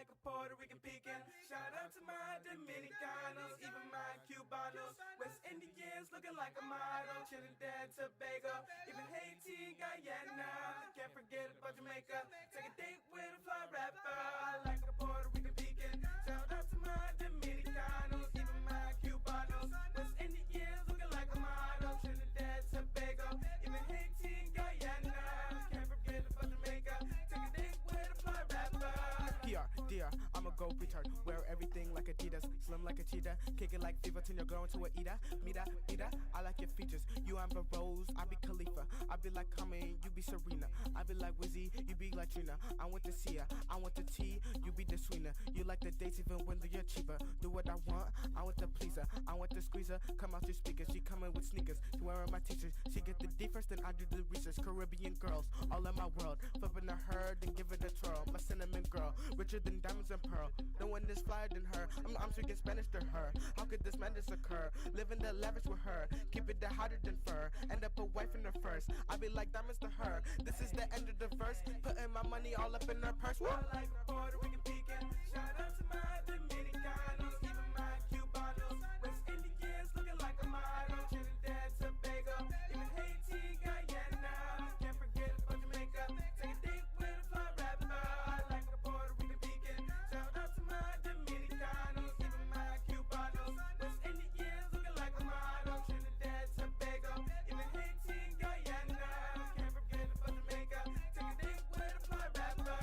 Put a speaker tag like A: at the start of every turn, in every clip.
A: like a Puerto Rican pecan. Shout out to my Dominicanos, even my Cubanos. West Indians looking like a model. Trinidad, Tobago, even Haiti, Guyana. Can't forget about Jamaica. Take a date with a fly rapper. I like a Puerto Rican pecan. Shout out to my Dominicanos, even my Cubanos. West Indians looking like a model. Trinidad, Tobago, even Haiti, Guyana. Can't forget about Jamaica. Take a date with a fly rapper. Dear, I'm a gold retard. Wear everything like Adidas, slim like a cheetah, kick it like fever, turn your girl into a eater. Mita, I like your features. You Amber Rose, I be Khalifa. I be like Carmen, you be Serena. I be like Wizzy, you be like Trina. I want to see her, I want the tea, you be the sweetener. You like the dates even when you're cheaper. Do what I want to please her. I want to squeeze her, come out your speakers. She coming with sneakers, she wearing my t-shirts. She get the D first, then I do the research. Caribbean girls, all in my world. Flipping to her, then give it a twirl. My cinnamon girl, richer than diamonds and pearl. No one is flyer than her. I'm speaking Spanish to her. How could this madness occur? Living the lavish with her. Keep it the hotter than fur. End up a wife in her first. I be like diamonds to her. This is the end of the verse. Putting my money all up in her purse. I like Puerto Rican pecan. Shout out to my Dominicanos, even my Cubanos. West Indians looking like a model. Trinidad, Tobago, even Haiti, Guyana. Can't forget about Jamaica. Take a date with a fly rapper. I like a Puerto Rican pecan. Shout out to my Dominicanos, even my Cubanos. West Indians looking like a model. Trinidad, Tobago, even Haiti, Guyana. Can't forget about Jamaica. Take a date with a fly rapper.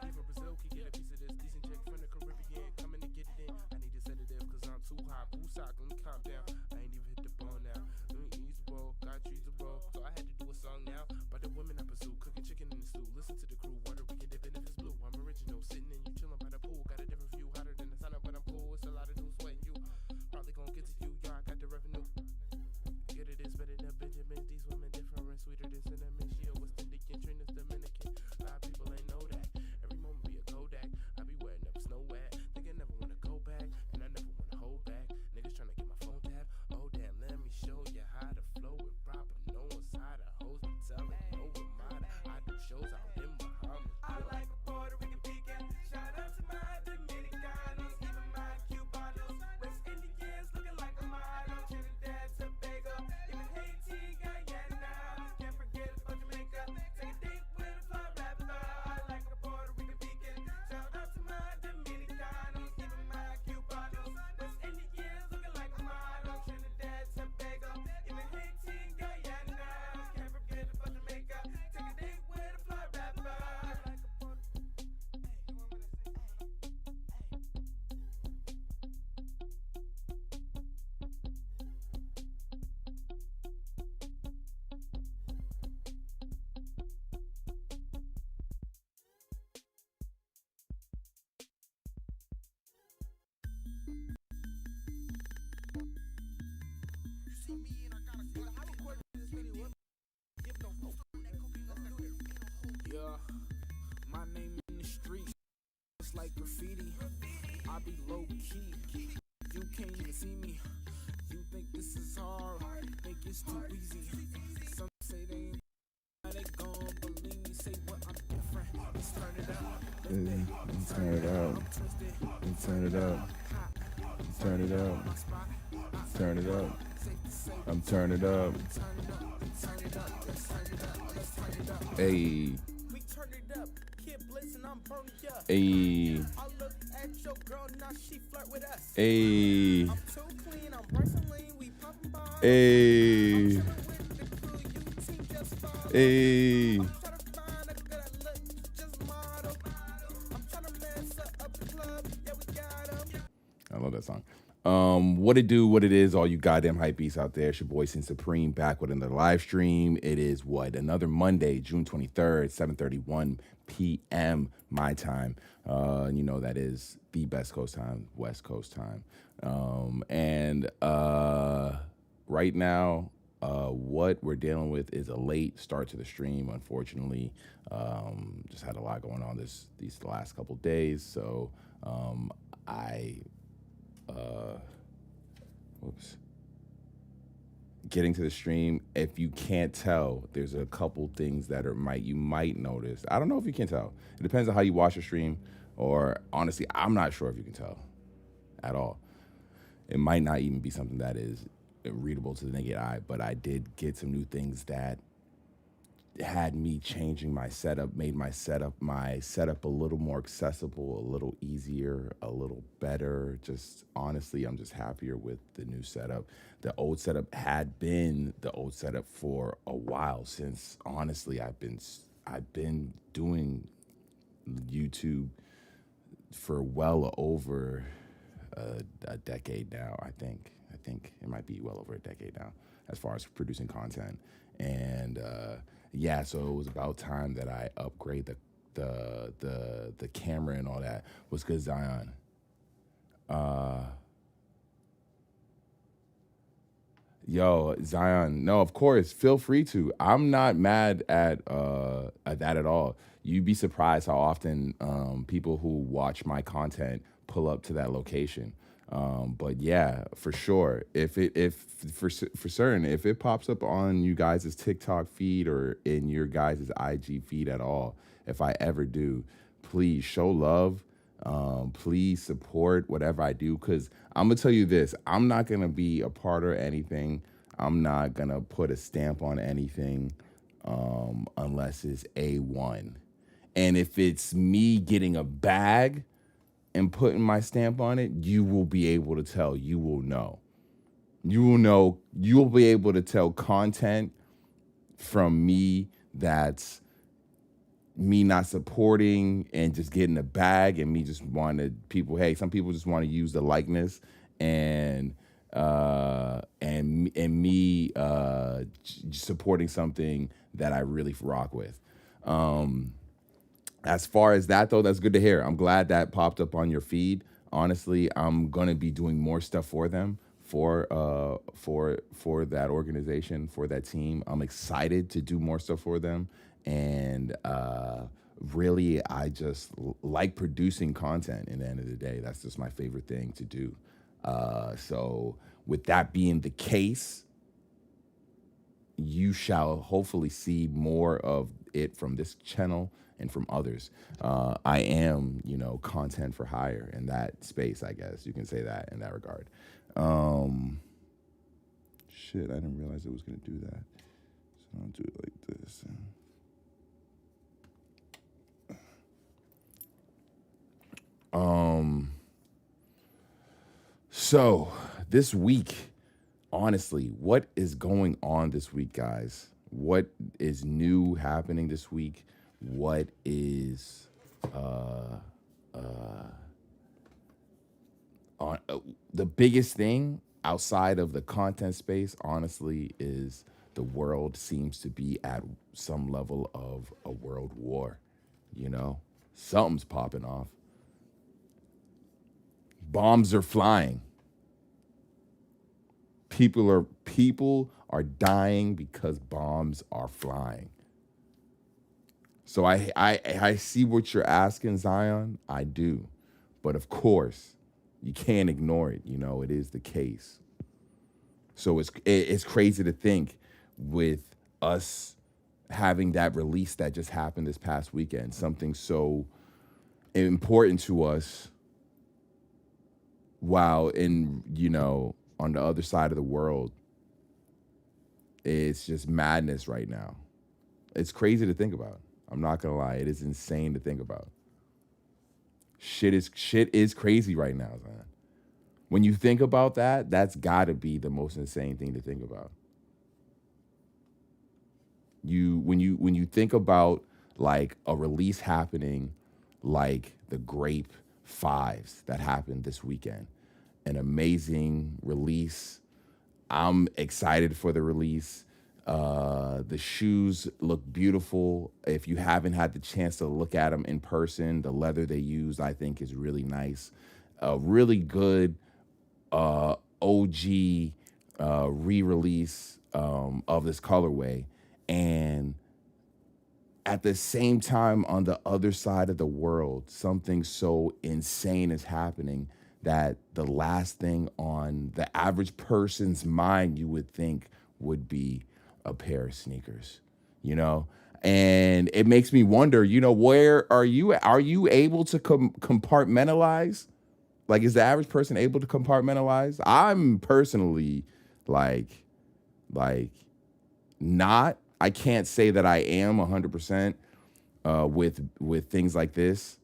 B: Leave from Brazil, can get a piece of this decent check from the Caribbean. Coming to get it in. I need a sedative cause I'm too hot. Boo sock, let me calm down. I ain't even hit the bone now. Let me ease the roll, got trees to roll. So I had to do a song now. By the women I pursue, cooking chicken in the stew. Listen to the crew, water we can dip in if it's blue. I'm original, sitting in you chilling by the pool. Got a different view, hotter than the sun up, but I'm cool. It's a lot of new sweat and you. Probably gonna get to you, yeah, I got the revenue. Get it is better than Benjamin. These women different, sweeter than cinnamon. She a West Indian, Trina's Dominican. A lot of people ain't know that. Every moment be a Kodak. I be where it never snow at. Think I never wanna go back, and I never wanna hold back. Niggas tryna get my phone tap. Oh damn, let me show you how to flow with proper. No one's how to hoes be telling. No reminder. I do shows out in Bahamas.
A: I like a Puerto Rican pecan. Shout out to my Dominicanos, even my Cubanos. West Indians looking like a model. Trinidad, Tobago, even Haiti, Guyana. Can't forget about Jamaica. Take a date with a fly rapper. I like a Puerto Rican pecan. Shout out to my Dominicanos, even my Cubanos. West Indians looking like a model. Trinidad, Tobago, even Haiti, Guyana. Can't forget about Jamaica. Take a date with a fly rapper. I like a Puerto
B: Yeah, my name in the street, it's like graffiti. I be low key, you can't even see me. You think this is hard, think it's too easy. Some say they ain't, they gon' believe me. Say what, I'm different. Let's turn it up.
C: Turn it up. Turn it up. Turn it up. Turn it up. I'm turning it up. Hey.
A: We turn it up, kid blitzing, I'm burning up.
C: Hey.
A: I look at your girl, now she flirt with us.
C: Hey.
A: I'm too clean, I'm Bryson Lee, we poppin' bottles.
C: Hey.
A: I'm chillin' with the crew, you team just follow.
C: Hey.
A: I'm tryna find a girl that look just model. I'm tryna mess up the club, yeah we got 'em.
C: I love that song. What it do, what it is, all you goddamn hype beasts out there. It's your boy Sin Supreme back with another live stream. It is another Monday, June 23rd, 7:31 p.m. my time. You know that is the best coast time, West Coast time. Right now, what we're dealing with is a late start to the stream, unfortunately. Just had a lot going on these last couple days, so getting to the stream, if you can't tell, there's a couple things that you might notice. I don't know if you can tell. It depends on how you watch the stream. Or honestly, I'm not sure if you can tell at all. It might not even be something that is readable to the naked eye, but I did get some new things that had me changing my setup, made my setup a little more accessible, a little easier, a little better. Just honestly, I'm just happier with the new setup. The old setup had been the old setup for a while, since honestly I've been doing YouTube for well over a decade now. I think it might be well over a decade now, as far as producing content. And yeah, so it was about time that I upgrade the camera and all that. What's good, Zion? Yo, Zion, no, of course, feel free to. I'm not mad at that at all. You'd be surprised how often people who watch my content pull up to that location. But yeah, for sure. If for certain, if it pops up on you guys' TikTok feed or in your guys' IG feed at all, if I ever do, please show love. Please support whatever I do, because I'm gonna tell you this: I'm not gonna be a part of anything. I'm not gonna put a stamp on anything unless it's A1. And if it's me getting a bag and putting my stamp on it, you will be able to tell. You will know. You will know. You will be able to tell content from me that's me not supporting and just getting a bag, and me just wanted people. Hey, some people just want to use the likeness, and me supporting something that I really rock with. As far as that though, that's good to hear. I'm glad that popped up on your feed. Honestly, I'm gonna be doing more stuff for them, for that organization, for that team. I'm excited to do more stuff for them, and really, I just like producing content. At the end of the day, that's just my favorite thing to do. So, with that being the case, you shall hopefully see more of it from this channel and from others. I am, content for hire in that space, I guess. You can say that in that regard. Shit, I didn't realize it was going to do that. So I'll do it like this. So this week, honestly, what is going on this week, guys? What is new happening this week? What is the biggest thing outside of the content space, honestly, is the world seems to be at some level of a world war. Something's popping off. Bombs are flying. People are dying because bombs are flying. So I see what you're asking, Zion. I do. But of course, you can't ignore it. It is the case. So it's crazy to think, with us having that release that just happened this past weekend, something so important to us, while on the other side of the world, it's just madness right now. It's crazy to think about. I'm not gonna lie, it is insane to think about. Shit is crazy right now, man. When you think about that, that's gotta be the most insane thing to think about. When you think about like a release happening, like the Grape 5s that happened this weekend, an amazing release. I'm excited for the release. The shoes look beautiful. If you haven't had the chance to look at them in person, the leather they use, I think, is really nice. A really good OG re-release of this colorway. And at the same time, on the other side of the world, something so insane is happening that the last thing on the average person's mind, you would think, would be a pair of sneakers. And it makes me wonder, where are you? Are you able to compartmentalize? Like, is the average person able to compartmentalize? I'm personally like not. I can't say that I am 100% with things like this.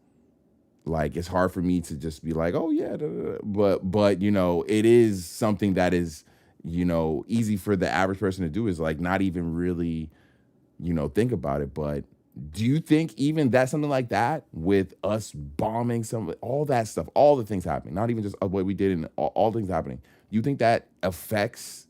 C: Like, it's hard for me to just be like, oh yeah, but it is something that is easy for the average person to do, is like not even really think about it. But do you think even that something like that, with us bombing all that stuff, all the things happening, not even just what we did and all things happening, do you think that affects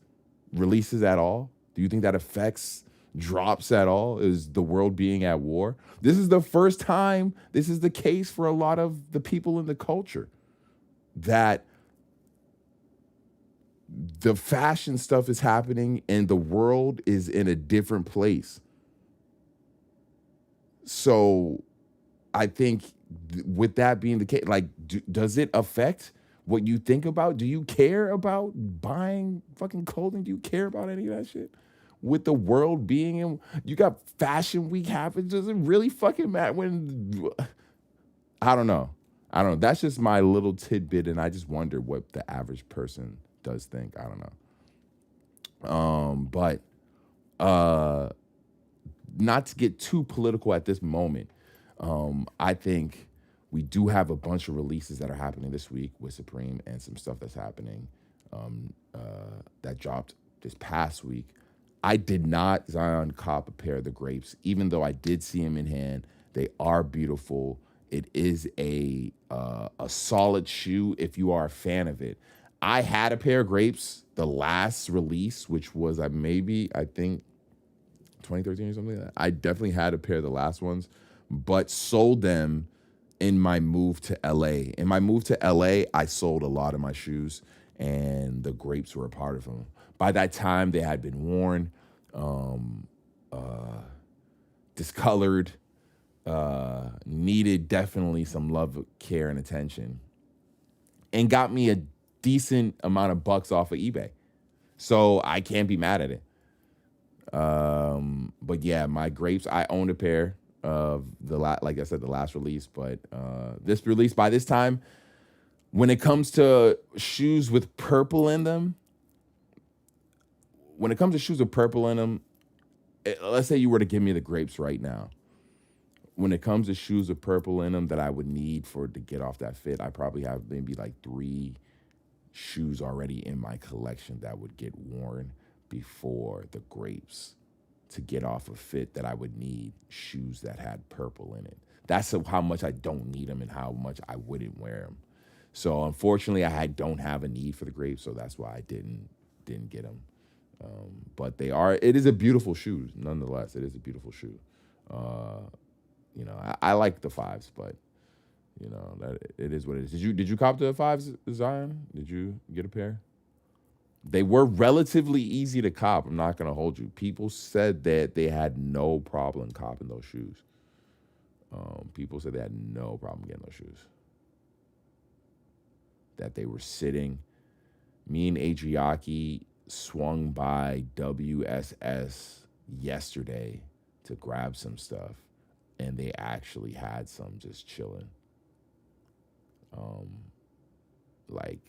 C: releases at all? Do you think that affects drops at all? Is the world being at war? This is the first time this is the case for a lot of the people in the culture, that the fashion stuff is happening and the world is in a different place. So I think with that being the case, like, does it affect what you think about? Do you care about buying fucking clothing? Do you care about any of that shit? With the world being in, you got Fashion Week happen. Does it really fucking matter when? I don't know. That's just my little tidbit, and I just wonder what the average person does think. I don't know. But not to get too political at this moment, I think we do have a bunch of releases that are happening this week with Supreme, and some stuff that's happening that dropped this past week. I did not, Zion, cop a pair of the grapes, even though I did see them in hand. They are beautiful. It is a solid shoe if you are a fan of it. I had a pair of grapes, the last release, which was I think 2013 or something like that. I definitely had a pair of the last ones, but sold them in my move to LA. In my move to LA, I sold a lot of my shoes, and the grapes were a part of them. By that time, they had been worn, discolored, needed definitely some love, care, and attention, and got me a decent amount of bucks off of eBay. So I can't be mad at it. But yeah, my grapes, I owned a pair of like I said, the last release, but this release, by this time, when it comes to shoes with purple in them, let's say you were to give me the grapes right now. When it comes to shoes with purple in them that I would need to get off that fit, I probably have maybe like 3 shoes already in my collection that would get worn before the grapes to get off a fit that I would need shoes that had purple in it. That's how much I don't need them and how much I wouldn't wear them. So unfortunately, I don't have a need for the grapes, so that's why I didn't get them. But it is a beautiful shoe, nonetheless. It is a beautiful shoe. I like the 5s, but that it is what it is. Did you cop the 5s, Zion? Did you get a pair? They were relatively easy to cop. I'm not gonna hold you. People said that they had no problem copping those shoes. People said they had no problem getting those shoes. That they were sitting. Me and Adriaki swung by WSS yesterday to grab some stuff, and they actually had some just chilling. Like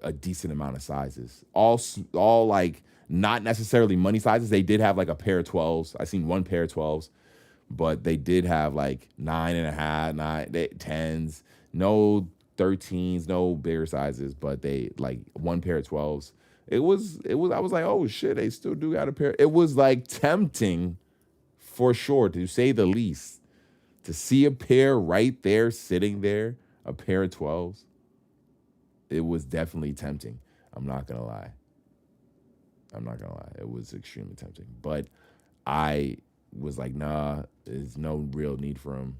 C: a decent amount of sizes, all like not necessarily money sizes. They did have like a pair of 12s. I seen one pair of 12s, but they did have like 9.5, 10s, no 13s, no bigger sizes, but they like one pair of 12s. It was, I was like, oh shit, they still do got a pair. It was like tempting for sure, to say the least, to see a pair right there, sitting there, a pair of 12s. It was definitely tempting. I'm not going to lie. It was extremely tempting. But I was like, nah, there's no real need for them.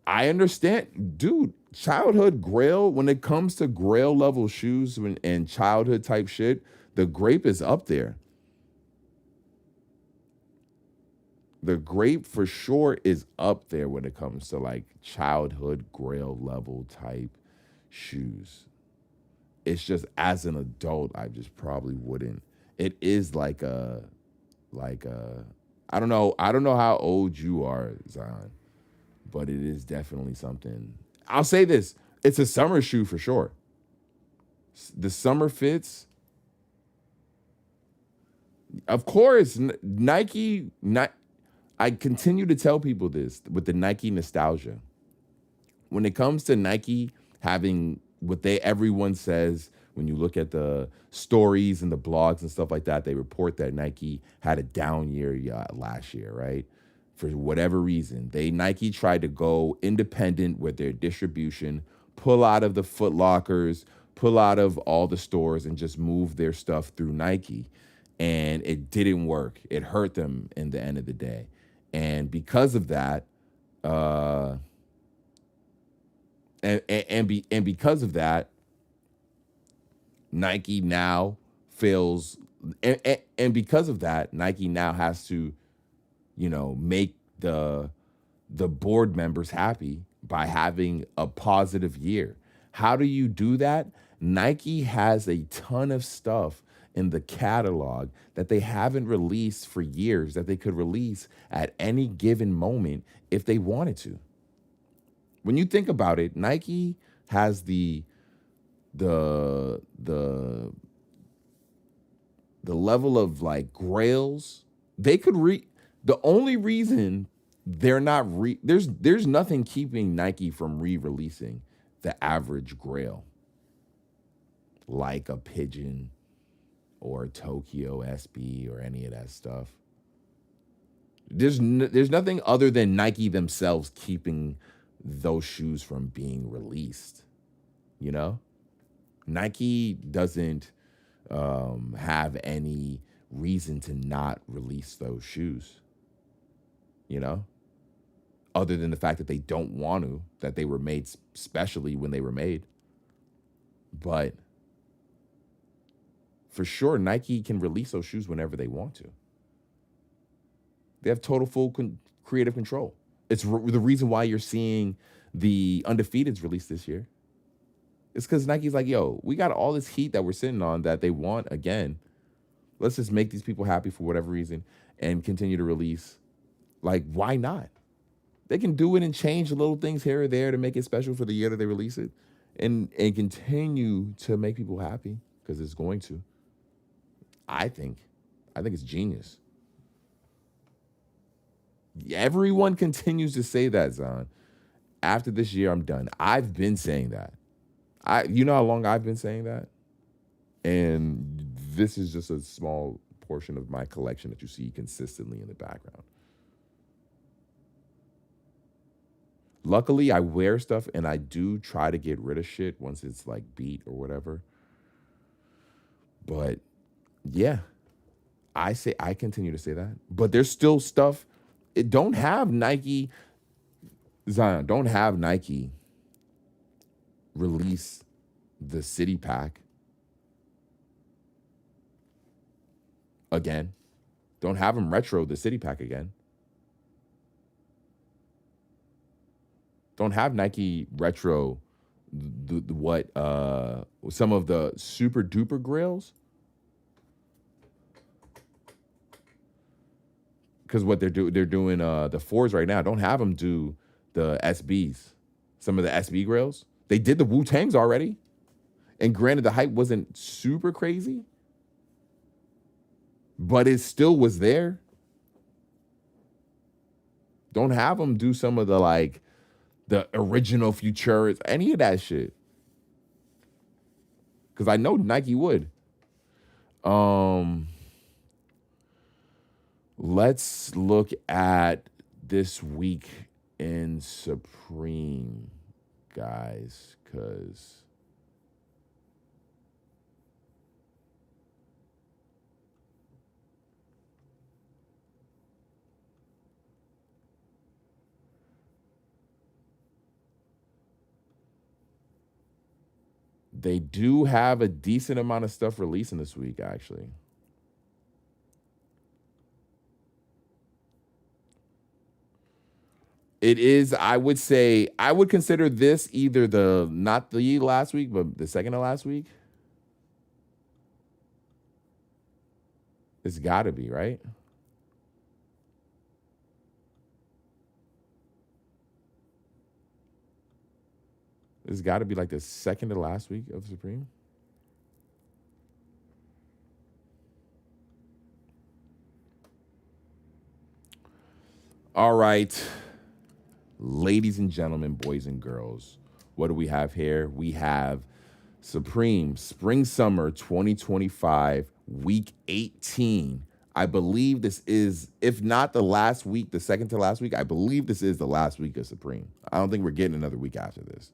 C: I understand, dude, childhood grail, when it comes to grail level shoes and childhood type shit, the grape is up there. The grape for sure is up there when it comes to like childhood grail level type shoes. It's just as an adult, I just probably wouldn't it is like a I don't know how old you are, Zion, but it is definitely something. I'll say this. It's a summer shoe for sure. The summer fits. Of course, Nike. I continue to tell people this with the Nike nostalgia. When it comes to Nike having what everyone says, when you look at the stories and the blogs and stuff like that, they report that Nike had a down year last year, right? For whatever reason, Nike tried to go independent with their distribution, pull out of the Foot Lockers, pull out of all the stores, and just move their stuff through Nike. And it didn't work. It hurt them in the end of the day. And because of that, because of that, Nike now fails, and because of that, Nike now has to, make the board members happy by having a positive year. How do you do that? Nike has a ton of stuff in the catalog that they haven't released for years that they could release at any given moment if they wanted to. When you think about it, Nike has the level of like grails. They could the only reason they're not there's nothing keeping Nike from re-releasing the average grail, like a Pigeon or a Tokyo SB or any of that stuff. There's nothing other than Nike themselves keeping those shoes from being released. Nike doesn't have any reason to not release those shoes. Other than the fact that they don't want to, that they were made specially when they were made. But for sure, Nike can release those shoes whenever they want to. They have total full creative control. It's the reason why you're seeing the Undefeateds released this year. It's because Nike's like, yo, we got all this heat that we're sitting on that they want again. Let's just make these people happy for whatever reason and continue to release. Like, why not? They can do it and change little things here or there to make it special for the year that they release it and continue to make people happy because it's going to. I think it's genius. Everyone continues to say that, Zon. After this year, I'm done. I've been saying that. You know how long I've been saying that? And this is just a small portion of my collection that you see consistently in the background. Luckily, I wear stuff and I do try to get rid of shit once it's like beat or whatever. But yeah, I continue to say that. But there's still stuff. It don't have Nike, Zion, don't have Nike release the City Pack again. Don't have them retro the City Pack again. Don't have Nike retro some of the super duper grails. Because what they're doing the fours right now. Don't have them do the SBs. Some of the SB grails. They did the Wu-Tangs already. And granted, the hype wasn't super crazy. But it still was there. Don't have them do some of the original Futurists, any of that shit. Because I know Nike would. Let's look at this week in Supreme, guys, because they do have a decent amount of stuff releasing this week, actually. It is, I would say, I would consider this either not the last week, but the second to last week. It's got to be, right? It's got to be like the second to last week of Supreme. All right. Ladies and gentlemen, boys and girls, what do we have here? We have Supreme Spring Summer 2025, week 18. I believe this is, if not the last week, the second to last week, I believe this is the last week of Supreme. I don't think we're getting another week after this.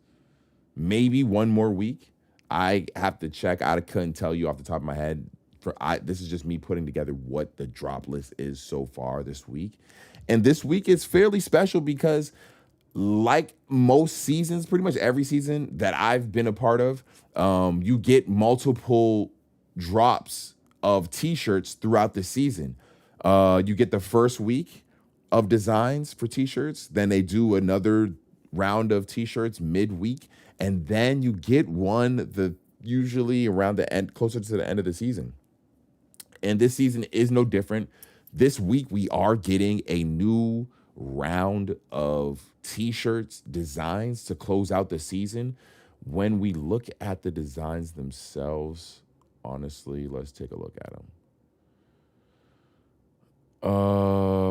C: Maybe one more week. I have to check. I couldn't tell you off the top of my head. This is just me putting together what the drop list is so far this week. And this week is fairly special because, like most seasons, pretty much every season that I've been a part of, you get multiple drops of t-shirts throughout the season. You get the first week of designs for t-shirts, then they do another round of t-shirts midweek, and then you get one usually around the end, closer to the end of the season. And this season is no different. This week we are getting a new round of t-shirts designs to close out the season. When we look at the designs themselves, honestly, let's take a look at them.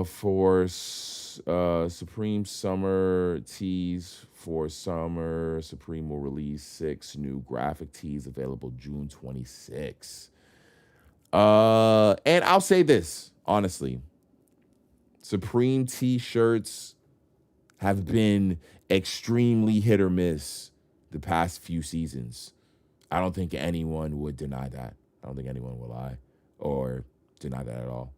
C: For Supreme Summer tees for summer, Supreme will release 6 new graphic tees available June 26. And I'll say this, honestly. Supreme t-shirts have been extremely hit or miss the past few seasons. I don't think anyone would deny that. I don't think anyone will lie or deny that at all.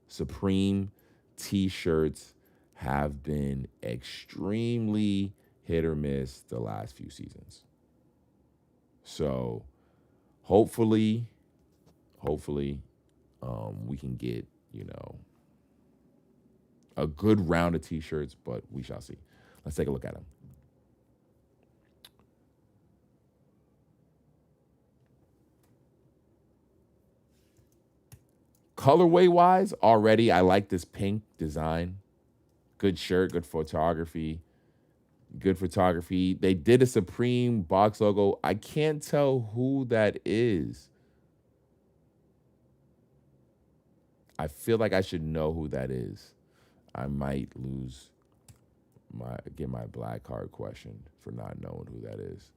C: Supreme t-shirts have been extremely hit or miss the last few seasons. So hopefully, we can get, a good round of t-shirts, but we shall see. Let's take a look at them. Colorway wise, already I like this pink design. Good shirt, good photography. They did a Supreme box logo. I can't tell who that is. I feel like I should know who that is. I might get my black card questioned for not knowing who that is.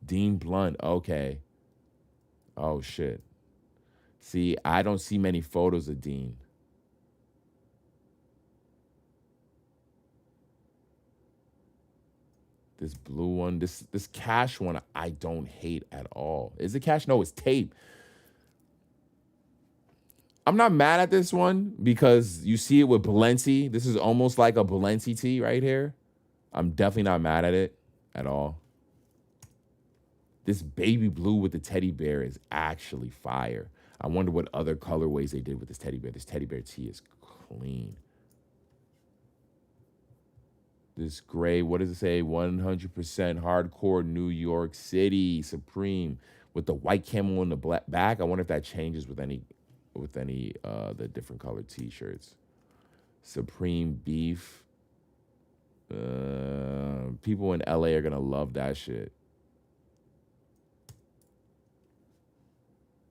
C: Dean Blunt, okay. Oh, shit. See, I don't see many photos of Dean. This blue one, this cash one, I don't hate at all. Is it cash? No, it's tape. I'm not mad at this one because you see it with Balenci. This is almost like a Balenci tee right here. I'm definitely not mad at it at all. This baby blue with the teddy bear is actually fire. I wonder what other colorways they did with this teddy bear. This teddy bear tee is clean. This gray, what does it say? 100% hardcore New York City Supreme with the white camel in the black back. I wonder if that changes with any the different colored t-shirts. Supreme beef. People in LA are gonna love that shit.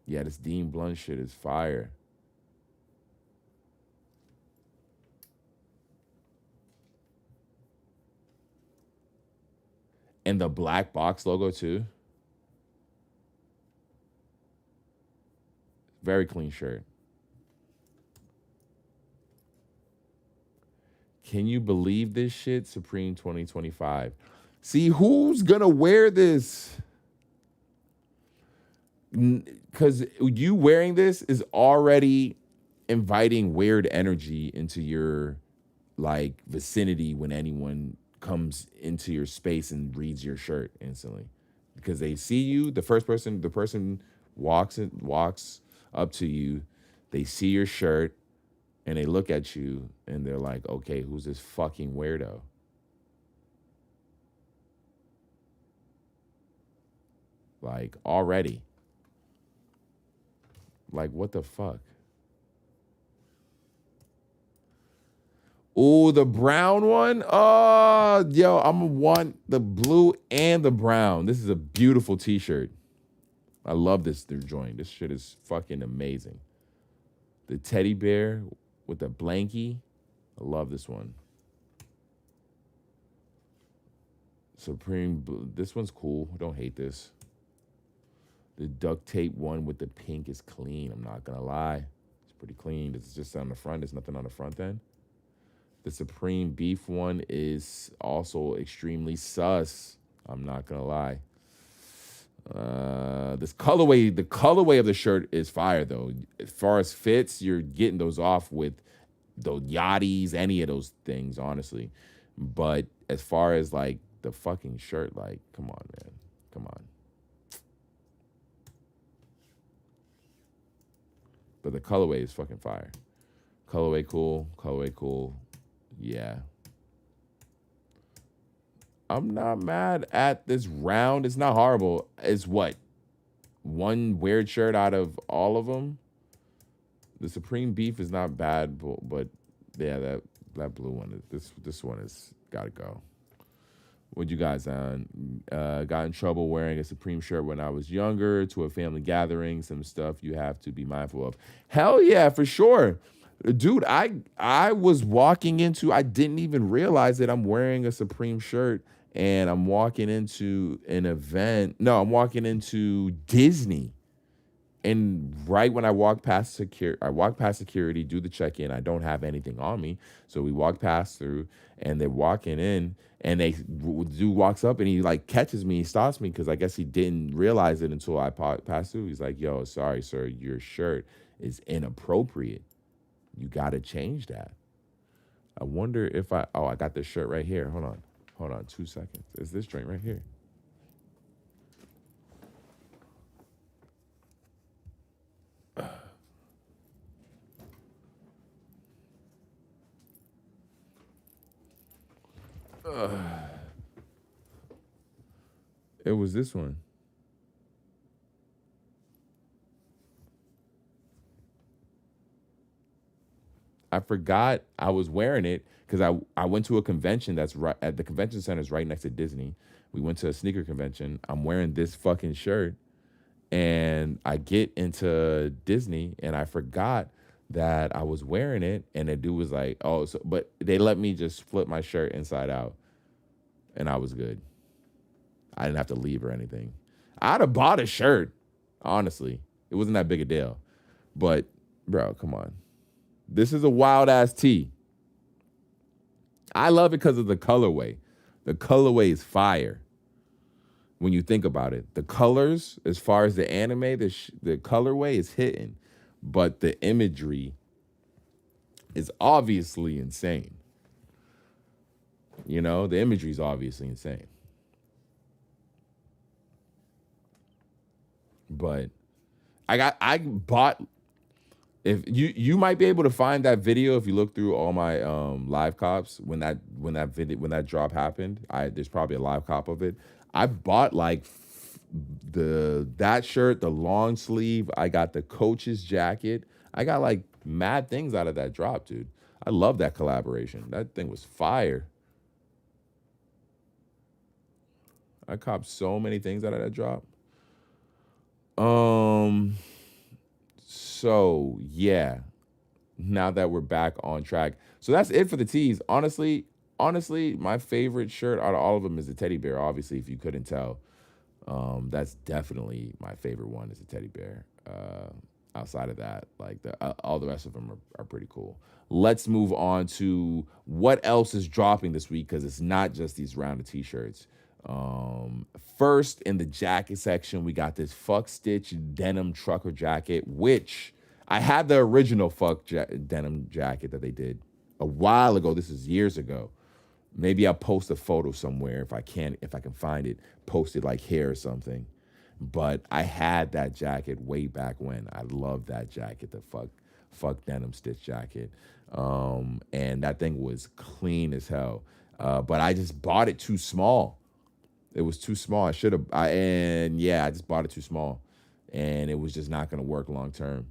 C: Yeah, this Dean Blunt shit is fire. And the black box logo too. Very clean shirt. Can you believe this shit? Supreme 2025. See, who's gonna wear this? Because you wearing this is already inviting weird energy into your vicinity when anyone comes into your space and reads your shirt instantly. Because they see you, the person walks up to you, they see your shirt, and they look at you, and they're like, okay, who's this fucking weirdo? Already. Like, what the fuck? Ooh, the brown one. Oh, yo, I'm gonna want the blue and the brown. This is a beautiful t-shirt. I love this joint. This shit is fucking amazing. The teddy bear with the blankie. I love this one. Supreme. This one's cool. Don't hate this. The duct tape one with the pink is clean. I'm not gonna lie. It's pretty clean. It's just on the front. There's nothing on the front end. The Supreme beef one is also extremely sus. I'm not gonna lie. This colorway, the colorway of the shirt is fire though. As far as fits, you're getting those off with those yachties, any of those things, honestly. But as far as like the fucking shirt, like, come on, man. Come on. But the colorway is fucking fire. Colorway cool. Colorway cool. Yeah. I'm not mad at this round. It's not horrible. It's what? One weird shirt out of all of them? The Supreme beef is not bad, but yeah, that blue one, this one is gotta go. What you guys on? Got in trouble wearing a Supreme shirt when I was younger to a family gathering. Some stuff you have to be mindful of. Hell yeah, for sure. Dude, I was walking into, I didn't even realize that I'm wearing a Supreme shirt and I'm walking into an event. No, I'm walking into Disney. And right when I walk past security, do the check-in. I don't have anything on me. So we walk past through and they're walking in and dude walks up and he like catches me. He stops me because I guess he didn't realize it until I passed through. He's like, yo, sorry, sir, your shirt is inappropriate. You got to change that. I wonder if I got this shirt right here. Hold on 2 seconds. It's this joint right here. It was this one. I forgot I was wearing it because I went to a convention that's right at the convention center is right next to Disney. We went to a sneaker convention. I'm wearing this fucking shirt and I get into Disney and I forgot that I was wearing it and the dude was like, oh, so, but they let me just flip my shirt inside out and I was good. I didn't have to leave or anything. I'd have bought a shirt, honestly. It wasn't that big a deal. But, bro, come on. This is a wild-ass tee. I love it because of the colorway. The colorway is fire when you think about it. The colors, as far as the anime, the colorway is hitting. But the imagery is obviously insane. You know, the imagery is obviously insane. But I bought, if you might be able to find that video if you look through all my live cops when that drop happened. There's probably a live cop of it. I bought like that shirt, the long sleeve. I got the coach's jacket. I got like mad things out of that drop, dude. I love that collaboration. That thing was fire. I copped so many things out of that drop. So yeah, now that we're back on track. So that's it for the tees. Honestly, my favorite shirt out of all of them is the teddy bear. Obviously, if you couldn't tell, that's definitely my favorite one is the teddy bear. Outside of that, like all the rest of them are pretty cool. Let's move on to what else is dropping this week because it's not just these rounded t-shirts. First in the jacket section, we got this fuck stitch denim trucker jacket, which I had the original denim jacket that they did a while ago. This is years ago. Maybe I'll post a photo somewhere if I can find it, post it like here or something. But I had that jacket way back when. I love that jacket, the fuck denim stitch jacket. And that thing was clean as hell. But I just bought it too small. It was too small. I just bought it too small. And it was just not going to work long term.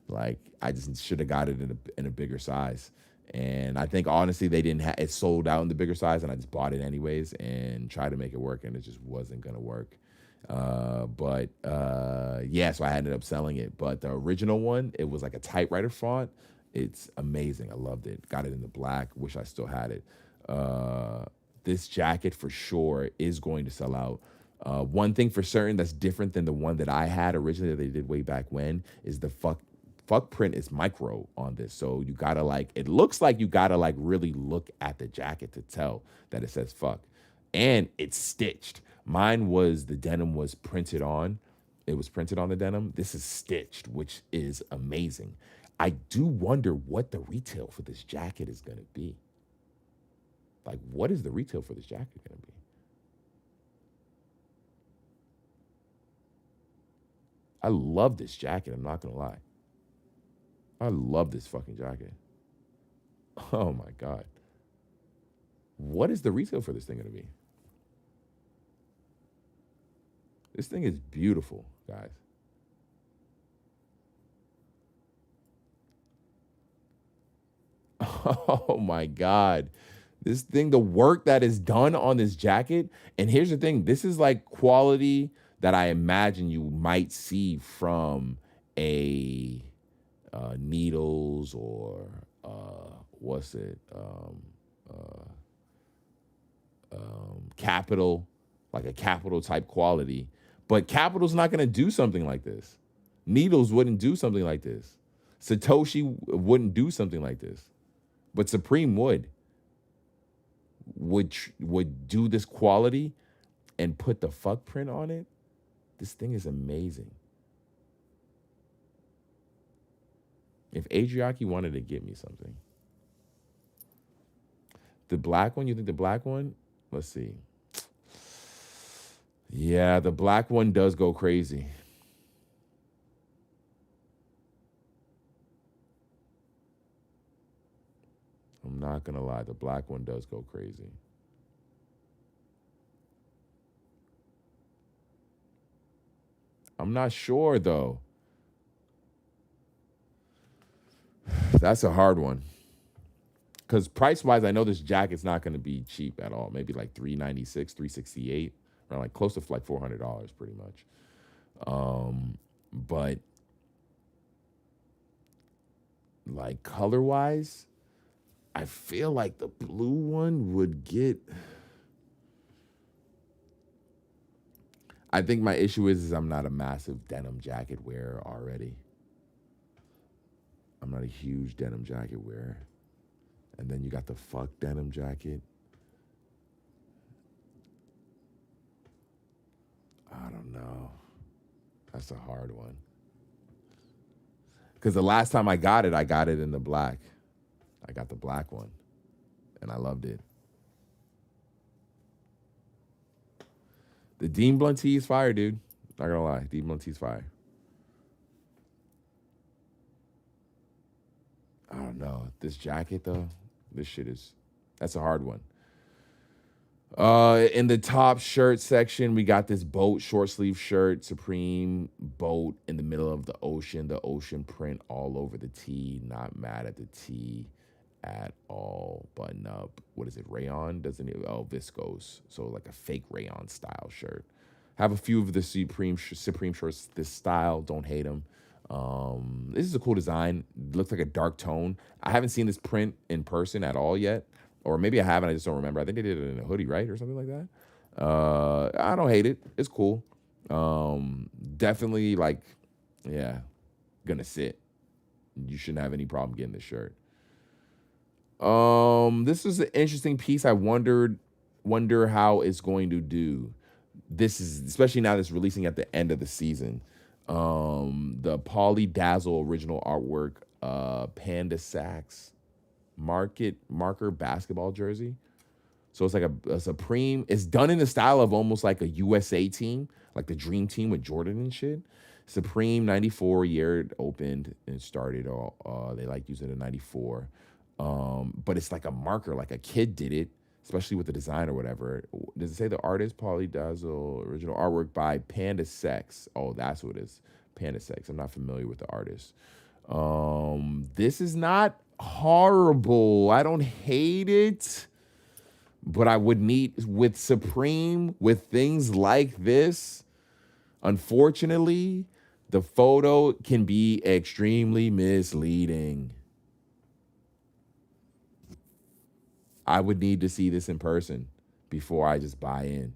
C: Like, I just should have got it in a bigger size. And I think honestly they didn't have it sold out in the bigger size, and I just bought it anyways and tried to make it work, and it just wasn't gonna work. But yeah, so I ended up selling it. But the original one, it was like a typewriter font. It's amazing. I loved it. Got it in the black. Wish I still had it. This jacket for sure is going to sell out. One thing for certain that's different than the one that I had originally that they did way back when is the fuck print is micro on this. So you gotta like, it looks like you gotta like really look at the jacket to tell that it says fuck. And it's stitched. Mine was, the denim was printed on. It was printed on the denim. This is stitched, which is amazing. I do wonder what the retail for this jacket is gonna be. Like, what is the retail for this jacket gonna be? I love this jacket, I'm not gonna lie. I love this fucking jacket. Oh my God. What is the retail for this thing gonna be? This thing is beautiful, guys. Oh my God. This thing, the work that is done on this jacket, and here's the thing, this is like quality that I imagine you might see from a Needles or what's it? Capital, like a Capital type quality. But Capital's not gonna do something like this. Needles wouldn't do something like this. Satoshi wouldn't do something like this. But Supreme would do this quality and put the fuck print on it. This thing is amazing. If Adriaki wanted to get me something. The black one, you think the black one? Let's see. Yeah, the black one does go crazy. I'm not gonna lie, the black one does go crazy. I'm not sure though. That's a hard one. Because price-wise, I know this jacket's not going to be cheap at all. Maybe like $396, $368, or like close to like $400 pretty much. But like color-wise, I feel like the blue one would get... I think my issue is I'm not a massive denim jacket wearer already. I'm not a huge denim jacket wearer. And then you got the fuck denim jacket. I don't know. That's a hard one. Because the last time I got it in the black. I got the black one. And I loved it. The Dean Blunt tee is fire, dude. Not gonna lie. Dean Blunt tee is fire. I don't know. This jacket, though, this shit is... That's a hard one. In the top shirt section, we got this boat short sleeve shirt, Supreme boat in the middle of the ocean print all over the tee. Not mad at the tee at all. Button up. What is it? Rayon? Doesn't it? Oh, viscose. So like a fake rayon style shirt. Have a few of the Supreme shirts this style. Don't hate them. This is a cool design. Looks like a dark tone. I haven't seen this print in person at all yet. Or maybe I haven't, I just don't remember. I think they did it in a hoodie, right? Or something like that. I don't hate it. It's cool. Definitely like, yeah, gonna sit. You shouldn't have any problem getting this shirt. This is an interesting piece. I wonder how it's going to do. This is, especially now that it's releasing at the end of the season. The Poly Dazzle original artwork, Panda Sacks marker basketball jersey. So it's like a Supreme. It's done in the style of almost like a USA team, like the Dream Team with Jordan and shit. Supreme 94 year it opened and started. They like using a 94. But it's like a marker, like a kid did it, especially with the design or whatever. Does it say the artist? Poly Dazzle original artwork by Panda Sex. Oh, that's what it is. Panda Sex. I'm not familiar with the artist. This is not horrible. I don't hate it. But I would need with Supreme, with things like this, unfortunately, the photo can be extremely misleading. I would need to see this in person before I just buy in.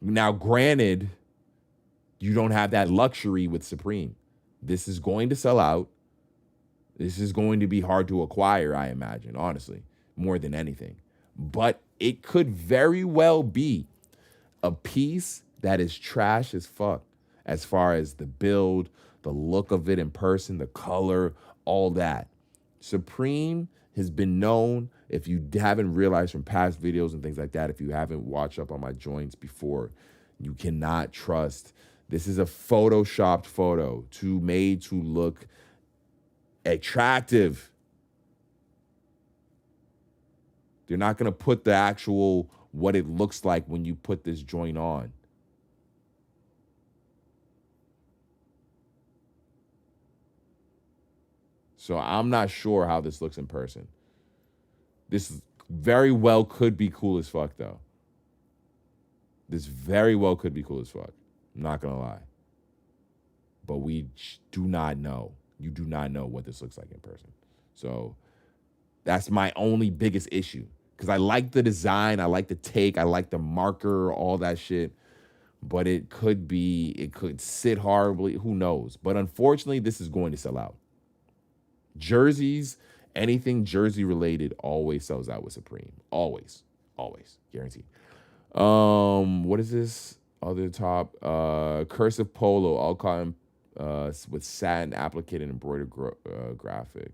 C: Now, granted, you don't have that luxury with Supreme. This is going to sell out. This is going to be hard to acquire, I imagine, honestly, more than anything. But it could very well be a piece that is trash as fuck as far as the build, the look of it in person, the color, all that. Supreme has been known, if you haven't realized from past videos and things like that, if you haven't watched up on my joints before, you cannot trust. This is a photoshopped photo made to look attractive. They're not going to put the actual what it looks like when you put this joint on. So I'm not sure how this looks in person. This very well could be cool as fuck, though. This very well could be cool as fuck. I'm not going to lie. But we do not know. You do not know what this looks like in person. So that's my only biggest issue. Because I like the design, I like the take, I like the marker, all that shit. But it could sit horribly. Who knows? But unfortunately, this is going to sell out. Jerseys, anything jersey related always sells out with Supreme. Always. Guaranteed. What is this? Other top. Cursive polo, all cotton with satin applicated embroidered graphic.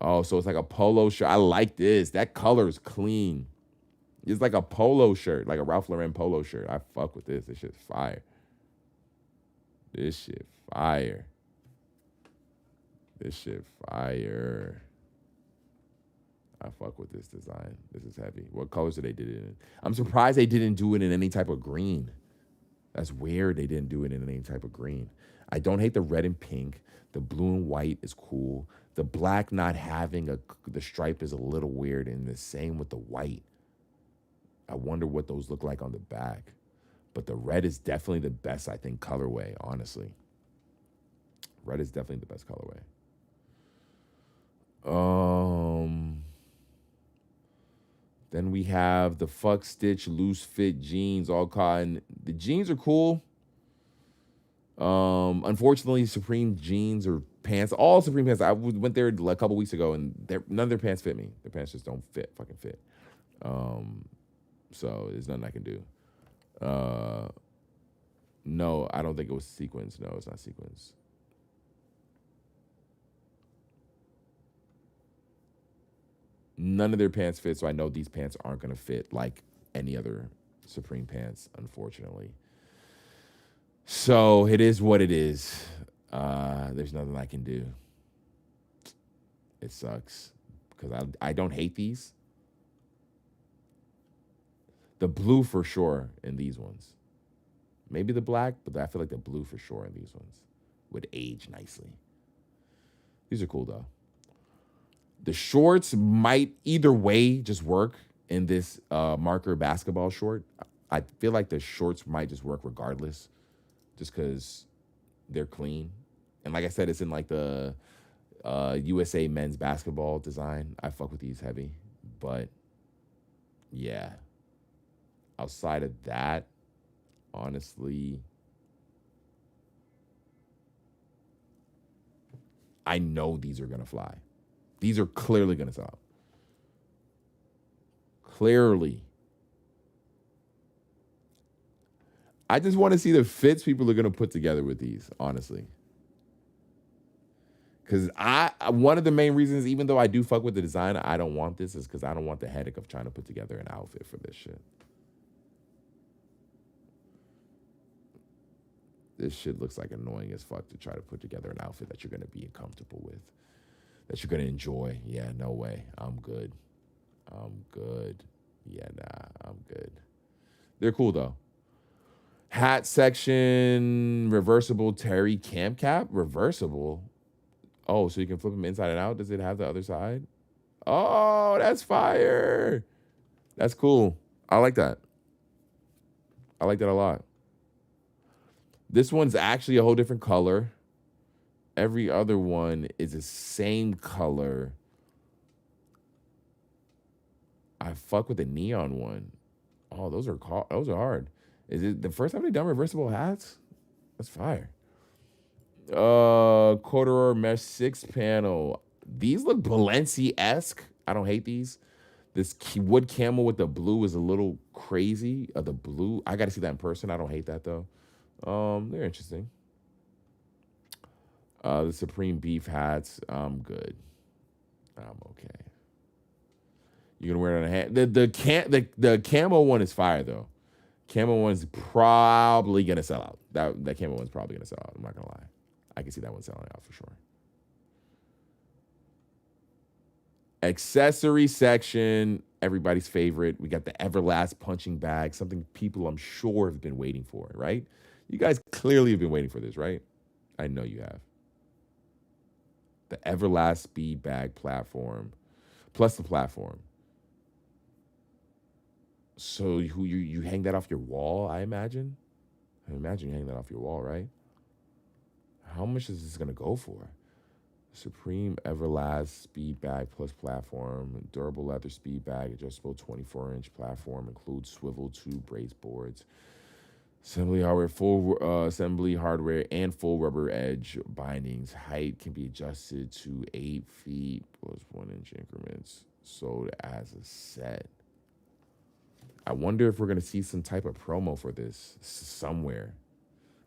C: Oh, so it's like a polo shirt. I like this. That color is clean. It's like a polo shirt, like a Ralph Lauren polo shirt. I fuck with this. This shit's fire. This shit fire. I fuck with this design. This is heavy. What colors did they do it in? I'm surprised they didn't do it in any type of green. That's weird they didn't do it in any type of green. I don't hate the red and pink. The blue and white is cool. The black not having the stripe is a little weird, and the same with the white. I wonder what those look like on the back. But the red is definitely the best, I think, colorway, honestly. Red is definitely the best colorway. Then we have the Fuck Stitch loose fit jeans, all cotton. The jeans are cool. Unfortunately, Supreme jeans or pants, all Supreme pants. I went there a couple weeks ago, and none of their pants fit me. Their pants just don't fucking fit. So there's nothing I can do. No, I don't think it was sequins. No, it's not sequins. None of their pants fit, so I know these pants aren't going to fit like any other Supreme pants, unfortunately. So it is what it is. There's nothing I can do. It sucks because I don't hate these. The blue for sure in these ones. Maybe the black, but I feel like the blue for sure in these ones would age nicely. These are cool though. The shorts might either way just work in this marker basketball short. I feel like the shorts might just work regardless, just because they're clean. And like I said, it's in like the USA men's basketball design. I fuck with these heavy. But yeah, outside of that, honestly, I know these are going to fly. These are clearly going to sell out. Clearly. I just want to see the fits people are going to put together with these, honestly. Because one of the main reasons, even though I do fuck with the design, I don't want this, is because I don't want the headache of trying to put together an outfit for this shit. This shit looks like annoying as fuck to try to put together an outfit that you're going to be comfortable with, that you're going to enjoy. Yeah, no way. I'm good. Yeah, nah, I'm good. They're cool, though. Hat section, reversible Terry camp cap. Reversible? Oh, so you can flip them inside and out? Does it have the other side? Oh, that's fire. That's cool. I like that. I like that a lot. This one's actually a whole different color. Every other one is the same color. I fuck with the neon one. Oh, those are hard. Is it the first time they done reversible hats? That's fire. Corduroy mesh 6 panel. These look Balenci-esque. I don't hate these. This wood camel with the blue is a little crazy. The blue, I got to see that in person. I don't hate that though. They're interesting. The Supreme beef hats. I'm good. I'm okay. You gonna wear it on a hat? The camo one is fire though. Camo one's probably gonna sell out. That camo one's probably gonna sell out. I'm not gonna lie. I can see that one selling out for sure. Accessory section, everybody's favorite. We got the Everlast punching bag, something people I'm sure have been waiting for, right? You guys clearly have been waiting for this, right? I know you have. The Everlast speed bag platform, plus the platform. So you hang that off your wall, I imagine? I imagine you hang that off your wall, right? How much is this gonna go for? Supreme Everlast speed bag plus platform, durable leather speed bag, adjustable 24-inch platform, includes swivel tube brace boards, assembly hardware, and full rubber edge bindings. Height can be adjusted to 8 feet plus 1 inch increments. Sold as a set. I wonder if we're gonna see some type of promo for this somewhere,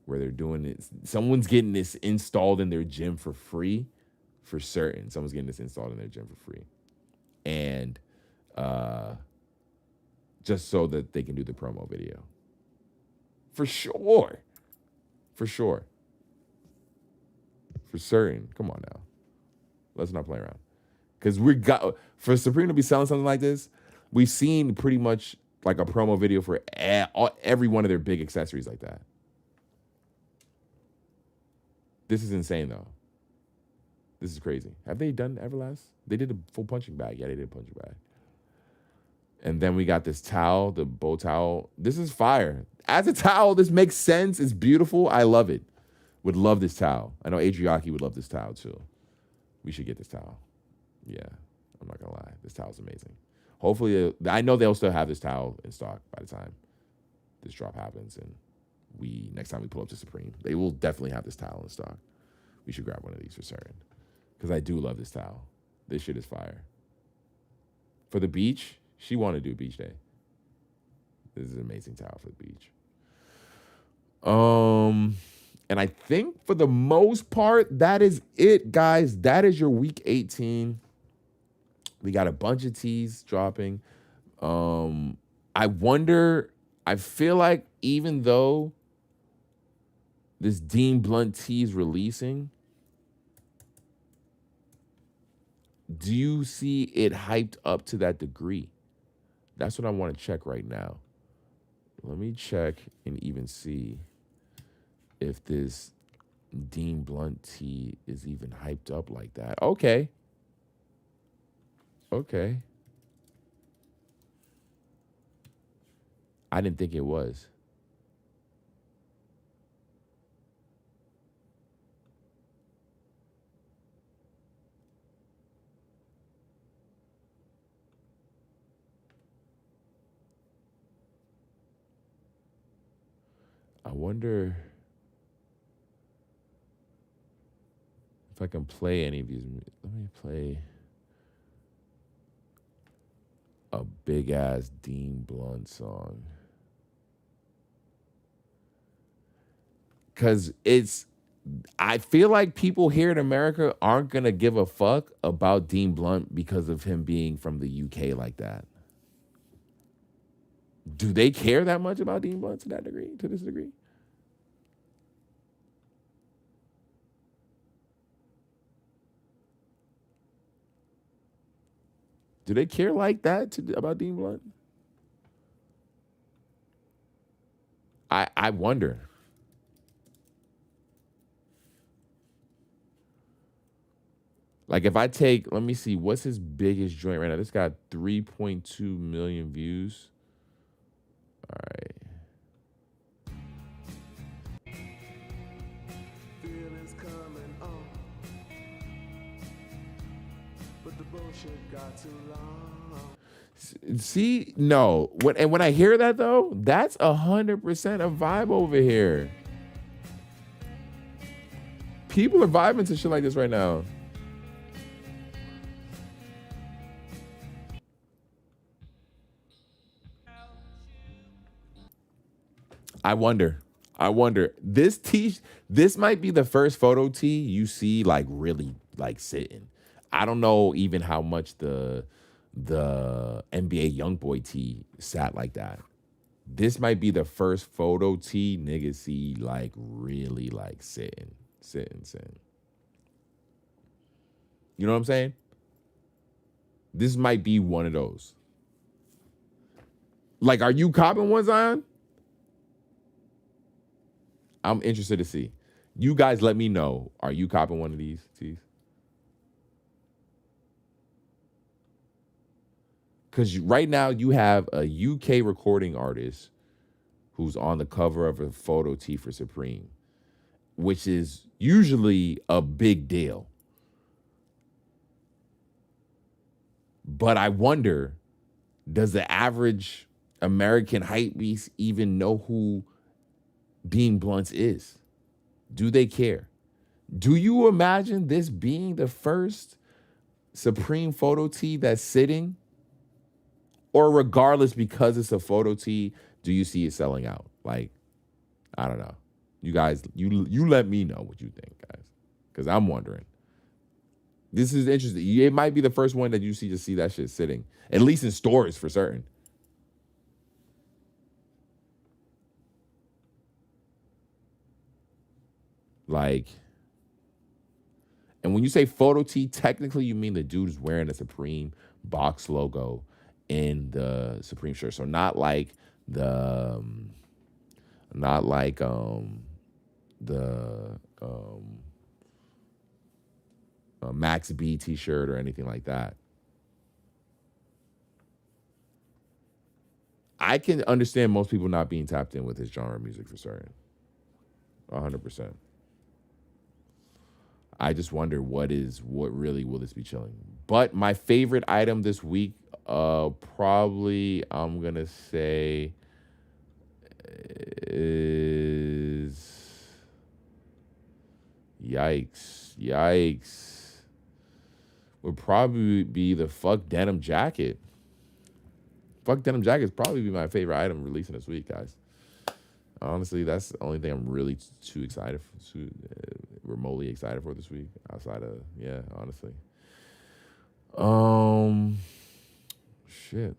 C: where they're doing it. Someone's getting this installed in their gym for free. For certain, someone's getting this installed in their gym for free, and just so that they can do the promo video. For sure, for certain. Come on now, let's not play around. Because for Supreme to be selling something like this, we've seen pretty much like a promo video for every one of their big accessories like that. This is insane though. This is crazy. Have they done Everlast? They did a full punching bag. Yeah, they did a punching bag. And then we got this towel, the bow towel. This is fire. As a towel, this makes sense. It's beautiful. I love it. Would love this towel. I know Adriaki would love this towel too. We should get this towel. Yeah, I'm not going to lie. This towel's amazing. Hopefully, I know they'll still have this towel in stock by the time this drop happens. And next time we pull up to Supreme, they will definitely have this towel in stock. We should grab one of these for certain. Because I do love this towel. This shit is fire. For the beach, she wanted to do beach day. This is an amazing towel for the beach. And I think for the most part, that is it, guys. That is your week 18. We got a bunch of teas dropping. I feel like even though this Dean Blunt tee is releasing, do you see it hyped up to that degree? That's what I want to check right now. Let me check and even see if this Dean Blunt tee is even hyped up like that. Okay. I didn't think it was. I wonder if I can play any of these. Let me play a big ass Dean Blunt song. Because I feel like people here in America aren't going to give a fuck about Dean Blunt because of him being from the UK like that. Do they care that much about Dean Blunt to this degree? Do they care like that about Dean Blunt? I wonder. Like if I take, let me see, what's his biggest joint right now? This got 3.2 million views. All right.
B: Feelings coming on, but the bullshit got too long.
C: See, no. When I hear that though, that's 100% a vibe over here. People are vibing to shit like this right now. I wonder. This might be the first photo tee you see like really like sitting. I don't know even how much the NBA YoungBoy tee sat like that. This might be the first photo tee niggas see like really like sitting. You know what I'm saying? This might be one of those. Like, are you copping one, Zion? I'm interested to see. You guys let me know. Are you copping one of these tees? Because right now you have a UK recording artist who's on the cover of a photo tee for Supreme, which is usually a big deal. But I wonder, does the average American hype beast even know who Being Blunts is? Do they care? Do you imagine this being the first Supreme photo tee that's sitting? Or regardless, because it's a photo tee, do you see it selling out? Like, I don't know. You guys, you let me know what you think, guys. Because I'm wondering. This is interesting. It might be the first one that you see that shit sitting. At least in stores for certain. Like, and when you say photo tee, technically you mean the dude is wearing a Supreme box logo in the Supreme shirt. So not like the Max B t-shirt or anything like that. I can understand most people not being tapped in with his genre of music for certain. 100%. I just wonder what really will this be chilling. But my favorite item this week, probably I'm gonna say is yikes. Would probably be the fuck denim jacket. Fuck denim jackets probably be my favorite item releasing this week, guys. Honestly, that's the only thing I'm really too excited for, remotely excited for this week. Outside of, yeah, honestly. Shit.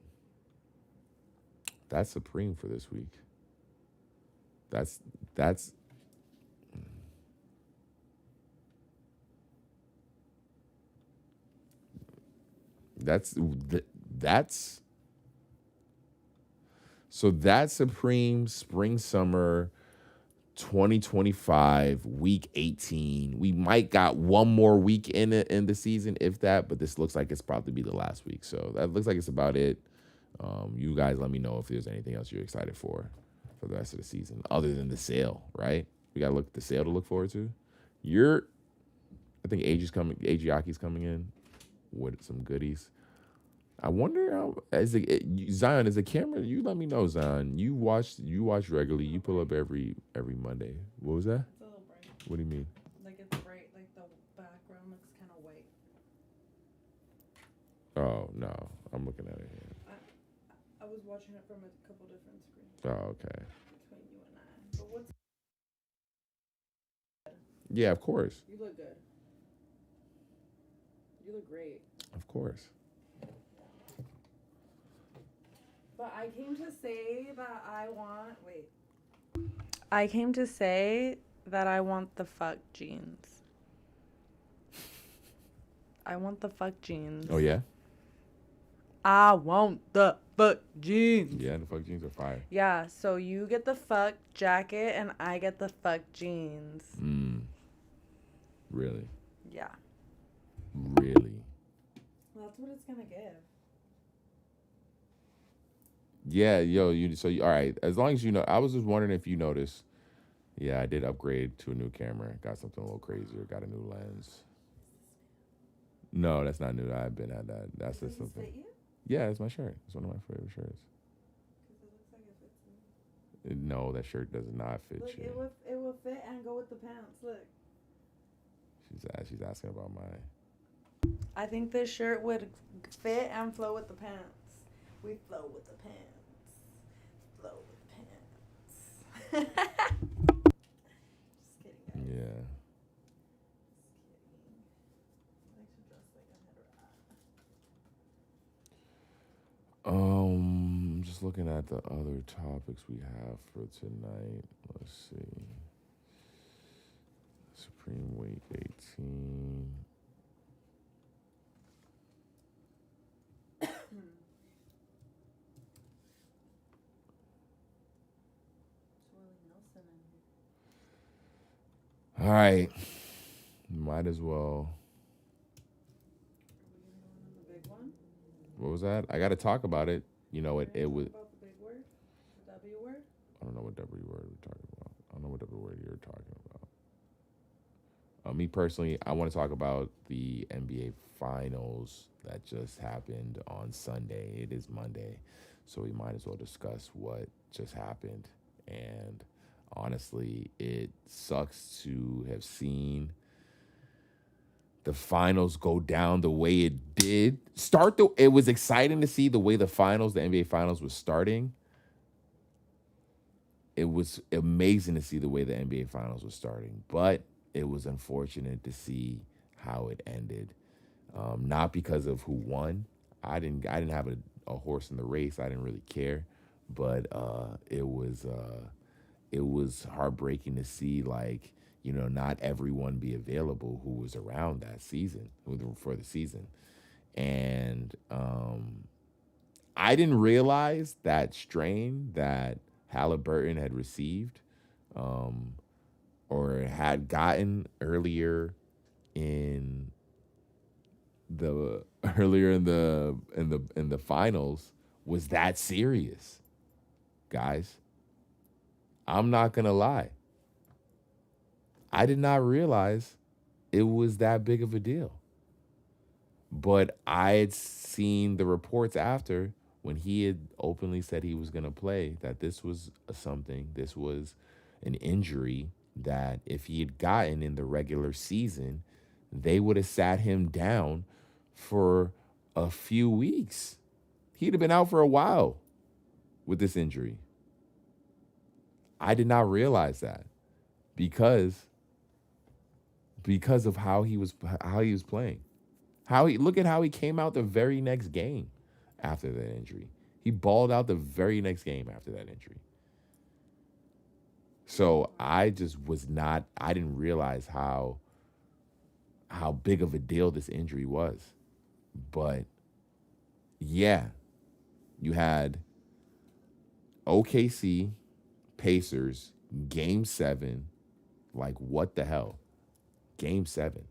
C: That's Supreme for this week. That's so that's Supreme Spring Summer 2025 week 18. We might got one more week in the season, if that, but this looks like it's probably be the last week. So that looks like it's about it. You guys let me know if there's anything else you're excited for the rest of the season, other than the sale, right? We gotta look at the sale to look forward to. I think Ajiaki's coming in with some goodies. I wonder how Zion is a camera. You let me know, Zion. You watch regularly. You pull up every Monday. What was that?
D: It's a little bright.
C: What do you mean?
D: Like it's bright. Like the background looks kind of white.
C: Oh no, I'm looking at it here.
D: I was watching it from a couple different screens.
C: Oh, okay.
D: Between you and I. But what's?
C: Yeah, of course.
D: You look good. You look great.
C: Of course.
D: But I came to say that I want. Wait. I came to say that I want the fuck jeans. I want the fuck jeans.
C: Oh yeah.
D: I want the fuck jeans.
C: Yeah, the fuck jeans are fire.
D: Yeah, so you get the fuck jacket and I get the fuck jeans.
C: Really?
D: Yeah.
C: Really?
D: That's what it's gonna give.
C: Yeah, yo, all right. As long as you know, I was just wondering if you noticed. Yeah, I did upgrade to a new camera. Got something a little crazier. Got a new lens. No, that's not new. I've been at that. That's
D: Does
C: just
D: this
C: something.
D: fit you?
C: Yeah, it's my shirt. It's one of my favorite shirts.
D: Because it looks like it fits me.
C: No, that shirt does not fit
D: Look,
C: you.
D: it will fit and go with the pants. Look.
C: She's asking about mine.
D: I think this shirt would fit and flow with the pants. We flow with the pants. Flow with the pants. Just kidding, guys.
C: Yeah. Just looking at the other topics we have for tonight. Let's see. Supreme Weight 18. All right. Might as well.
D: The big one?
C: What was that? I got to talk about it. You know, it was.
D: About the big word? The W word?
C: I don't know what W word we're talking about. I don't know what W word you're talking about. Me personally, I want to talk about the NBA Finals that just happened on Sunday. It is Monday, so we might as well discuss what just happened. And honestly, it sucks to have seen the finals go down the way it did. It was exciting to see the way the NBA Finals was starting. It was amazing to see the way the NBA Finals was starting, but it was unfortunate to see how it ended. Not because of who won. I didn't have a horse in the race. I didn't really care, but it was heartbreaking to see, like, you know, not everyone be available who was around that season, for the season. And I didn't realize that strain that Halliburton had received, or had gotten earlier in the finals was that serious, guys. I'm not gonna lie. I did not realize it was that big of a deal. But I had seen the reports after, when he had openly said he was going to play, that this was this was an injury that if he had gotten in the regular season, they would have sat him down for a few weeks. He'd have been out for a while with this injury. I did not realize that because of how he was playing. Look at how he came out the very next game after that injury. He balled out the very next game after that injury. So I didn't realize how big of a deal this injury was. But yeah, you had OKC Pacers game 7. Like, what the hell? Game 7.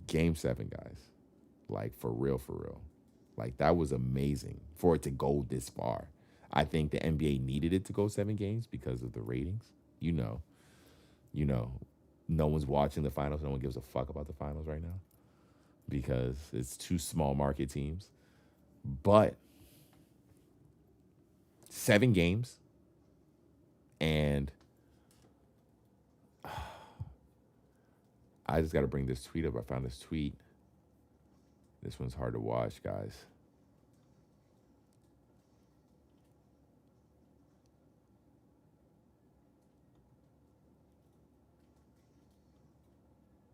C: Game 7, guys. Like, for real. Like, that was amazing for it to go this far. I think the NBA needed it to go 7 games because of the ratings. You know, no one's watching the finals. No one gives a fuck about the finals right now because it's 2 small market teams. But 7 games, and I just got to bring this tweet up. I found this tweet. This one's hard to watch, guys.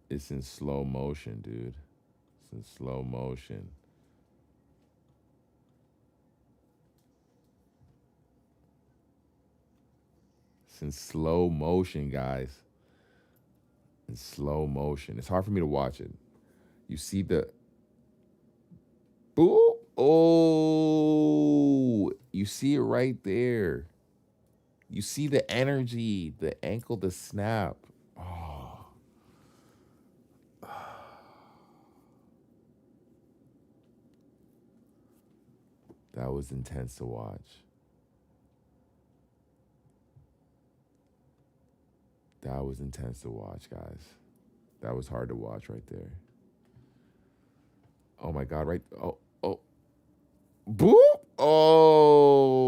C: It's in slow motion, dude. It's in slow motion. It's in slow motion, guys. In slow motion. It's hard for me to watch it. You see the... Boop. Oh, you see it right there. You see the energy, the ankle, the snap. Oh. That was intense to watch. That was intense to watch, guys. That was hard to watch right there. Oh my God, right? Oh. Boop! Oh,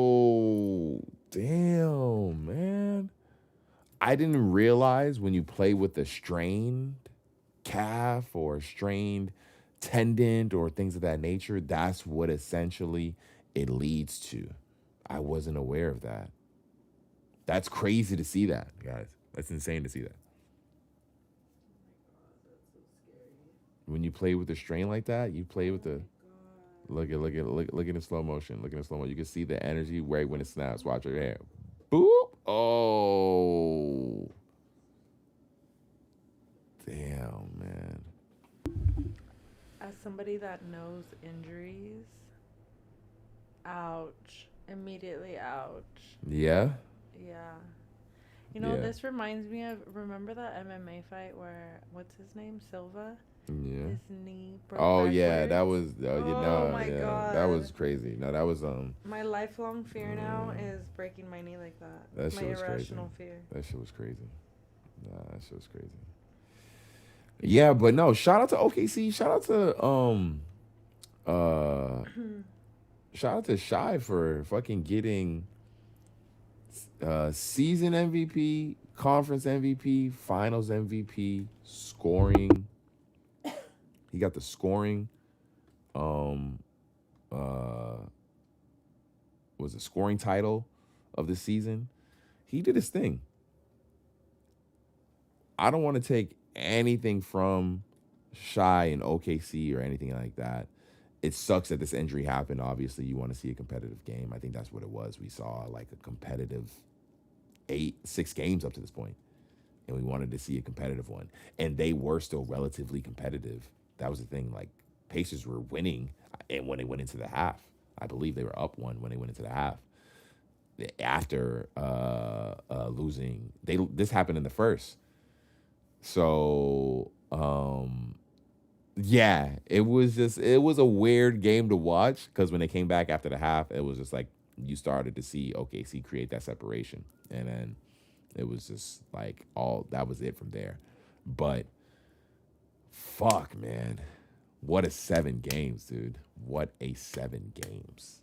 C: damn, man. I didn't realize when you play with a strained calf or a strained tendon or things of that nature, that's what essentially it leads to. I wasn't aware of that. That's crazy to see that, guys. That's insane to see that. When you play with a strain like that, you play with the look at in slow motion. Look in slow motion. You can see the energy right when it snaps. Watch your hair. Boop. Oh. Damn, man.
D: As somebody that knows injuries, ouch. Immediately ouch.
C: Yeah.
D: Yeah. You know,
C: Yeah.
D: this reminds me of, remember that MMA fight where, what's his name? Silva?
C: Yeah.
D: His knee broke
C: Oh
D: backwards.
C: yeah, that was
D: Oh my God.
C: that was crazy. No, that was
D: My lifelong fear now is breaking my knee like that.
C: That
D: My
C: shit was
D: irrational
C: crazy.
D: fear.
C: That shit was crazy. Nah, that shit was crazy. Yeah, but no, shout out to OKC. Shout out to Shy for fucking getting season MVP, conference MVP, finals MVP, scoring. He got the scoring. Was a scoring title of the season. He did his thing. I don't want to take anything from Shy and OKC or anything like that. It sucks that this injury happened. Obviously, you want to see a competitive game. I think that's what it was. We saw like a competitive 6 games up to this point, and we wanted to see a competitive one. And they were still relatively competitive. That was the thing. Like, Pacers were winning, and when they went into the half, I believe they were up 1 when they went into the half. After losing, this happened in the first. So, yeah, it was a weird game to watch because when they came back after the half, it was just like you started to see OKC create that separation, and then it was just like that was it from there. But fuck, man, what a 7 games, dude! What a 7 games.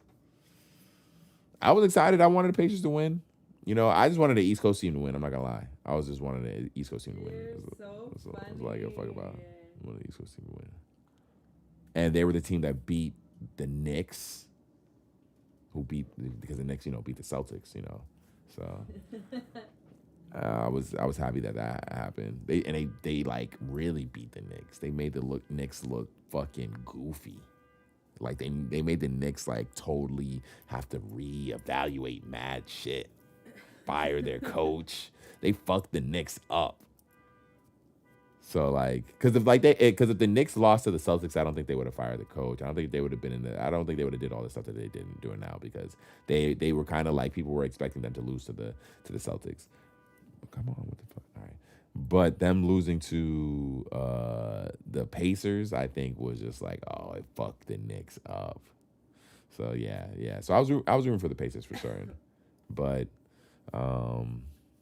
C: I was excited. I wanted the Pacers to win. You know, I just wanted the East Coast team to win. I'm not gonna lie. I was just wanting the East Coast team to win.
D: You're so funny.
C: That's all I give a fuck about. I wanted the East Coast team to win. And they were the team that beat the Knicks, because the Knicks, beat the Celtics. So I was happy that happened. They like really beat the Knicks. They made the Knicks look fucking goofy. Like they made the Knicks like totally have to reevaluate mad shit. Fire their coach. They fucked the Knicks up. So like, because if the Knicks lost to the Celtics, I don't think they would have fired the coach. I don't think they would have been I don't think they would have did all the stuff that they didn't do now because they were kind of like people were expecting them to lose to the Celtics. Come on, what the fuck? All right. But them losing to the Pacers, I think, was just like, oh, it fucked the Knicks up. So yeah. So I was rooting for the Pacers for certain, but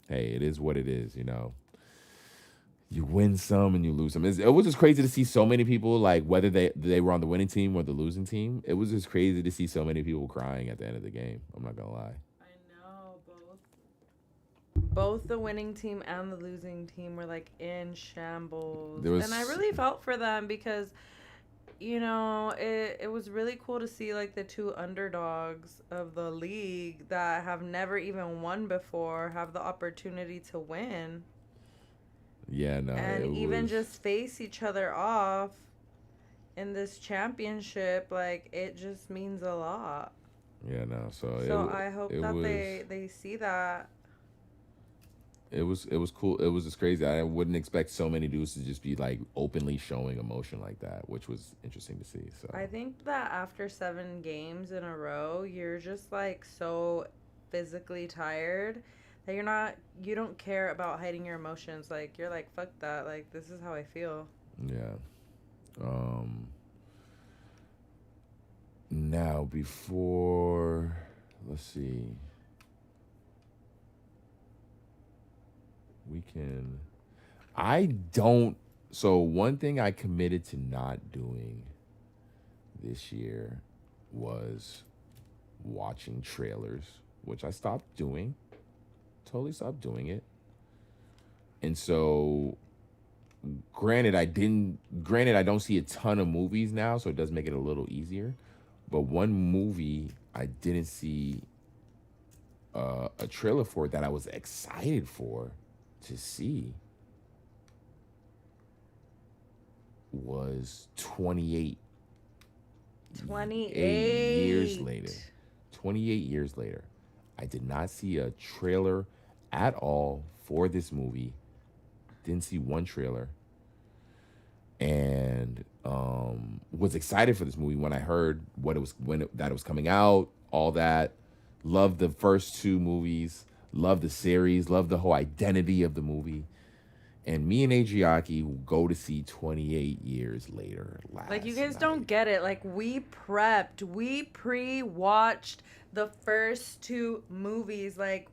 C: hey, it is what it is. You win some and you lose some. It was just crazy to see so many people, like whether they were on the winning team or the losing team. It was just crazy to see so many people crying at the end of the game. I'm not gonna lie.
D: Both the winning team and the losing team were like in shambles. And I really felt for them because, it was really cool to see like the 2 underdogs of the league that have never even won before have the opportunity to win.
C: Yeah, no.
D: And even just face each other off in this championship, like it just means a lot.
C: Yeah, no.
D: So I hope that they see that.
C: It was cool. It was just crazy. I wouldn't expect so many dudes to just be like openly showing emotion like that, which was interesting to see. So
D: I think that after 7 games in a row, you're just like so physically tired That you don't care about hiding your emotions. Like, you're like, fuck that. Like, this is how I feel.
C: Yeah. Now, before, let's see. So one thing I committed to not doing this year was watching trailers, which I stopped doing. Totally stopped doing it. And so, granted, I don't see a ton of movies now, so it does make it a little easier. But one movie I didn't see a trailer for that I was excited for to see was 28.
D: 28
C: years later. 28 years later. I did not see a trailer at all for this movie. Didn't see one trailer. And was excited for this movie when I heard that it was coming out, all that. Loved the first two movies, loved the series, loved the whole identity of the movie. And me and Adriaki go to see 28 years later last
D: Like, you guys
C: night.
D: don't get it. Like, we prepped. We pre-watched the first two movies. Like,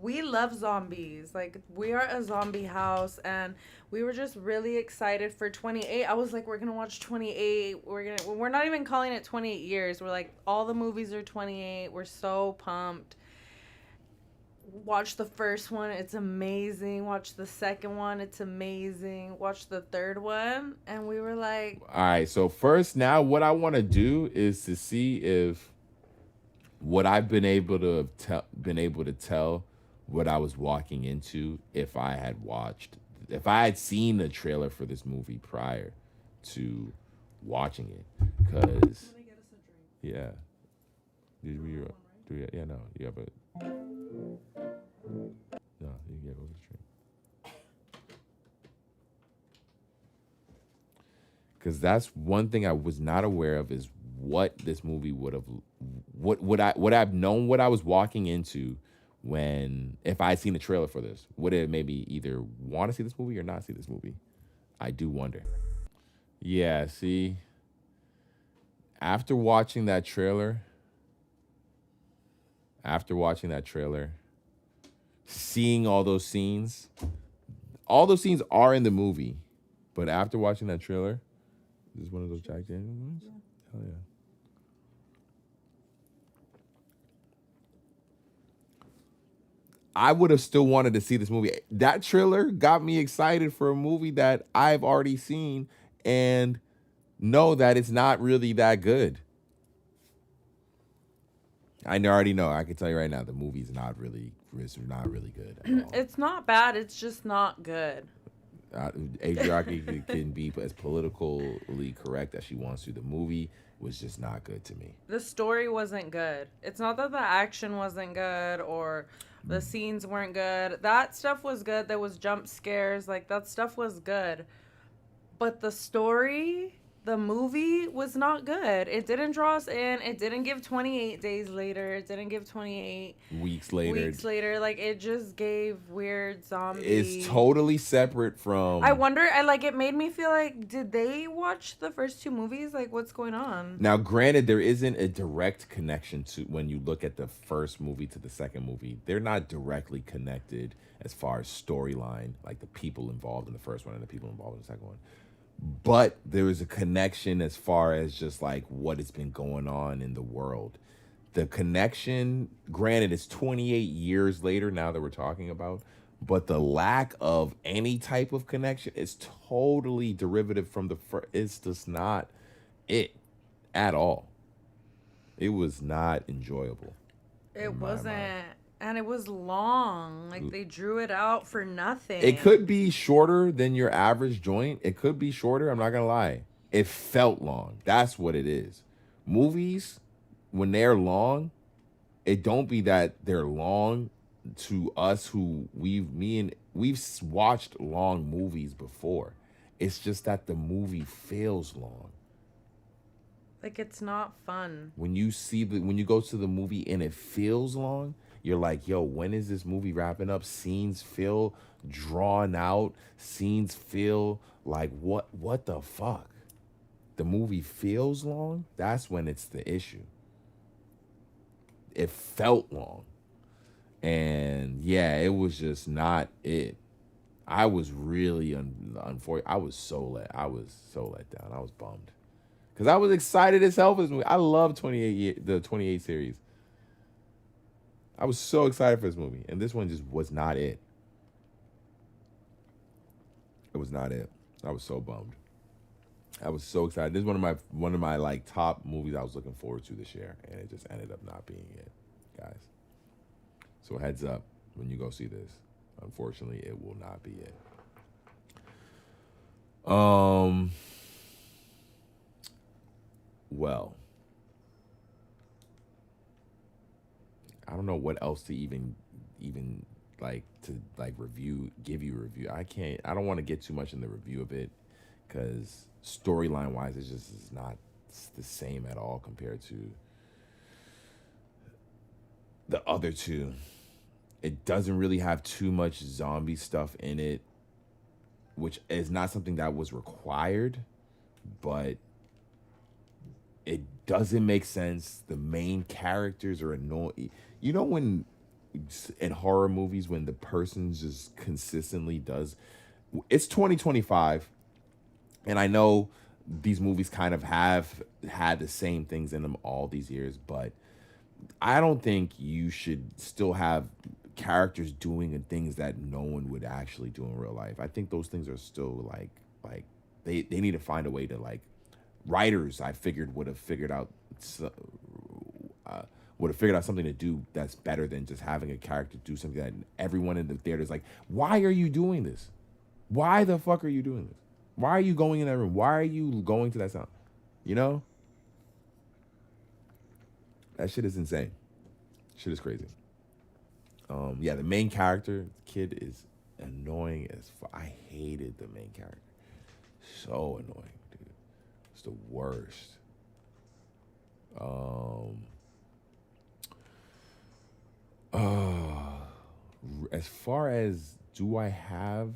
D: we love zombies. Like, we are a zombie house, and we were just really excited for 28. I was like, we're gonna watch 28. We're not even calling it 28 years. We're like, all the movies are 28. We're so pumped. Watch the first one, it's amazing. Watch the second one, it's amazing. Watch the third one, and we were like,
C: all right, so first, now what I want to do is to see if what I've been able to tell what I was walking into, if I had seen the trailer for this movie prior to watching it, because yeah, no, you have a no, you get over the drink. Because that's one thing I was not aware of, is what this movie would have, what I've known what I was walking into if I had seen the trailer for this. Would it maybe either want to see this movie or not see this movie? I do wonder. Yeah, see, after watching that trailer, seeing all those scenes are in the movie, but after watching that trailer, is this one of those Jack Daniels ones? Yeah. Hell yeah. I would have still wanted to see this movie. That trailer got me excited for a movie that I've already seen and know that it's not really that good. I already know. I can tell you right now, the movie's not really good at all.
D: it's not bad, it's just not good.
C: Adriaki can be as politically correct as she wants to. The movie was just not good to me.
D: The story wasn't good. It's not that the action wasn't good or the scenes weren't good. That stuff was good. There was jump scares. Like, that stuff was good. But the story, the movie was not good. It didn't draw us in. It didn't give 28 days later. It didn't give 28
C: weeks later.
D: Like, it just gave weird zombie.
C: It's totally separate from...
D: I wonder, it made me feel like, did they watch the first two movies? Like, what's going on?
C: Now, granted, there isn't a direct connection to when you look at the first movie to the second movie. They're not directly connected as far as storyline, like the people involved in the first one and the people involved in the second one. But there is a connection as far as just like what has been going on in the world. The connection, granted, it's 28 years later now that we're talking about, but the lack of any type of connection is totally derivative from the first. It's just not it at all. It was not enjoyable.
D: It wasn't. And it was long. Like, they drew it out for nothing.
C: It could be shorter than your average joint. It could be shorter. I'm not going to lie. It felt long. That's what it is. Movies, when they're long, it don't be that they're long to us who we've watched long movies before. It's just that the movie feels long.
D: Like, it's not fun.
C: When you go to the movie and it feels long, you're like, yo, when is this movie wrapping up? Scenes feel drawn out. Scenes feel like, what the fuck? The movie feels long. That's when it's the issue. It felt long. And yeah, it was just not it. I was really unfortunate. I was so let down. I was bummed. Because I was excited as hell for this movie. I love the 28 series. I was so excited for this movie. And this one just was not it. It was not it. I was so bummed. I was so excited. This is one of my like top movies I was looking forward to this year. And it just ended up not being it, guys. So heads up when you go see this. Unfortunately, it will not be it. Well, I don't know what else to even like to like give you a review. I don't want to get too much in the review of it because storyline wise, it's not the same at all compared to the other two. It doesn't really have too much zombie stuff in it, which is not something that was required, but it doesn't make sense. The main characters are annoying. You know when in horror movies when the person just consistently does... It's 2025, and I know these movies kind of have had the same things in them all these years, but I don't think you should still have characters doing things that no one would actually do in real life. I think those things are still like they need to find a way to like... Writers, I figured, would have figured out something to do that's better than just having a character do something that everyone in the theater is like, why are you doing this? Why the fuck are you doing this? Why are you going in that room? Why are you going to that sound? You know? That shit is insane. Shit is crazy. Yeah, the main character, the kid, is annoying as fuck. I hated the main character. So annoying, dude. It's the worst. As far as do I have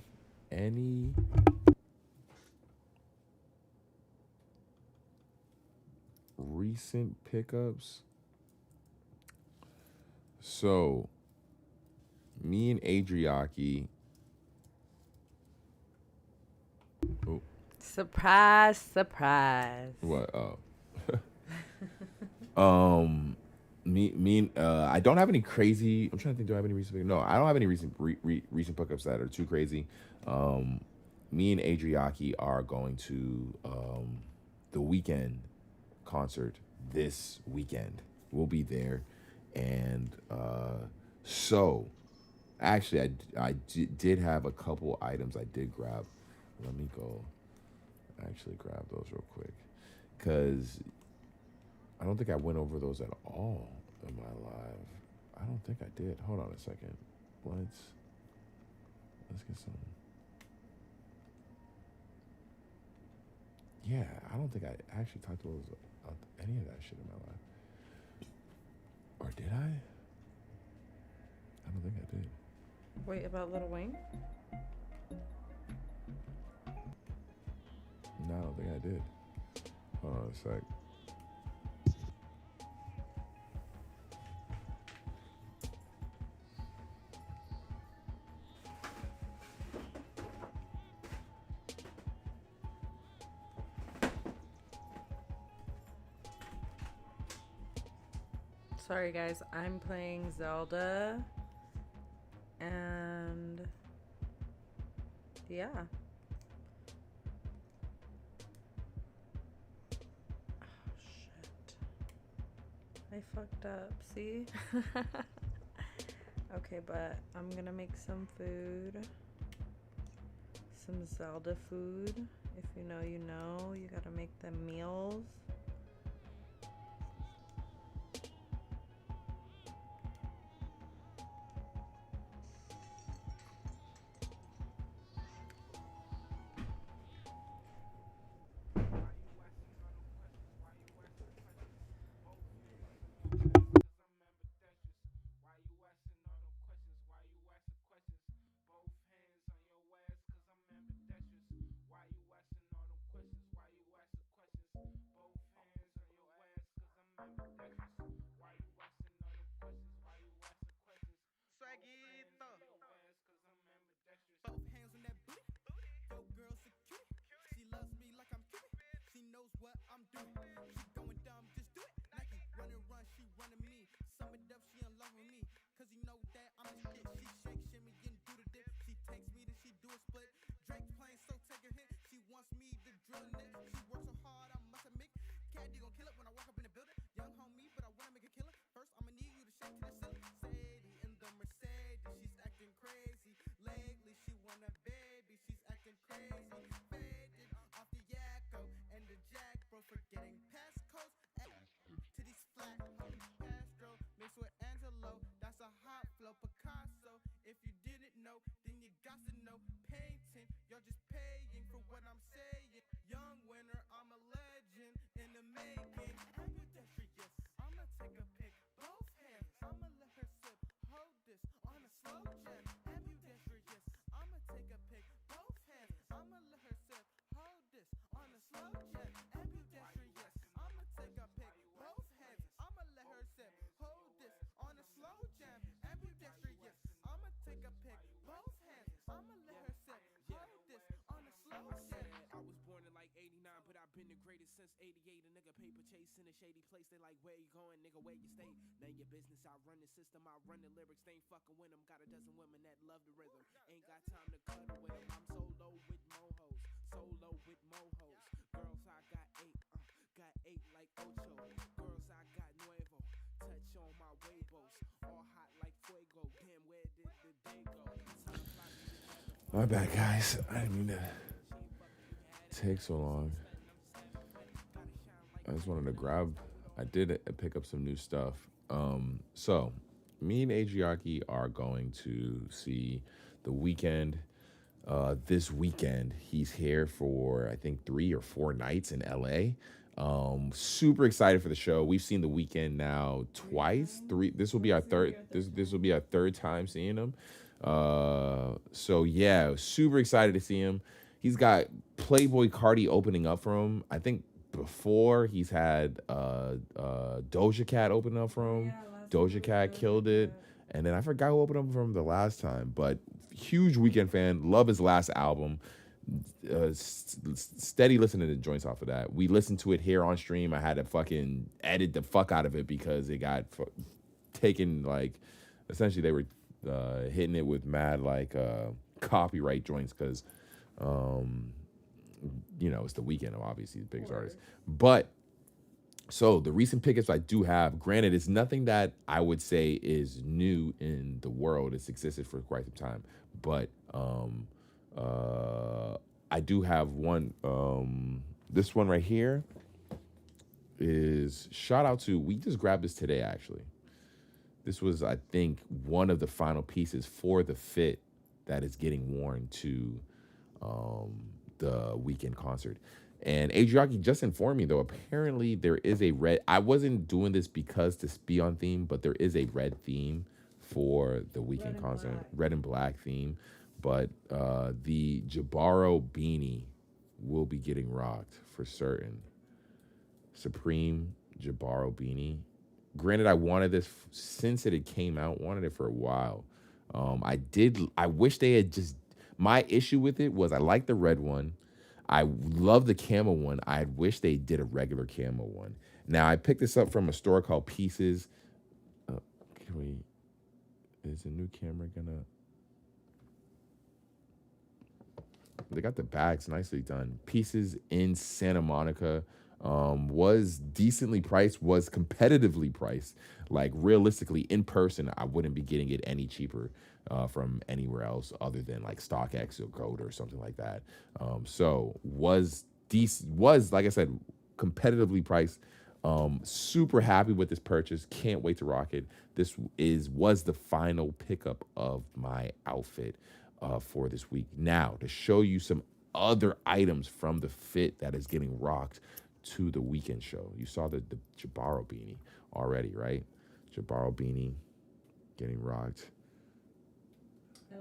C: any recent pickups? So, me and Adriaki. Oh.
D: Surprise, surprise.
C: What? Oh. I don't have any crazy... I'm trying to think, do I have any recent... No, I don't have any recent pickups that are too crazy. Me and Adriaki are going to the Weekend concert this weekend. We'll be there. And so, actually, I did have a couple items I did grab. Let me go actually grab those real quick. Because I don't think I went over those at all in my live. I don't think I did. Hold on a second. Let's get some. Yeah, I don't think I actually talked about any of that shit in my life. Or did I? I don't think I did.
D: Wait, about Lil Wayne?
C: No, I don't think I did. Hold on a sec.
D: Sorry guys, I'm playing Zelda, and yeah. Oh shit. I fucked up, see? Okay, but I'm gonna make some food. Some Zelda food. If you know, you know. You gotta make them meals.
B: been the greatest since 88. A nigga paper chasing a shady place. They like, where you going, nigga, where you stay? None your business, I run the system, I run the lyrics. They ain't fucking with them. Got a dozen women that love the rhythm. Ain't got time to cuddle with them. I'm solo with mohos, solo with mohos. Girls, I got eight like Ocho. Girls, I got nuevo. Touch on my huevos, all hot like fuego. Damn, where did the day go?
C: My bad, guys. I didn't mean to take so long. I just wanted to grab. I did pick up some new stuff. So me and Adriaki are going to see The Weeknd this weekend. He's here for I think 3 or 4 nights in LA. Super excited for the show. We've seen The Weeknd now twice. This will be our third. This will be our third time seeing him. So yeah, super excited to see him. He's got Playboy Cardi opening up for him. I think before he's had Doja Cat open up for him. Doja Cat killed it. And then I forgot who opened up for him the last time. But huge Weeknd fan. Love his last album. Steady listening to the joints off of that. We listened to it here on stream. I had to fucking edit the fuck out of it because it got taken, like, essentially they were hitting it with mad like copyright joints because it's The Weeknd, obviously the biggest artist. But so the recent pickups I do have, granted, it's nothing that I would say is new in the world. It's existed for quite some time, but I do have one. This one right here is shout out to. We just grabbed this today, actually. This was, I think, one of the final pieces for the fit that is getting worn to the Weeknd concert. And Adriaki just informed me, though, apparently there is a red. I wasn't doing this because to be on theme, but there is a red theme for the Weeknd concert. Red and black theme. But the Jabaro beanie will be getting rocked for certain. Supreme Jabaro beanie. Granted, I wanted this since it had came out. Wanted it for a while. I wish they had just. My issue with it was I like the red one. I love the camo one. I wish they did a regular camo one. Now I picked this up from a store called Pieces. Is the new camera gonna? They got the bags nicely done. Pieces in Santa Monica. Was decently priced, was competitively priced. Like realistically, in person, I wouldn't be getting it any cheaper from anywhere else other than like StockX or Goat or something like that. So was like I said, competitively priced. Super happy with this purchase. Can't wait to rock it. This was the final pickup of my outfit for this week. Now to show you some other items from the fit that is getting rocked to the Weeknd show. You saw the Jabaro beanie already, right? Jabaro beanie getting rocked.
D: I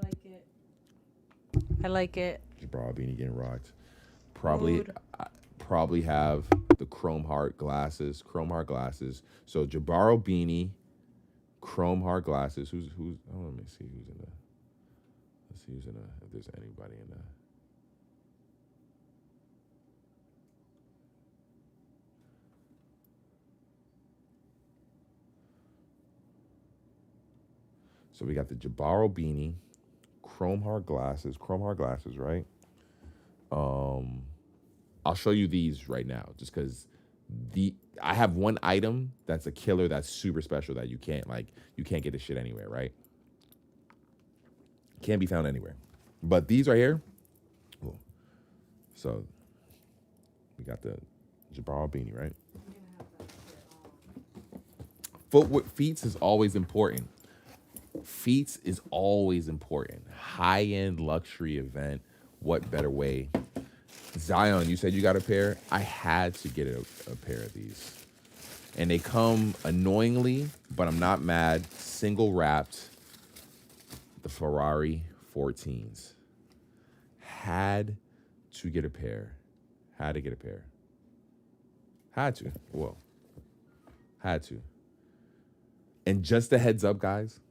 D: like it.
C: Jabaro beanie getting rocked. Probably have the Chrome Heart glasses. So Jabaro beanie, Chrome Heart glasses. Who's? Oh, let me see who's in the. Let's see who's in the. If there's anybody in the. So we got the Jabaro beanie, Chrome Heart glasses, right? I'll show you these right now just because I have one item that's a killer that's super special that you can't get this shit anywhere, right? Can't be found anywhere. But these right here, cool. So we got the Jabaro beanie, right? Feet is always important. Feats is always important. High-end luxury event. What better way? Zion, you said you got a pair. I had to get a pair of these. And they come annoyingly, but I'm not mad. Single wrapped. The Ferrari 14s. Had to get a pair. Had to. Whoa. Had to. And just a heads up, guys.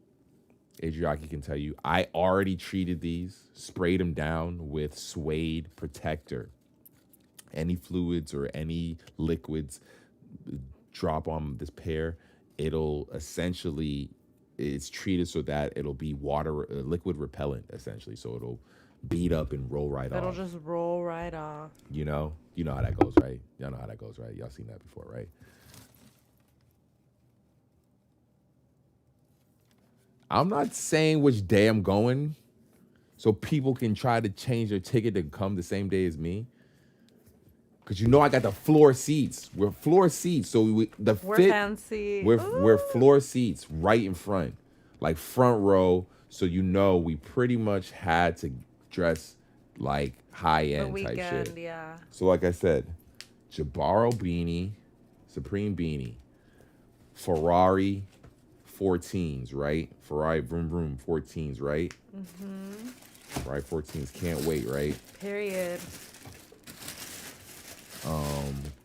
C: Adriaki can tell you, I already treated these, sprayed them down with suede protector. any fluids or any liquids drop on this pair, it'll essentially, it's treated so that it'll be liquid repellent essentially. So it'll beat up and roll right off.
D: It'll just roll right off.
C: You know how that goes, right? Y'all know how that goes, right? Y'all seen that before, right? I'm not saying which day I'm going so people can try to change their ticket to come the same day as me. Because I got the floor seats. We're floor seats. So we're
D: fancy.
C: We're floor seats right in front. Like front row. So we pretty much had to dress like high-end type shit.
D: Yeah.
C: So like I said, Jabaro beanie, Supreme beanie, Ferrari 14s, right? Ferrari vroom vroom 14s, right? Mm-hmm. Ferrari 14s, can't wait, right?
D: Period.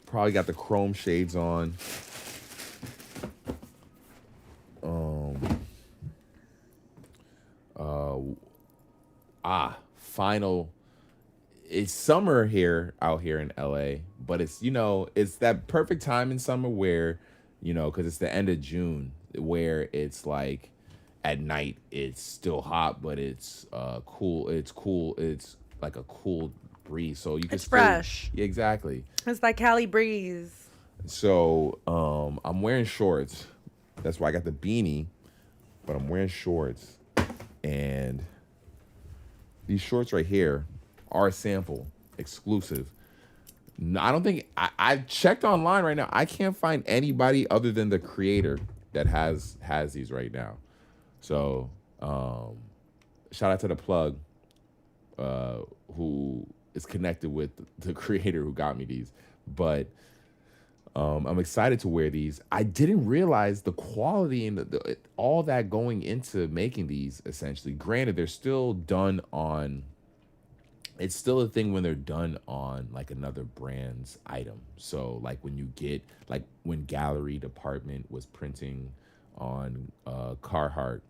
C: Probably got the chrome shades on. Final. It's summer out here in LA, but it's it's that perfect time in summer where because it's the end of June, where it's like at night it's still hot, but it's cool. It's cool. It's like a cool breeze, so you can. It's
D: fresh.
C: Yeah, exactly.
D: It's like Cali breeze.
C: So I'm wearing shorts. That's why I got the beanie, but I'm wearing shorts, and these shorts right here are a sample, exclusive. I don't think I've checked online right now. I can't find anybody other than the creator that has these right now. So shout out to the plug who is connected with the creator who got me these. But I'm excited to wear these. I didn't realize the quality and all that going into making these, essentially. Granted, they're still done on... It's still a thing when they're done on, like, another brand's item. So, like, when you get... Like, when Gallery Department was printing on Carhartt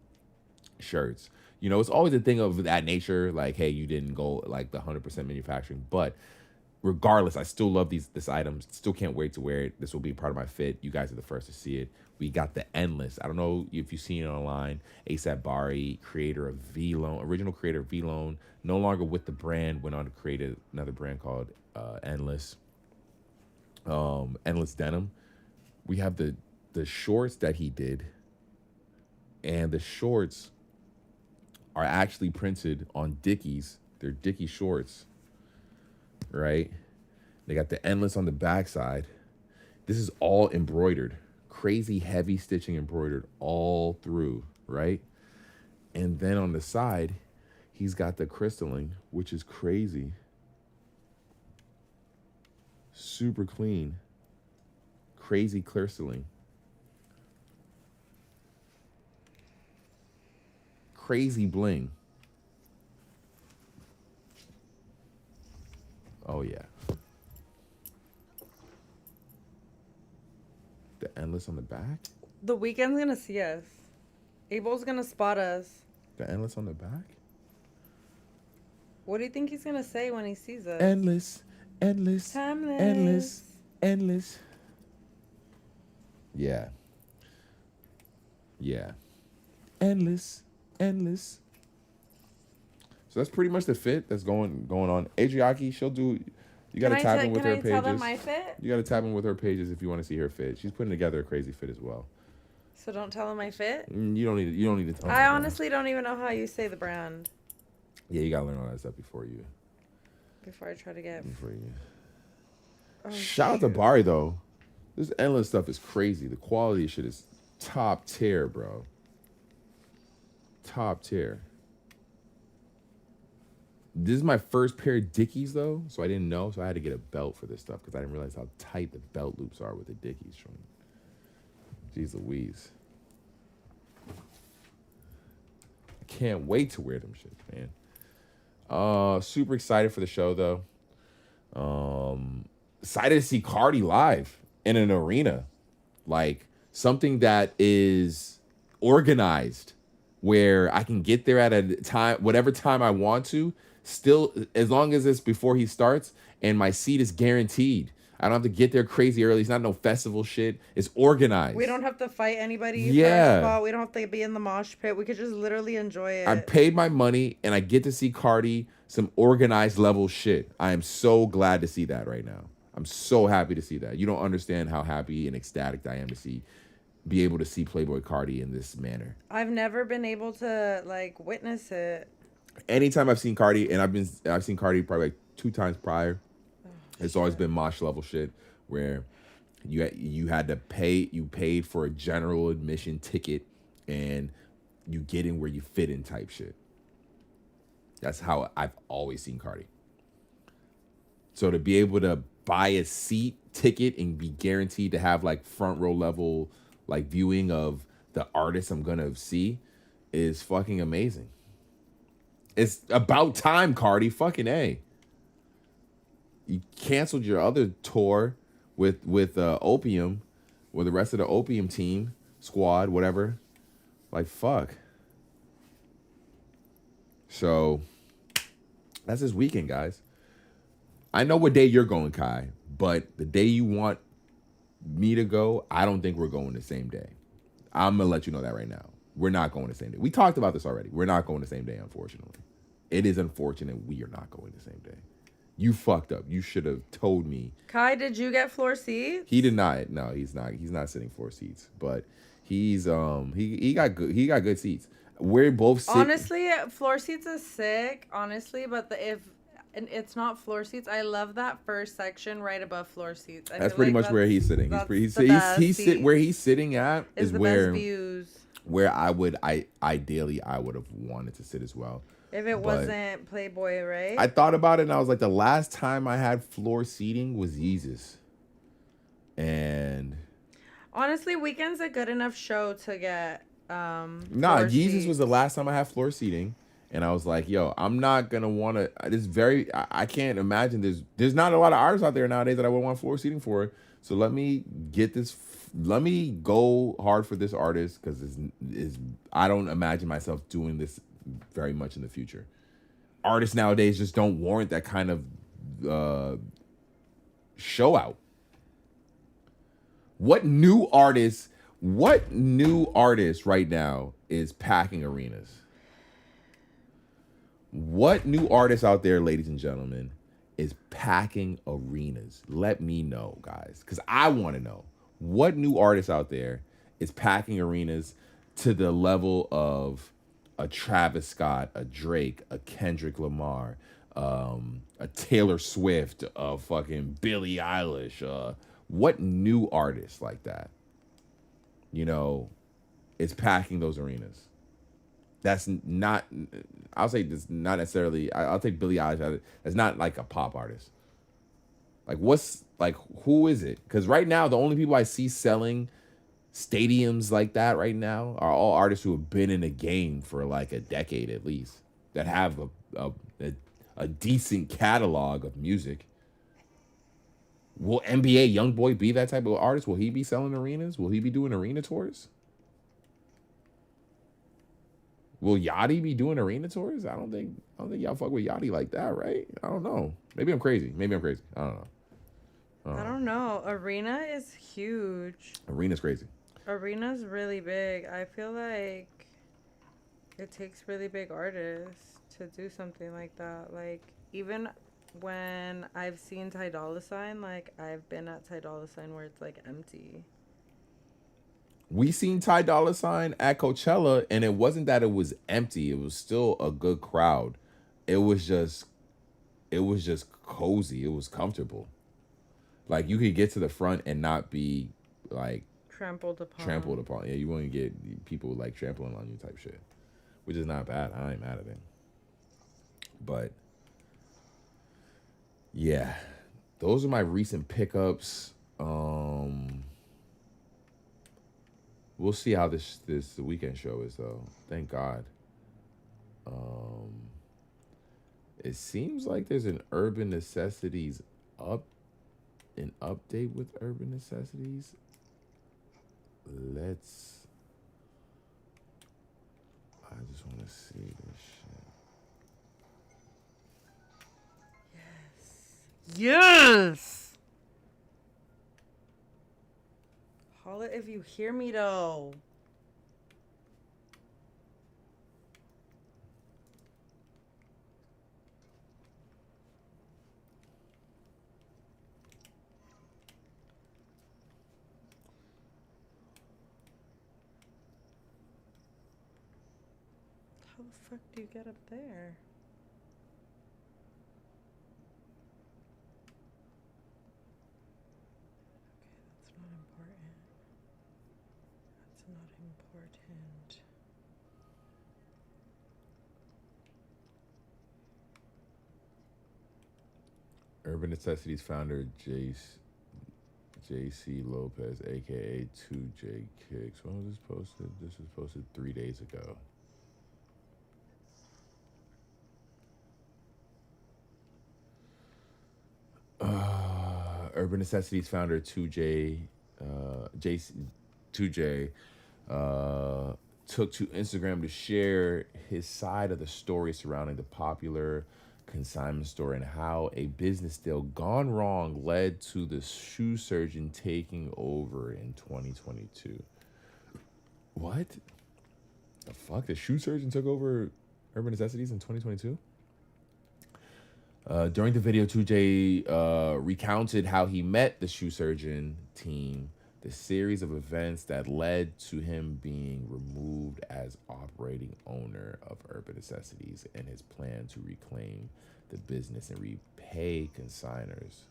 C: shirts. It's always a thing of that nature. Like, hey, you didn't go, like, the 100% manufacturing. But... regardless, I still love this item. Still can't wait to wear it. This will be part of my fit. You guys are the first to see it. We got the Endless. I don't know if you've seen it online. ASAP Bari, creator of V-Loan, original creator of V-Loan, no longer with the brand, went on to create another brand called Endless. Endless Denim. We have the shorts that he did, and the shorts are actually printed on Dickies. They're Dickie shorts. Right? They got the Endless on the backside. This is all embroidered. Crazy heavy stitching embroidered all through, right? And then on the side, he's got the crystalline, which is crazy. Super clean. Crazy crystalline. Crazy bling. Oh, yeah. The Endless on the back?
D: The Weeknd's gonna see us. Abel's gonna spot us.
C: The Endless on the back?
D: What do you think he's gonna say when he sees us?
C: Endless, endless,
D: timeless,
C: endless, endless. Yeah. Yeah. Endless, endless. So that's pretty much the fit that's going on. Adriaki, she'll do. You gotta tap in with her pages. Can I tell them my fit? You gotta tap in with her pages if you want to see her fit. She's putting together a crazy fit as well.
D: So don't tell them my fit.
C: You don't need to tell them.
D: I honestly don't even know how you say the brand.
C: Yeah, you gotta learn all that stuff before
D: I try to get.
C: Oh, shout out to Bari though. This Endless stuff is crazy. The quality of shit is top tier, bro. Top tier. This is my first pair of Dickies, though, so I didn't know. So I had to get a belt for this stuff because I didn't realize how tight the belt loops are with the Dickies. Jeez Louise. I can't wait to wear them shit, man. Super excited for the show, though. Excited to see Cardi live in an arena. Like, something that is organized, where I can get there at a time, whatever time I want to, still, as long as it's before he starts, and my seat is guaranteed. I don't have to get there crazy early. It's not no festival shit. It's organized.
D: We don't have to fight anybody
C: Yeah.
D: for a spot. We don't have to be in the mosh pit. We could just literally enjoy it.
C: I paid my money and I get to see Cardi, some organized level shit. I am so glad to see that right now. I'm so happy to see that. You don't understand how happy and ecstatic I am to be able to see Playboy Cardi in this manner.
D: I've never been able to like witness it.
C: Anytime I've seen Cardi, and I've seen Cardi probably like 2 times prior. It's always been mosh level shit where you had to pay. You paid for a general admission ticket, and you get in where you fit in type shit. That's how I've always seen Cardi. So to be able to buy a seat ticket and be guaranteed to have like front row level like viewing of the artist I'm gonna see is fucking amazing. It's about time, Cardi. Fucking A. You canceled your other tour with Opium, with the rest of the Opium team, squad, whatever. Like, fuck. So, that's this weekend, guys. I know what day you're going, Kai, but the day you want me to go, I don't think we're going the same day. I'm going to let you know that right now. We're not going the same day. We talked about this already. We're not going the same day, unfortunately. It is unfortunate we are not going the same day. You fucked up. You should have told me.
D: Kai, did you get floor seats?
C: He did not. No, he's not. He's not sitting floor seats. But he's he got good seats. We're both sitting.
D: Honestly, floor seats is sick. Honestly, but and it's not floor seats. I love that first section right above floor seats.
C: That's pretty much where he's sitting. Where he's sitting at is
D: the
C: where
D: best views.
C: Where ideally I would have wanted to sit as well.
D: If it wasn't Playboy, right?
C: I thought about it and I was like, the last time I had floor seating was Yeezus. And
D: honestly, Weekend's a good enough show to get
C: Yeezus seats. Was the last time I had floor seating. And I was like, yo, I'm not gonna wanna I can't imagine there's not a lot of artists out there nowadays that I would want floor seating for. So let me go hard for this artist because I don't imagine myself doing this very much in the future. Artists nowadays just don't warrant that kind of show out. What new artist right now is packing arenas? What new artist out there, ladies and gentlemen, is packing arenas? Let me know, guys, because I want to know. What new artist out there is packing arenas to the level of a Travis Scott, a Drake, a Kendrick Lamar, a Taylor Swift, a fucking Billie Eilish? What new artist like that, is packing those arenas? That's not, I'll say this not necessarily, I'll take Billie Eilish. That's not like a pop artist. Like who is it? Because right now, the only people I see selling stadiums like that right now are all artists who have been in the game for like a decade at least, that have a decent catalog of music. Will NBA Youngboy be that type of artist? Will he be selling arenas? Will he be doing arena tours? Will Yachty be doing arena tours? I don't think y'all fuck with Yachty like that, right? I don't know. Maybe I'm crazy. I don't know.
D: Arena is huge.
C: Arena's crazy.
D: Arena's really big. I feel like it takes really big artists to do something like that. Like, even when I've seen Ty Dolla $ign, like, I've been at Ty Dolla $ign where it's, like, empty.
C: We seen Ty Dolla $ign at Coachella, and it wasn't that it was empty. It was still a good crowd. It was just cozy. It was comfortable. Like, you could get to the front and not be, like, trampled upon. Yeah, you won't get people, like, trampling on you type shit, which is not bad. I ain't mad at it. But, yeah, those are my recent pickups. We'll see how this weekend show is, though. Thank God. It seems like there's an Urban Necessities update with Urban Necessities. I just want to see this shit.
D: Yes! Holla if you hear me, though. How the fuck do you get up there? Okay, that's not important. That's not important.
C: Urban Necessities founder JC Lopez, aka 2J Kicks. When was this posted? This was posted 3 days ago. Urban Necessities founder 2J took to Instagram to share his side of the story surrounding the popular consignment store and how a business deal gone wrong led to the shoe surgeon taking over in 2022. What? The fuck? The shoe surgeon took over Urban Necessities in 2022? During the video, 2J recounted how he met the shoe surgeon team, the series of events that led to him being removed as operating owner of Urban Necessities, and his plan to reclaim the business and repay consigners.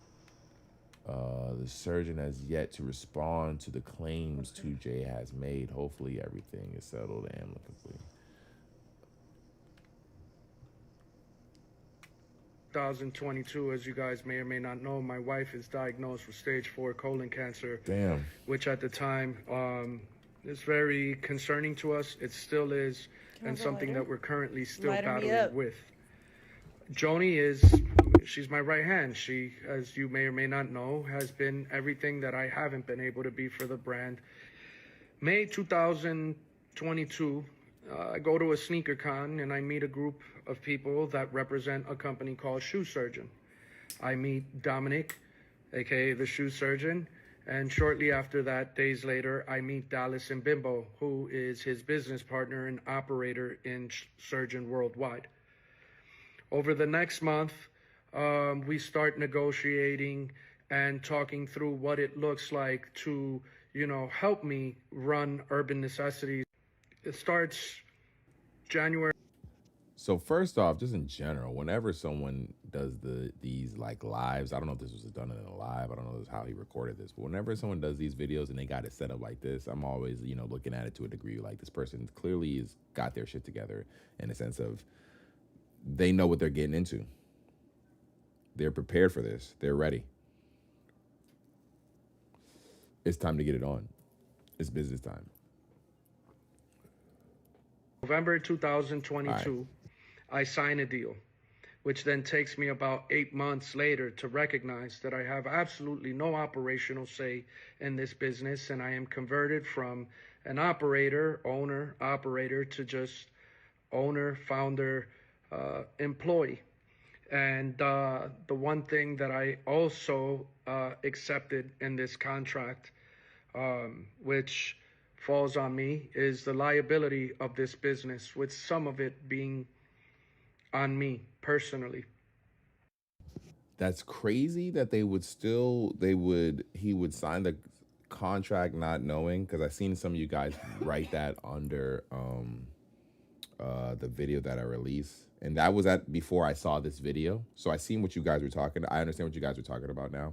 C: The surgeon has yet to respond to the claims 2J has made. Hopefully everything is settled amicably.
E: 2022, as you guys may or may not know, my wife is diagnosed with stage 4 colon cancer.
C: Damn.
E: Which at the time is very concerning to us. It still is, and something that we're currently still battling with. Joni she's my right hand. She, as you may or may not know, has been everything that I haven't been able to be for the brand. May 2022, I go to a sneaker con and I meet a group of people that represent a company called Shoe Surgeon. I meet Dominic, aka the Shoe Surgeon, and shortly after that, days later, I meet Dallas and Bimbo, who is his business partner and operator in Surgeon Worldwide. Over the next month, we start negotiating and talking through what it looks like to, help me run Urban Necessities. It starts January.
C: So first off, just in general, whenever someone does these like lives, I don't know if this was done in a live, I don't know how he recorded this, but whenever someone does these videos and they got it set up like this, I'm always, looking at it to a degree like this person clearly has got their shit together in the sense of they know what they're getting into. They're prepared for this. They're ready. It's time to get it on. It's business time.
E: November 2022, I sign a deal, which then takes me about 8 months later to recognize that I have absolutely no operational say in this business, and I am converted from an owner-operator to just owner, founder, employee. And the one thing that I also accepted in this contract, which falls on me, is the liability of this business, with some of it being on me personally.
C: That's crazy that he would sign the contract not knowing, because I've seen some of you guys write that under the video that I released, and that was before I saw this video. So I seen what you guys were talking. I understand what you guys are talking about now.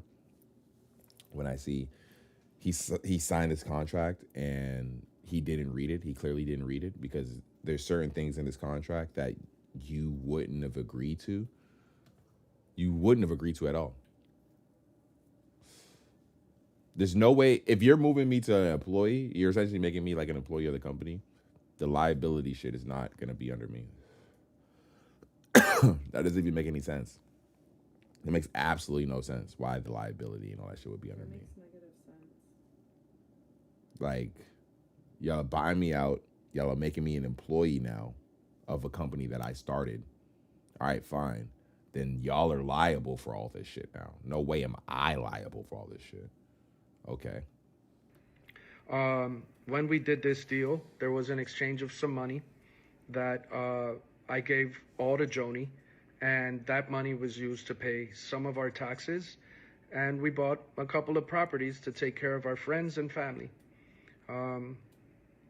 C: When I see he signed this contract and he didn't read it, he clearly didn't read it, because there's certain things in this contract that you wouldn't have agreed to. You wouldn't have agreed to at all. There's no way, if you're moving me to an employee, you're essentially making me like an employee of the company. The liability shit is not going to be under me. That doesn't even make any sense. It makes absolutely no sense why the liability and all that shit would be under me.
D: Makes negative sense.
C: Like, y'all are buying me out. Y'all are making me an employee now of a company that I started. All right, fine. then y'all are liable for all this shit now. No way am I liable for all this shit. Okay.
E: When we did this deal, there was an exchange of some money that I gave all to Joni, and that money was used to pay some of our taxes, and we bought a couple of properties to take care of our friends and family.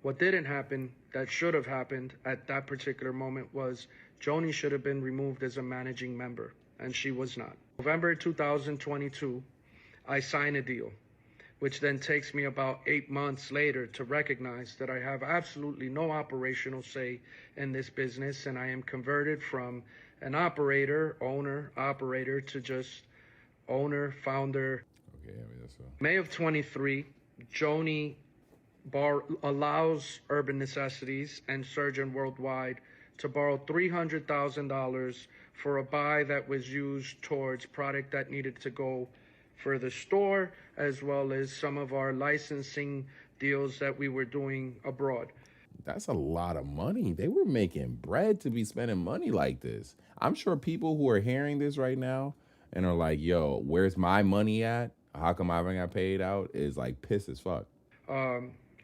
E: What didn't happen that should have happened at that particular moment was Joni should have been removed as a managing member, and she was not. November 2022, I sign a deal, which then takes me about 8 months later to recognize that I have absolutely no operational say in this business, and I am converted from an owner-operator to just owner, founder.
C: Okay, I mean, that's
E: May of 23, Joni allows Urban Necessities and Surgeon Worldwide to borrow $300,000 for a buy that was used towards product that needed to go for the store, as well as some of our licensing deals that we were doing abroad.
C: That's a lot of money. They were making bread to be spending money like this. I'm sure people who are hearing this right now and are like, yo, where's my money at? How come I haven't got paid out? Is like pissed as fuck.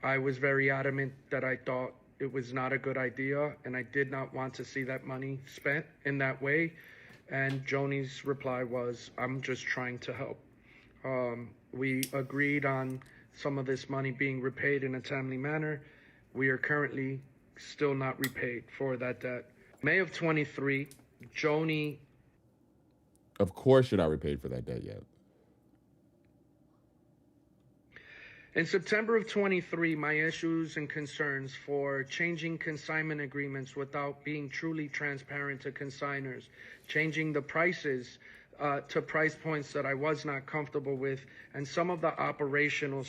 E: I was very adamant that I thought it was not a good idea, and I did not want to see that money spent in that way. And Joni's reply was, I'm just trying to help. We agreed on some of this money being repaid in a timely manner. We are currently still not repaid for that debt. May of 23, Joni.
C: Of course you're not repaid for that debt yet.
E: In September of 23, my issues and concerns for changing consignment agreements without being truly transparent to consigners, changing the prices to price points that I was not comfortable with, and some of the operational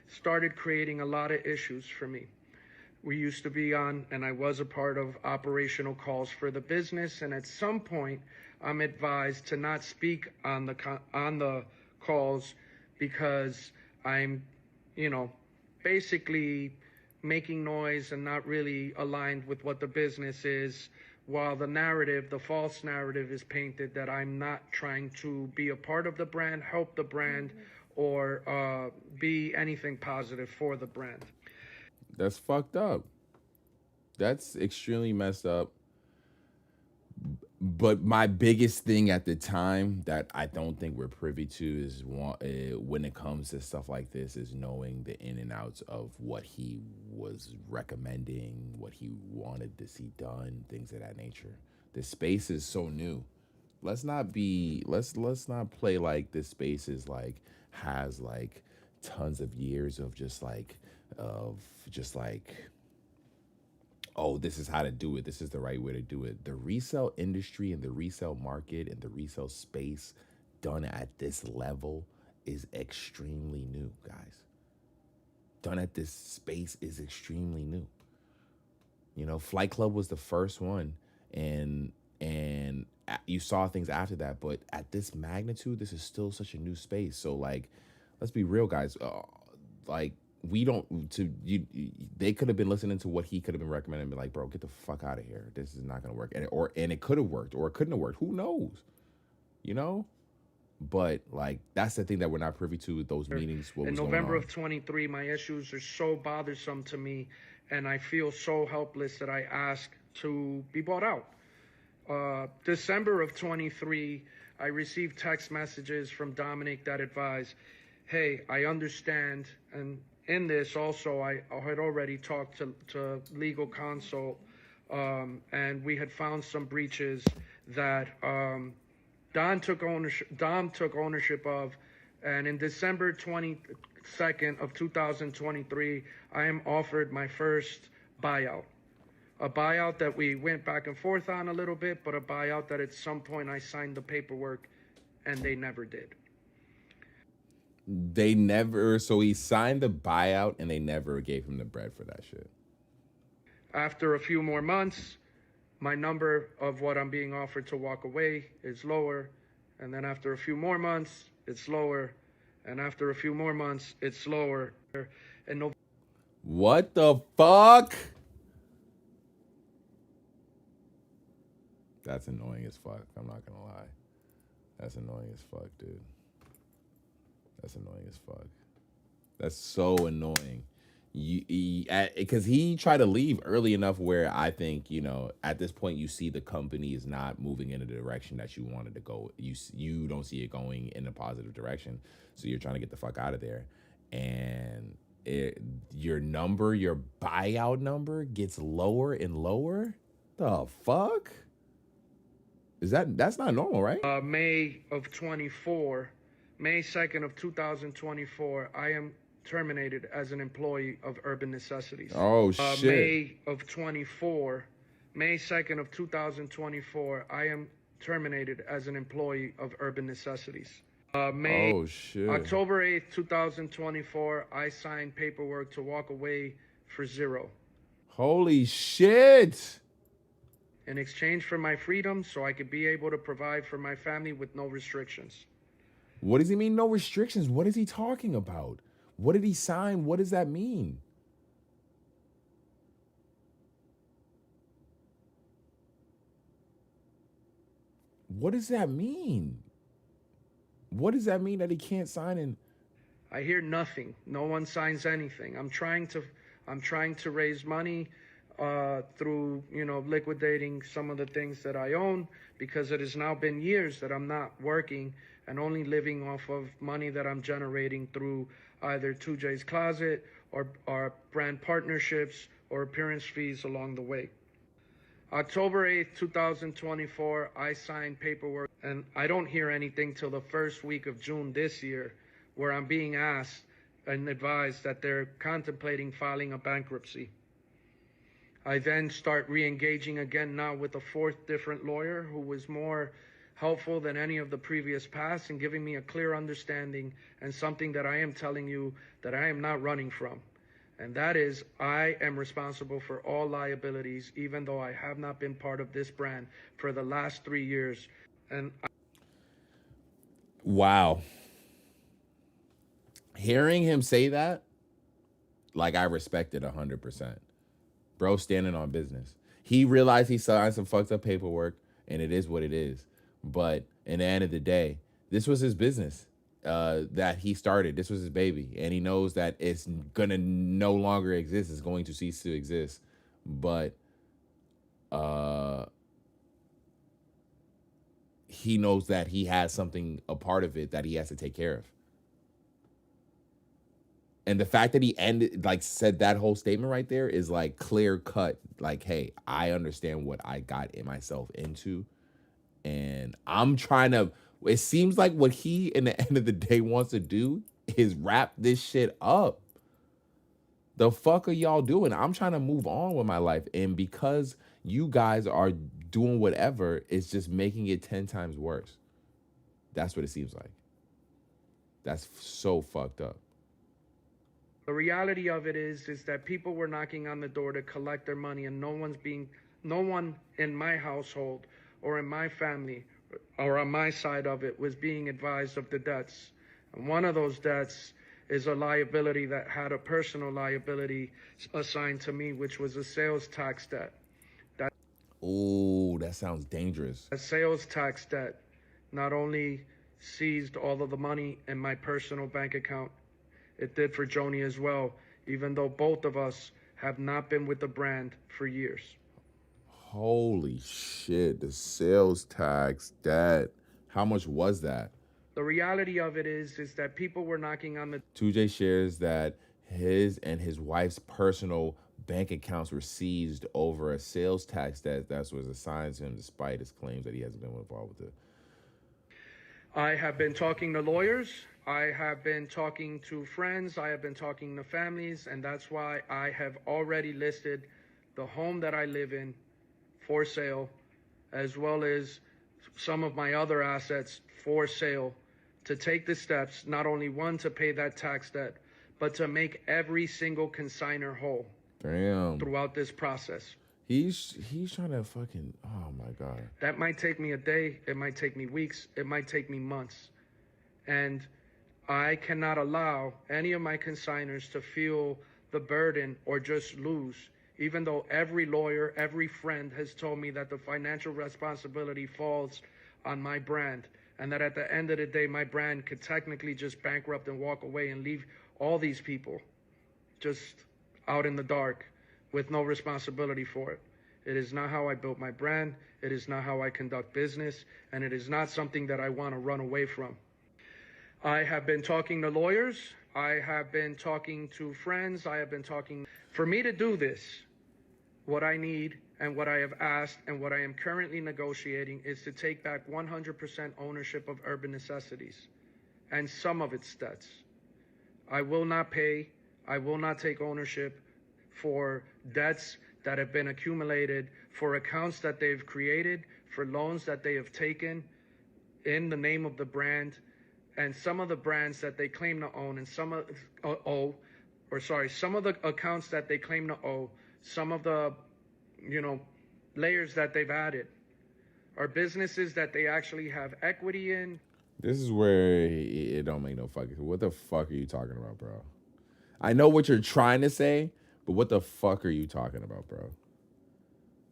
E: started creating a lot of issues for me. We used to be on, and I was a part of operational calls for the business, and at some point, I'm advised to not speak on the calls because I'm, basically making noise and not really aligned with what the business is, while the false narrative is painted that I'm not trying to be a part of the brand, help the brand, or be anything positive for the brand.
C: That's fucked up. That's extremely messed up. But my biggest thing at the time that I don't think we're privy to is when it comes to stuff like this is knowing the in and outs of what he was recommending, what he wanted to see done, things of that nature. The space is so new. Let's not play like this space is has tons of years of oh, this is how to do it. This is the right way to do it. The resale industry and the resale market and the resale space done at this level is extremely new, guys. Done at this space is extremely new. Flight Club was the first one, and you saw things after that. But at this magnitude, this is still such a new space. So, let's be real, guys. They could have been listening to what he could have been recommending and be like, bro, get the fuck out of here. This is not gonna work. And it could have worked, or it couldn't have worked. Who knows? But that's the thing that we're not privy to with those meetings.
E: In November of 23, my issues are so bothersome to me, and I feel so helpless that I ask to be bought out. December of 23, I received text messages from Dominic that advised, hey, I understand, and in this also, I had already talked to legal consult, and we had found some breaches that Dom took ownership of, and in December 22nd of 2023, I am offered my first buyout. A buyout that we went back and forth on a little bit, but a buyout that at some point I signed the paperwork, and they never did.
C: So he signed the buyout and they never gave him the bread for that shit.
E: After a few more months, my number of what I'm being offered to walk away is lower. And then after a few more months, it's lower. And after a few more months, it's lower. And
C: what the fuck? That's annoying as fuck. I'm not gonna lie. That's annoying as fuck, dude. That's annoying as fuck. That's so annoying. Because he tried to leave early enough where I think, at this point you see the company is not moving in the direction that you wanted to go. You don't see it going in a positive direction, so you're trying to get the fuck out of there. And your buyout number gets lower and lower. The fuck? That's not normal, right?
E: May 2nd of 2024, I am terminated as an employee of Urban Necessities.
C: Oh, shit.
E: May 2nd of 2024, I am terminated as an employee of Urban Necessities.
C: Oh, shit.
E: October 8th, 2024, I signed paperwork to walk away for $0.
C: Holy shit.
E: In exchange for my freedom, so I could be able to provide for my family with no restrictions.
C: What does he mean, no restrictions? What is he talking about? What did he sign? What does that mean? What does that mean? What does that mean that he can't sign in?
E: I hear nothing. No one signs anything. I'm trying to raise money through, liquidating some of the things that I own, because it has now been years that I'm not working and only living off of money that I'm generating through either 2J's Closet or brand partnerships or appearance fees along the way. October 8th, 2024, I signed paperwork, and I don't hear anything till the first week of June this year, where I'm being asked and advised that they're contemplating filing a bankruptcy. I then start re-engaging again now with a fourth different lawyer who was more helpful than any of the previous past and giving me a clear understanding and something that I am telling you that I am not running from. And that is, I am responsible for all liabilities, even though I have not been part of this brand for the last 3 years.
C: Wow. Hearing him say that, I respect it 100%. Bro standing on business. He realized he signed some fucked up paperwork, and it is what it is. But in the end of the day, this was his business that he started. This was his baby. And he knows that it's going to no longer exist. It's going to cease to exist. But he knows that he has something, a part of it that he has to take care of. And the fact that he said that whole statement right there is clear cut. Hey, I understand what I got myself into. And I'm trying to, it seems like what he, in the end of the day, wants to do is wrap this shit up. The fuck are y'all doing? I'm trying to move on with my life. And because you guys are doing whatever, it's just making it 10 times worse. That's what it seems like. That's so fucked up.
E: The reality of it is that people were knocking on the door to collect their money, and no one in my household or in my family or on my side of it was being advised of the debts. And one of those debts is a liability that had a personal liability assigned to me, which was a sales tax debt.
C: Oh, that sounds dangerous.
E: A sales tax debt not only seized all of the money in my personal bank account, it did for Joni as well, even though both of us have not been with the brand for years.
C: Holy shit, the sales tax debt. How much was that?
E: The reality of it is that people were knocking on the...
C: 2J shares that his and his wife's personal bank accounts were seized over a sales tax debt that was assigned to him despite his claims that he hasn't been involved with it.
E: I have been talking to lawyers. I have been talking to friends. I have been talking to families. And that's why I have already listed the home that I live in for sale, as well as some of my other assets for sale, to take the steps, not only one, to pay that tax debt, but to make every single consignor whole.
C: Damn.
E: Throughout this process.
C: He's trying to fucking, oh my God.
E: That might take me a day. It might take me weeks. It might take me months. And I cannot allow any of my consignors to feel the burden or just lose even though every lawyer, every friend has told me that the financial responsibility falls on my brand, and that at the end of the day, my brand could technically just bankrupt and walk away and leave all these people just out in the dark with no responsibility for it. It is not how I built my brand. It is not how I conduct business, and it is not something that I want to run away from. I have been talking to lawyers. I have been talking to friends. I have been talking. For me to do this, what I need and what I have asked and what I am currently negotiating is to take back 100% ownership of Urban Necessities and some of its debts. I will not pay, I will not take ownership for debts that have been accumulated, for accounts that they've created, for loans that they have taken in the name of the brand, and some of the brands that they claim to own, and some of the accounts that they claim to owe, some of the, layers that they've added are businesses that they actually have equity in.
C: This is where it don't make no fucking. What the fuck are you talking about, bro? I know what you're trying to say, but what the fuck are you talking about, bro?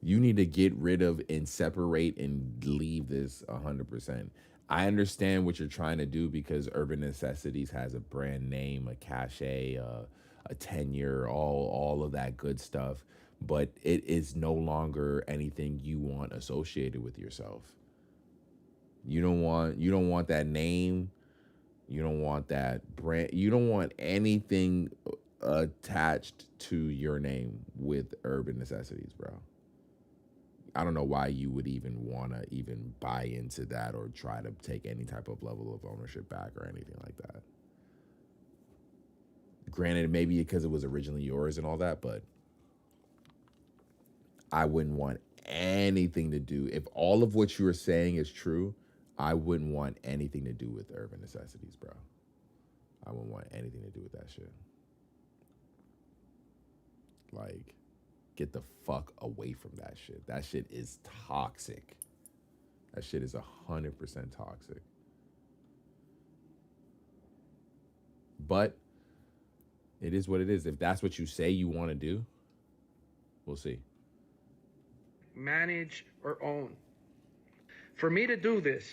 C: You need to get rid of and separate and leave this 100%. I understand what you're trying to do because Urban Necessities has a brand name, a cachet, a tenure, all of that good stuff. But it is no longer anything you want associated with yourself. You don't want that name. You don't want that brand. You don't want anything attached to your name with Urban Necessities, bro. I don't know why you would even want to even buy into that or try to take any type of level of ownership back or anything like that. Granted, maybe because it was originally yours and all that, but I wouldn't want anything to do. If all of what you were saying is true, I wouldn't want anything to do with Urban Necessities, bro. I wouldn't want anything to do with that shit. Like, get the fuck away from that shit. That shit is toxic. That shit is 100% toxic. But it is what it is. If that's what you say you want to do, we'll see.
E: Manage or own. For me to do this,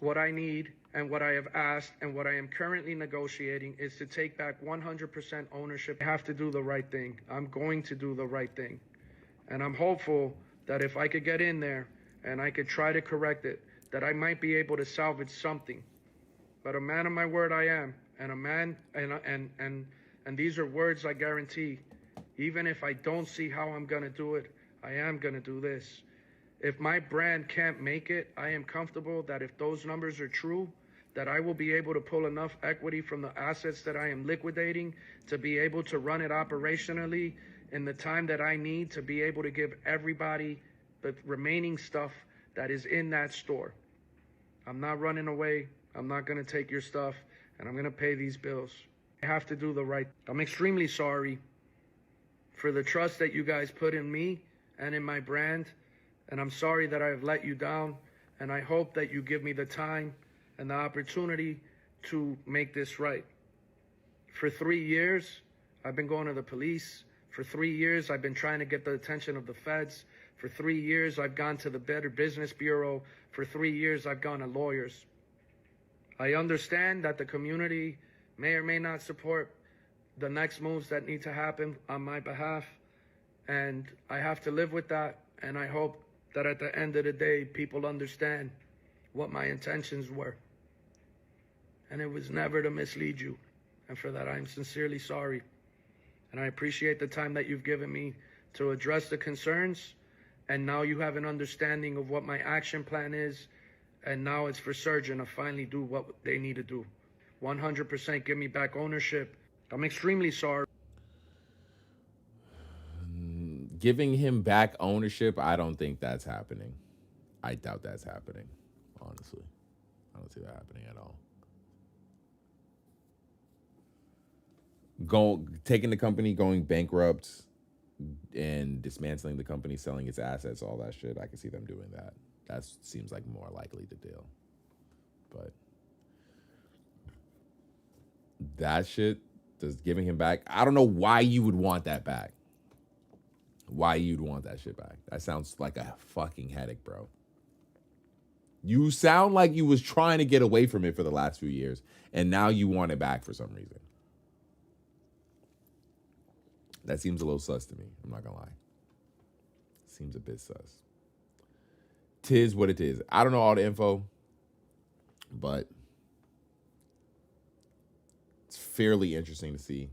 E: what I need and what I have asked and what I am currently negotiating is to take back 100% ownership. I have to do the right thing. I'm going to do the right thing. And I'm hopeful that if I could get in there and I could try to correct it, that I might be able to salvage something. But a man of my word I am, and a man, and these are words I guarantee. Even if I don't see how I'm going to do it, I am going to do this. If my brand can't make it, I am comfortable that if those numbers are true, that I will be able to pull enough equity from the assets that I am liquidating to be able to run it operationally in the time that I need to be able to give everybody the remaining stuff that is in that store. I'm not running away. I'm not going to take your stuff, and I'm going to pay these bills. I have to do the right. I'm extremely sorry for the trust that you guys put in me and in my brand, and I'm sorry that I have let you down, and I hope that you give me the time and the opportunity to make this right. For 3 years, I've been going to the police. For 3 years, I've been trying to get the attention of the feds. For 3 years, I've gone to the Better Business Bureau. For 3 years, I've gone to lawyers. I understand that the community may or may not support the next moves that need to happen on my behalf, and I have to live with that, and I hope that at the end of the day, people understand what my intentions were. And it was never to mislead you, and for that I'm sincerely sorry. And I appreciate the time that you've given me to address the concerns, and now you have an understanding of what my action plan is, and now it's for Surgeon to finally do what they need to do. 100% give me back ownership. I'm extremely sorry.
C: Giving him back ownership, I don't think that's happening. I doubt that's happening, honestly. I don't see that happening at all. Taking the company, going bankrupt, and dismantling the company, selling its assets, all that shit, I can see them doing that. That seems like more likely the deal. But that shit, just giving him back, I don't know why you would want that back. why you'd want that shit back. That sounds like a fucking headache, bro. You sound like you was trying to get away from it for the last few years, and now you want it back for some reason. That seems a little sus to me. I'm not gonna lie. Seems a bit sus. Tis what it is. I don't know all the info, but it's fairly interesting to see.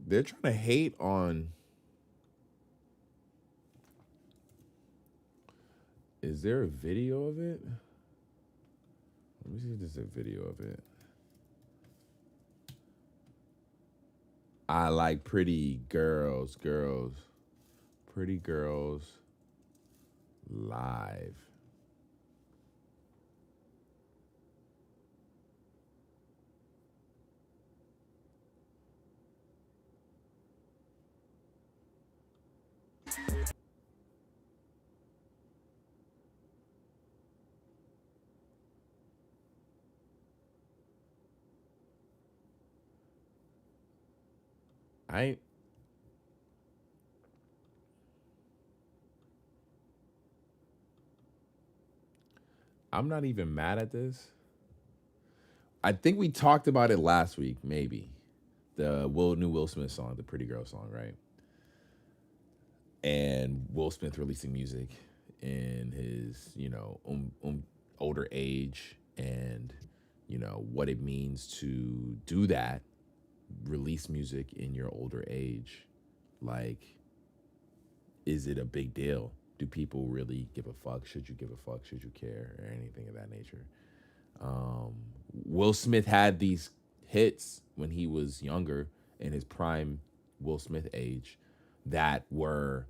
C: They're trying to hate on. Is there a video of it? Let me see if there's a video of it. I like pretty girls, pretty girls live. I'm not even mad at this. I think we talked about it last week, maybe. The new Will Smith song, the Pretty Girl song, right? And Will Smith releasing music in his, older age, and, what it means to do that, release music in your older age. Like, is it a big deal? Do people really give a fuck? Should you give a fuck? Should you care? Or anything of that nature. Will Smith had these hits when he was younger, in his prime Will Smith age, that were,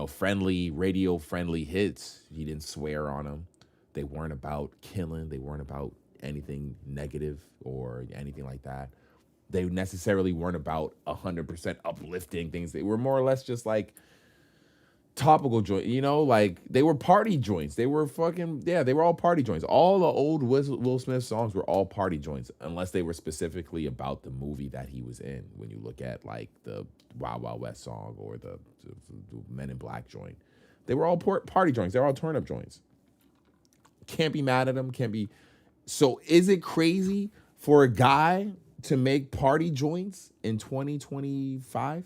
C: friendly, radio friendly hits. He didn't swear on them. They weren't about killing. They weren't about anything negative or anything like that. They necessarily weren't about 100% uplifting things. They were more or less just like topical joint, like they were party joints. They were they were all party joints. All the old Will Smith songs were all party joints, unless they were specifically about the movie that he was in. When you look at like the Wild Wild West song or the Men in Black joint, they were all party joints. They're all turn up joints. Can't be mad at them. Can't be. So is it crazy for a guy to make party joints in 2025?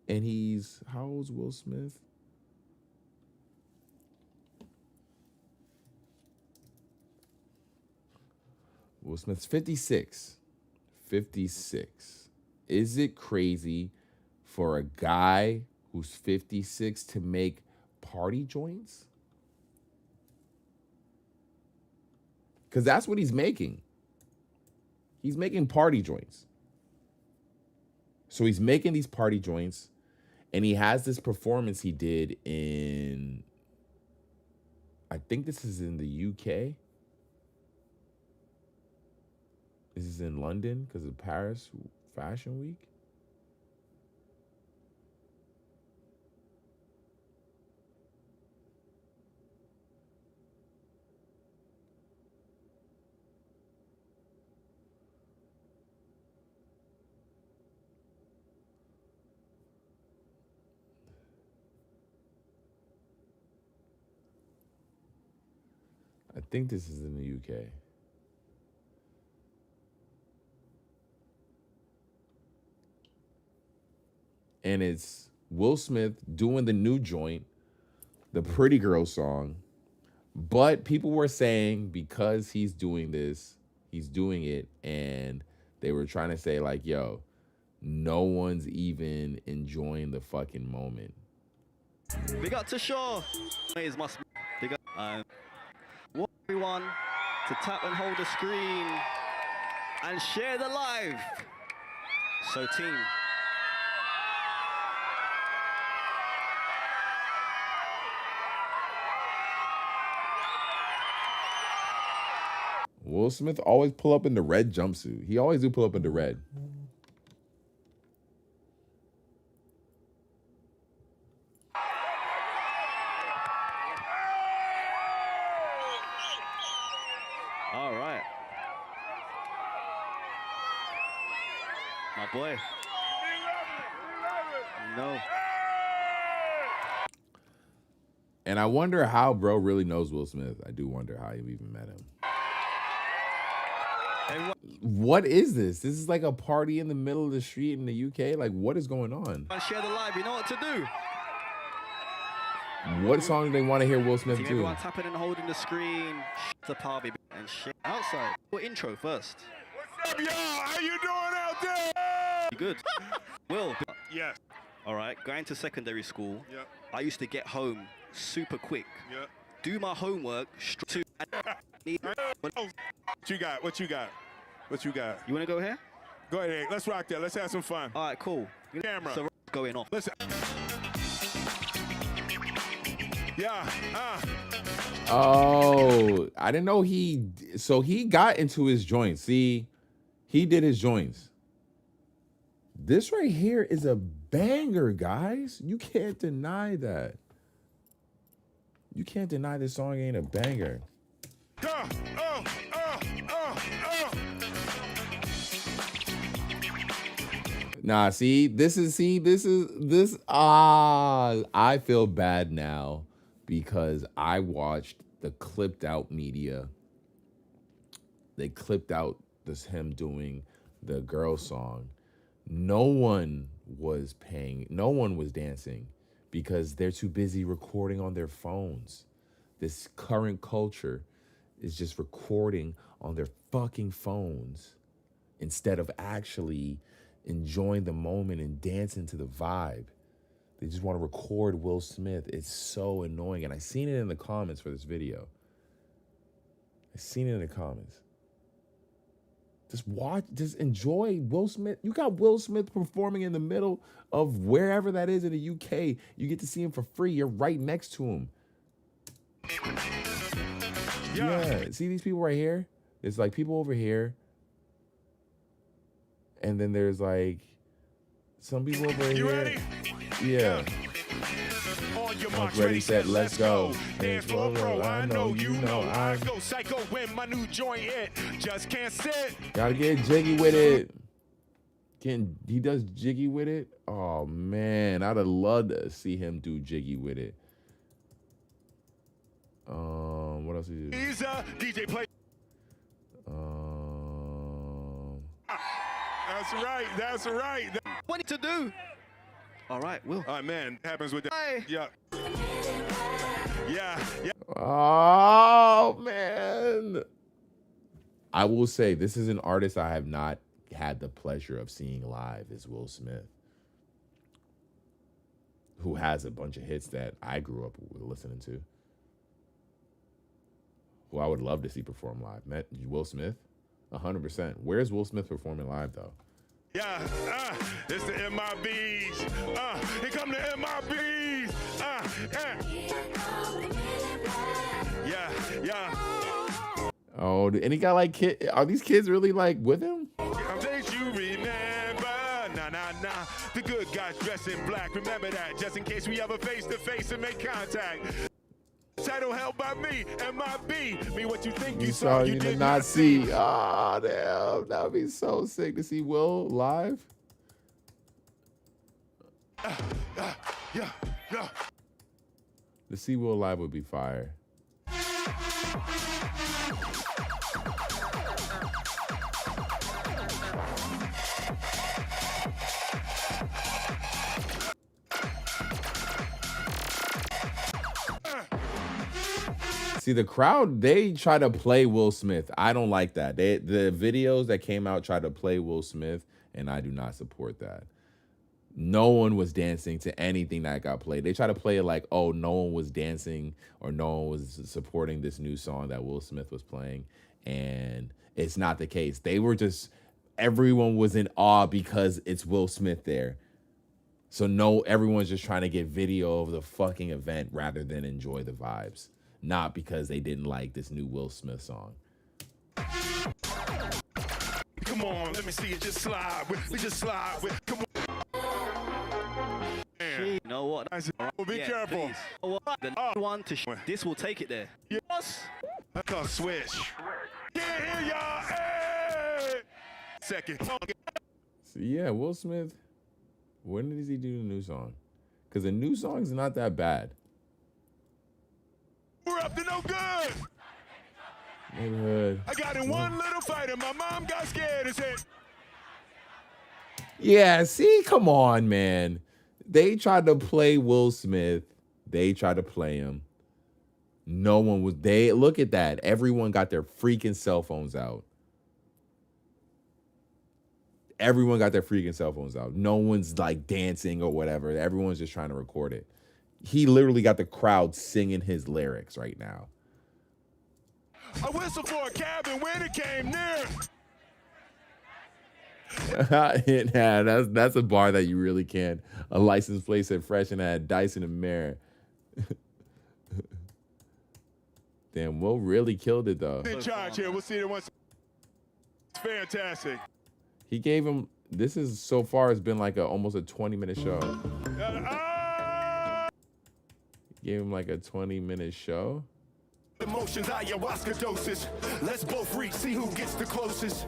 C: And he's, how old's Will Smith? Will Smith's 56. 56. Is it crazy for a guy who's 56 to make party joints? Because that's what he's making. He's making party joints. So he's making these party joints, and he has this performance he did in, I think this is in the UK. This is in London because of Paris Fashion Week. I think this is in the UK. And it's Will Smith doing the new joint, the Pretty Girl song. But people were saying because he's doing this, he's doing it. And they were trying to say like, yo, no one's even enjoying the fucking moment.
F: Big up to Shaw. Big up. Want everyone to tap and hold the screen and share the live. So team.
C: Will Smith always pull up in the red jumpsuit. He always do pull up in the red.
F: My boy. No.
C: And I wonder how bro really knows Will Smith. I do wonder how you even met him. What is this? This is like a party in the middle of the street in the UK? Like, what is going on?
F: Share the live, you know what to do.
C: What song do they want to hear Will Smith do?
F: Everyone tapping and holding the screen. The party and shit outside. Well, intro first.
G: What's up, y'all? How you doing out there?
F: You good? Will.
G: Yes.
F: All right, going to secondary school.
G: Yep.
F: I used to get home super quick.
G: Yep.
F: Do my homework straight to...
G: What you got? What you got? What you got?
F: You want to go here?
G: Go ahead. Let's rock that. Let's have some fun.
F: All right, cool.
G: Camera.
F: So going off.
G: Listen. Yeah.
C: Oh, I didn't know so he got into his joints. See, he did his joints. This right here is a banger, guys. You can't deny that. You can't deny this song ain't a banger. Nah, I feel bad now because I watched the clipped out media. They clipped out this him doing the girl song. No one was dancing because they're too busy recording on their phones. This current culture is just recording on their fucking phones instead of actually enjoying the moment and dancing to the vibe. They just want to record Will Smith. It's so annoying. And I seen it in the comments for this video. Just enjoy Will Smith. You got Will Smith performing in the middle of wherever that is in the UK. You get to see him for free. You're right next to him. Yeah. See these people right here? There's like people over here. And then there's like some people over here.
G: Ready?
C: Yeah.
G: On your
C: mark, ready, set, let's go.
G: Dance floor pro, I know you know. I go psycho when my new joint hit. Just can't sit.
C: Gotta get jiggy with it. He does jiggy with it? Oh man, I'd have loved to see him do jiggy with it. What else did he do?
G: He's a DJ play. That's right.
F: What need to do? All right, Will.
G: All right, man. Happens with that.
F: Hi.
G: Yeah.
C: Oh man. I will say this is an artist I have not had the pleasure of seeing live is Will Smith, who has a bunch of hits that I grew up listening to, who I would love to see perform live. Met Will Smith, 100%. Where's Will Smith performing live, though?
G: Yeah, it's the MIBs. Here come the MIBs. Yeah.
C: Oh, and he got like kid. Are these kids really like with him?
G: Days you remember, nah. The good guys dress in black. Remember that, just in case we ever face to face and make contact. Title held by me, MIB. Me what you think you saw, you did not see.
C: Ah, damn, that would be so sick to see Will live.
G: Yeah.
C: To see Will live would be fire. See, the crowd, they try to play Will Smith. I don't like that. The videos that came out try to play Will Smith, and I do not support that. No one was dancing to anything that got played. They try to play it like, oh, no one was dancing or no one was supporting this new song that Will Smith was playing, and it's not the case. They were just, everyone was in awe because it's Will Smith there. So everyone's just trying to get video of the fucking event rather than enjoy the vibes. Not because they didn't like this new Will Smith song.
G: Come on, let me see it just slide. We just slide. Come on.
F: You know what?
G: Well, be careful.
F: Please. Oh, the one to this will take it there.
G: Yes. That's a switch. Can't hear y'all. Hey. Second.
C: Yeah, Will Smith. When does he do the new song? Because the new song's not that bad.
G: We're up to no good.
C: Neighborhood.
G: I got in one little fight and my mom got scared and said,
C: Yeah, see, come on, man. They tried to play Will Smith. They tried to play him. No one was. Look at that. Everyone got their freaking cell phones out. Everyone got their freaking cell phones out. No one's like dancing or whatever. Everyone's just trying to record it. He literally got the crowd singing his lyrics right now.
G: I whistled for a cab and when it came near.
C: Yeah, that's a bar that you really can't. A license plate said fresh and had dice in the mirror. Damn, Will really killed it though.
G: In charge here. We'll see it once. It's fantastic.
C: He gave him. This is so far. It's been like almost a 20-minute show. Gave him like a 20-minute show.
G: Emotions, ayahuasca doses. Let's both reach, see who gets the closest.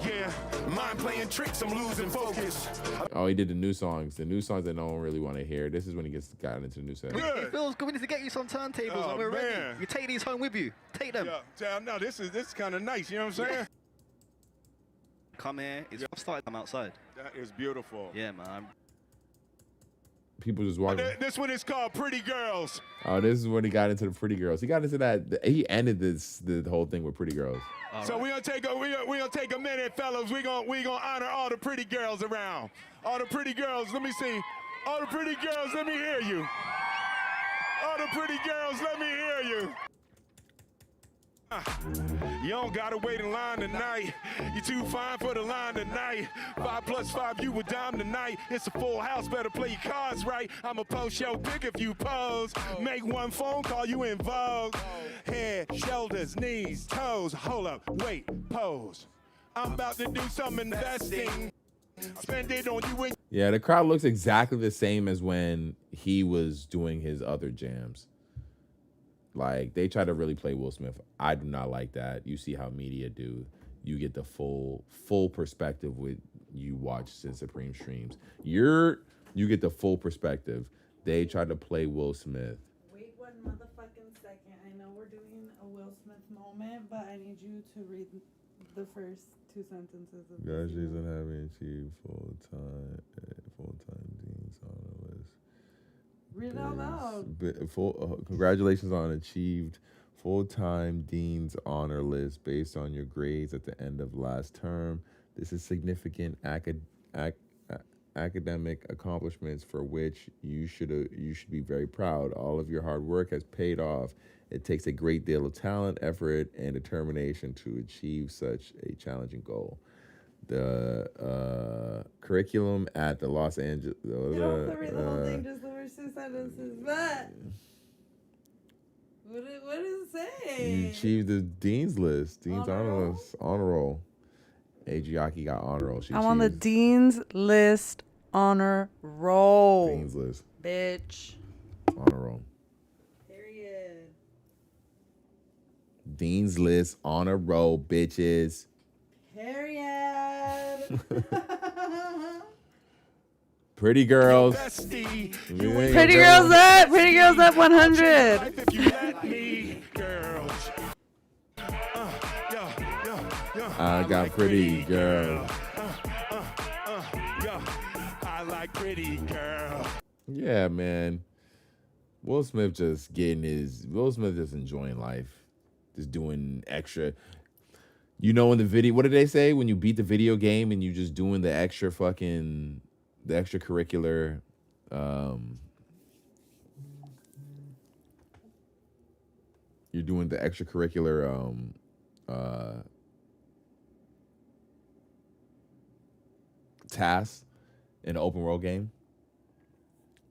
G: Yeah, mind playing tricks, I'm losing focus.
C: Oh, he did the new songs. The new songs that no one really want to hear. This is when he got into the new set.
F: It feels good. We need to get you some turntables and we're ready. You take these home with you. Take them.
G: Yeah, no, this is kind of nice. You know what I'm saying?
F: Come here. I've started them outside.
G: That is beautiful.
F: Yeah, man.
C: People just walking.
G: This one is called Pretty Girls.
C: Oh, this is when he got into the pretty girls. He got into that. He ended the whole thing with pretty girls.
G: So we're gonna take a minute, fellas. We gonna honor all the pretty girls around. All the pretty girls. Let me see. All the pretty girls. Let me hear you. All the pretty girls. Let me hear you. You don't gotta wait in line tonight. You're too fine for the line tonight. 5 + 5, you a dime tonight. It's a full house, better play your cards right. I'ma post your pick if you pose. Make one phone call, you in vogue. Head, shoulders, knees, toes. Hold up, wait, pose. I'm about to do some investing. Spend it on you and
C: Yeah, the crowd looks exactly the same as when he was doing his other jams. Like, they try to really play Will Smith. I do not like that. You see how media do. You get the full perspective with you watch Sin Supreme streams. You get the full perspective. They try to play Will Smith.
D: Wait 1 motherfucking second. I know we're doing a Will Smith moment, but I need you to read the first 2 sentences of
C: Guys, reason having achieved full-time dean's honor list.
D: Read it out loud.
C: Congratulations on achieved full-time dean's honor list based on your grades at the end of last term. This is significant academic accomplishments for which you should be very proud. All of your hard work has paid off. It takes a great deal of talent, effort, and determination to achieve such a challenging goal. The curriculum at the Los Angeles.
D: You don't have to read the whole thing, just the first 2 sentences. But what does it say?
C: You achieved the dean's list, dean's honor list, honor roll. Ajiaki got honor roll.
D: I'm on the dean's list, honor roll.
C: Dean's list,
D: bitch.
C: honor roll.
D: Period.
C: Dean's list, honor roll, bitches.
D: Period.
C: Pretty girls.
D: Pretty girls up. Pretty girls up 100.
G: if you let me, girls.
C: I got pretty girls.
G: I like pretty girl.
C: Yeah, man. Will Smith just enjoying life. Just doing extra. You know, in the video, what did they say? When you beat the video game and you just doing the extracurricular, you're doing the extracurricular, tasks in an open world game.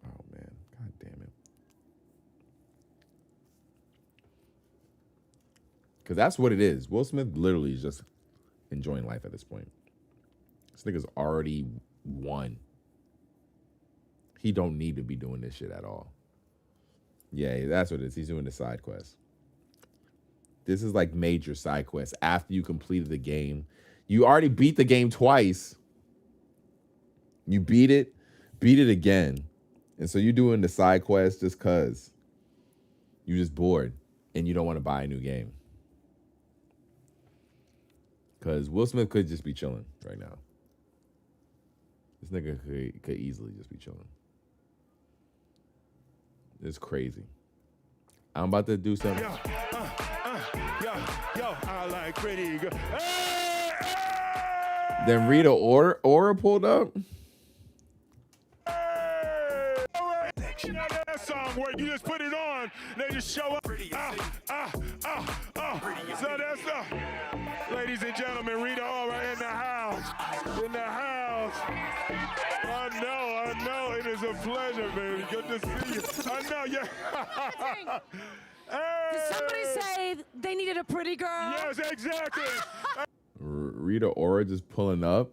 C: Oh man, god damn it. Because that's what it is. Will Smith literally is just enjoying life at this point. This nigga's already won. He don't need to be doing this shit at all. Yeah, that's what it is. He's doing the side quest. This is like major side quests. After you completed the game, you already beat the game twice. You beat it again. And so you're doing the side quest just because you're just bored and you don't want to buy a new game. Because Will Smith could just be chilling right now. This nigga could easily just be chilling. It's crazy. I'm about to do something.
G: Yo, I like pretty girl.
C: Then Rita Ora pulled up.
G: That song where you just put it on, they just show up. So that's ladies and gentlemen, Rita Ora in the house. In the house. I know. It is a pleasure, baby. Good to see you. I know, yeah. Hey.
H: Did somebody say they needed a pretty girl?
G: Yes, exactly.
C: Rita Ora just pulling up.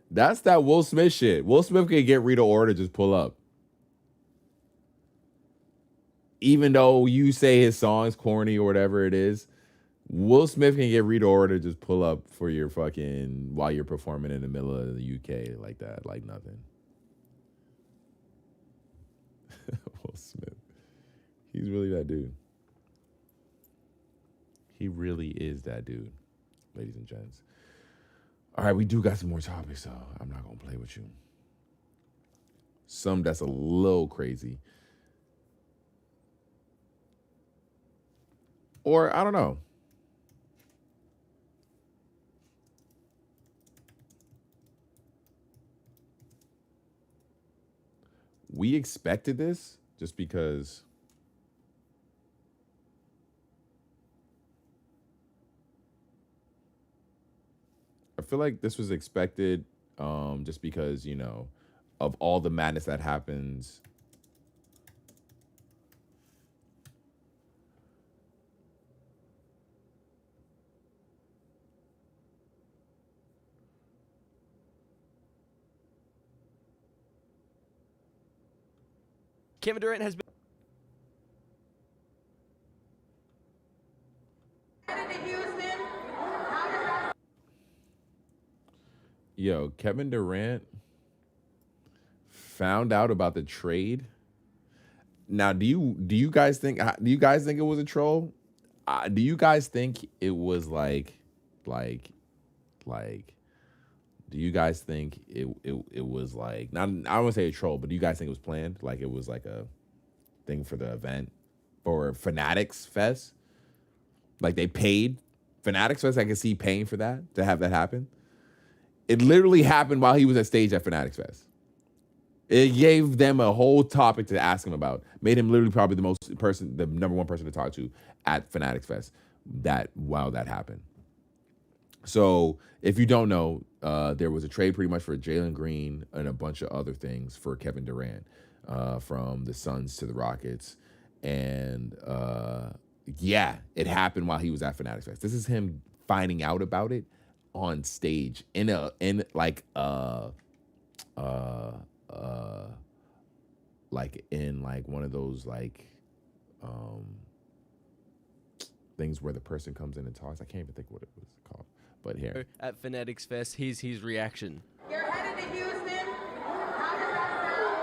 C: That's that Will Smith shit. Will Smith can get Rita Ora to just pull up. Even though you say his song's corny or whatever it is, Will Smith can get Rita Ora to just pull up for your fucking, while you're performing in the middle of the UK like that, like nothing. Will Smith. He's really that dude. He really is that dude, ladies and gents. All right, we do got some more topics, so I'm not going to play with you. Some that's a little crazy. Or, I don't know. We expected this just because I feel like this was expected just because, you know, of all the madness that happens.
I: Kevin Durant has been.
C: Yo, Kevin Durant found out about the trade. Now, do you guys think it was a troll? Do you guys think it was like do you guys think it was like, not, I don't want to say a troll, but do you guys think it was planned? Like it was like a thing for the event for Fanatics Fest? Like they paid Fanatics Fest? I can see paying for that, to have that happen. It literally happened while he was at stage at Fanatics Fest. It gave them a whole topic to ask him about. Made him literally probably the number one person to talk to at Fanatics Fest while that happened. So if you don't know, there was a trade pretty much for Jalen Green and a bunch of other things for Kevin Durant, from the Suns to the Rockets. And yeah, it happened while he was at Fanatics Fest. This is him finding out about it on stage in one of those things where the person comes in and talks. I can't even think what it was called. But here
I: At Fanatics Fest, his reaction.
J: You're headed to Houston. How does that sound?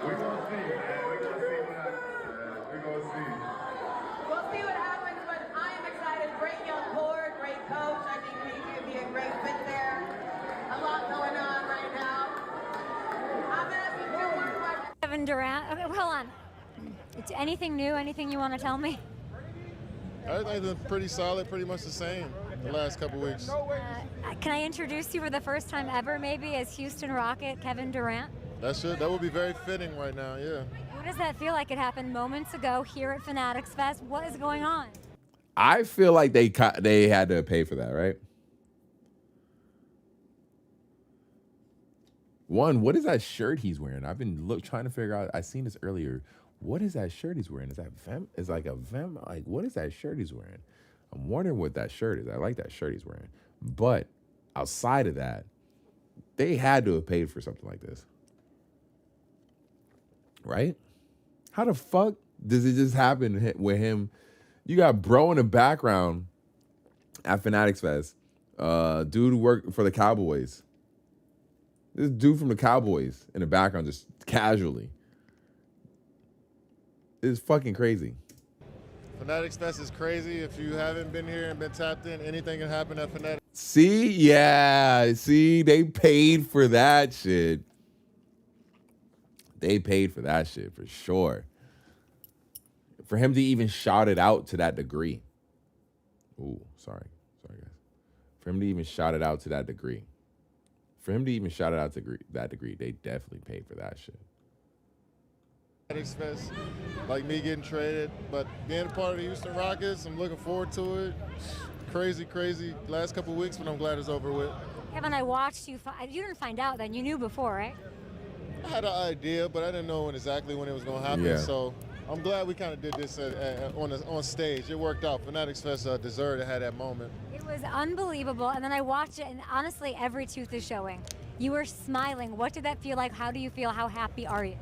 K: We're going to see, man. We're going to see what happens, man. We're going to see.
J: We'll see what happens, but I am excited. Great young core, great coach. I think he would be a great fit there. A lot going on right now. I'm going to ask you two more questions.
L: Kevin Durant. Okay, hold on. Anything new? Anything you want to tell me?
K: Everything's been pretty solid, pretty much the same the last couple weeks.
L: Can I introduce you for the first time ever, maybe, as Houston Rocket Kevin Durant?
K: That would be very fitting right now, yeah.
L: What does that feel like? It happened moments ago here at Fanatics Fest. What is going on?
C: I feel like they had to pay for that, right? One, what is that shirt he's wearing? I've been trying to figure out. I seen this earlier. What is that shirt he's wearing? Is that Vem? Is like a Vem? Like, what is that shirt he's wearing? I'm wondering what that shirt is. I like that shirt he's wearing. But outside of that, they had to have paid for something like this. Right? How the fuck does it just happen with him? You got bro in the background at Fanatics Fest. Dude who worked for the Cowboys. This dude from the Cowboys in the background, just casually. It's fucking crazy.
K: Fanatics Fest is crazy. If you haven't been here and been tapped in, anything can happen at Fanatics.
C: See? Yeah. See, they paid for that shit. They paid for that shit for sure. For him to even shout it out to that degree. Ooh, sorry. Sorry, guys. For him to even shout it out to that degree. That degree, they definitely paid for that shit.
K: Fanatics Fest, like me getting traded, but being a part of the Houston Rockets, I'm looking forward to it. Crazy last couple of weeks, but I'm glad it's over with.
L: Kevin, I watched you. You didn't find out then. You knew before, right?
K: I had an idea, but I didn't know exactly when it was going to happen.
C: Yeah.
K: So I'm glad we kind of did this on stage. It worked out. Fanatics Fest deserved to have that moment.
L: It was unbelievable. And then I watched it, and honestly, every tooth is showing. You were smiling. What did that feel like? How do you feel? How happy are you?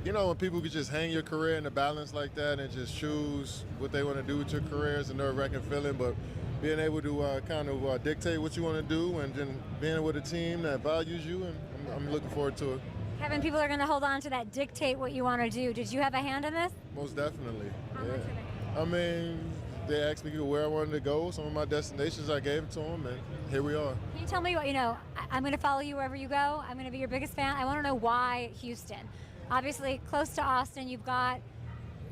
K: You know, when people could just hang your career in the balance like that and just choose what they want to do with your career is a nerve-wracking feeling, but being able to kind of dictate what you want to do and then being with a team that values you, and I'm looking forward to it.
L: Kevin, people are going to hold on to that dictate what you want to do. Did you have a hand in this?
K: Most definitely.
L: How much of it?
K: I mean, they asked me where I wanted to go. Some of my destinations, I gave to them, and here we are.
L: Can you tell me what, I'm going to follow you wherever you go. I'm going to be your biggest fan. I want to know why Houston. Obviously, close to Austin, you've got,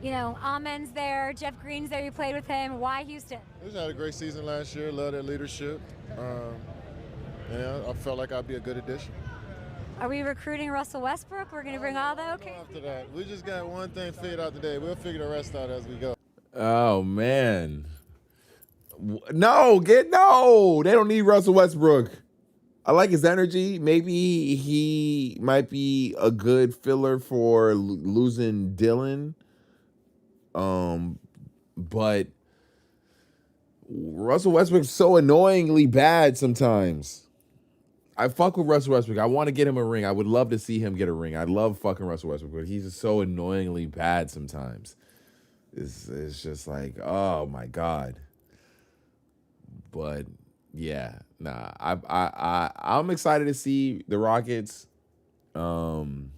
L: Amen's there, Jeff Green's there, you played with him. Why Houston?
K: We just had a great season last year, love their leadership. I felt like I'd be a good addition.
L: Are we recruiting Russell Westbrook? We're going to bring all the OKC?
K: After that, we just got one thing figured out today. We'll figure the rest out as we go.
C: Oh, man. No. They don't need Russell Westbrook. I like his energy. Maybe he might be a good filler for losing Dylan. But Russell Westbrook's so annoyingly bad sometimes. I fuck with Russell Westbrook. I want to get him a ring. I would love to see him get a ring. I love fucking Russell Westbrook, but he's just so annoyingly bad sometimes. It's just like, oh my God. But yeah, nah. I'm excited to see the Rockets, what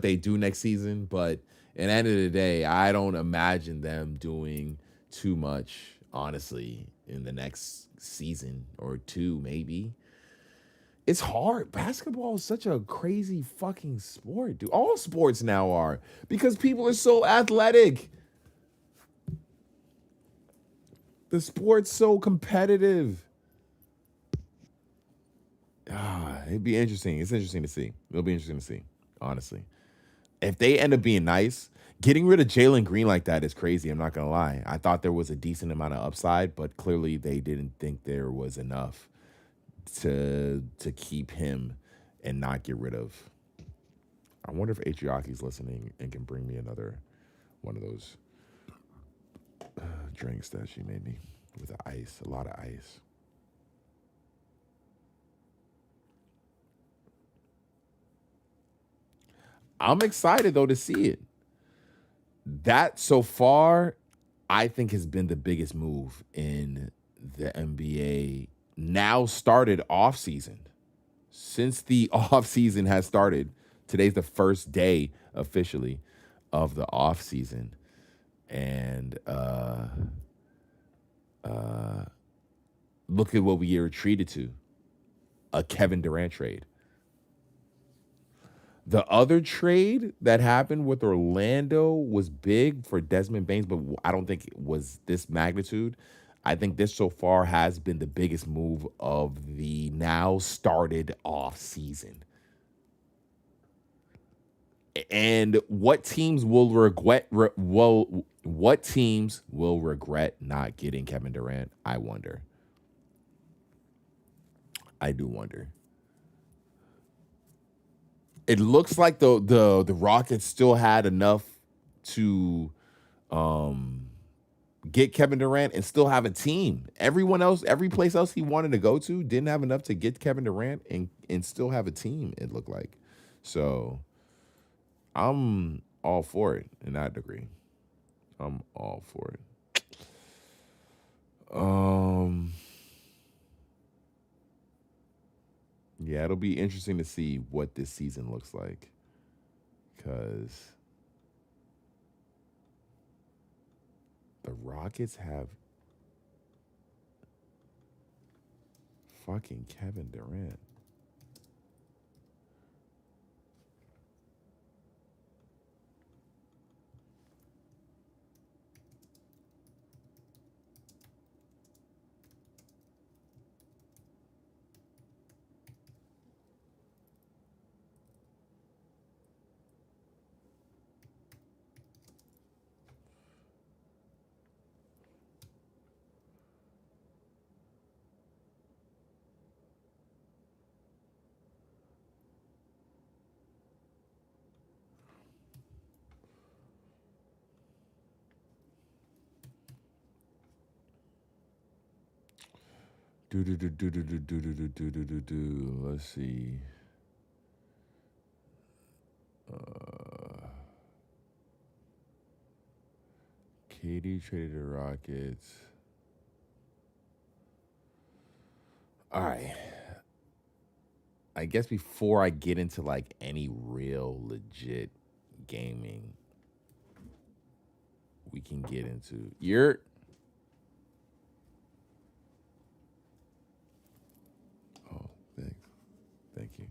C: they do next season. But at the end of the day, I don't imagine them doing too much, honestly, in the next season or two, maybe. It's hard. Basketball is such a crazy fucking sport, dude. All sports now are, because people are so athletic. The sport's so competitive. It'd be interesting. It's interesting to see. It'll be interesting to see, honestly. If they end up being nice, getting rid of Jalen Green like that is crazy. I'm not going to lie. I thought there was a decent amount of upside, but clearly they didn't think there was enough to keep him and not get rid of. I wonder if Atrioki's listening and can bring me another one of those drinks that she made me with ice, a lot of ice. I'm excited though to see it. That so far, I think has been the biggest move in the NBA now started off season. Since the off season has started, today's the first day officially of the off season. And look at what we are treated to. A Kevin Durant trade. The other trade that happened with Orlando was big for Desmond Baines, but I don't think it was this magnitude. I think this so far has been the biggest move of the now started off season. And what teams will regret not getting Kevin Durant? I wonder. I do wonder. It looks like the Rockets still had enough to get Kevin Durant and still have a team. Everyone else, every place else he wanted to go to didn't have enough to get Kevin Durant and still have a team, it looked like. So I'm all for it in that degree. I'm all for it. it'll be interesting to see what this season looks like. Because the Rockets have fucking Kevin Durant. Let's see. KD traded the Rockets. All right. I guess before I get into like any real legit gaming, we can get into your. Oh, thank you.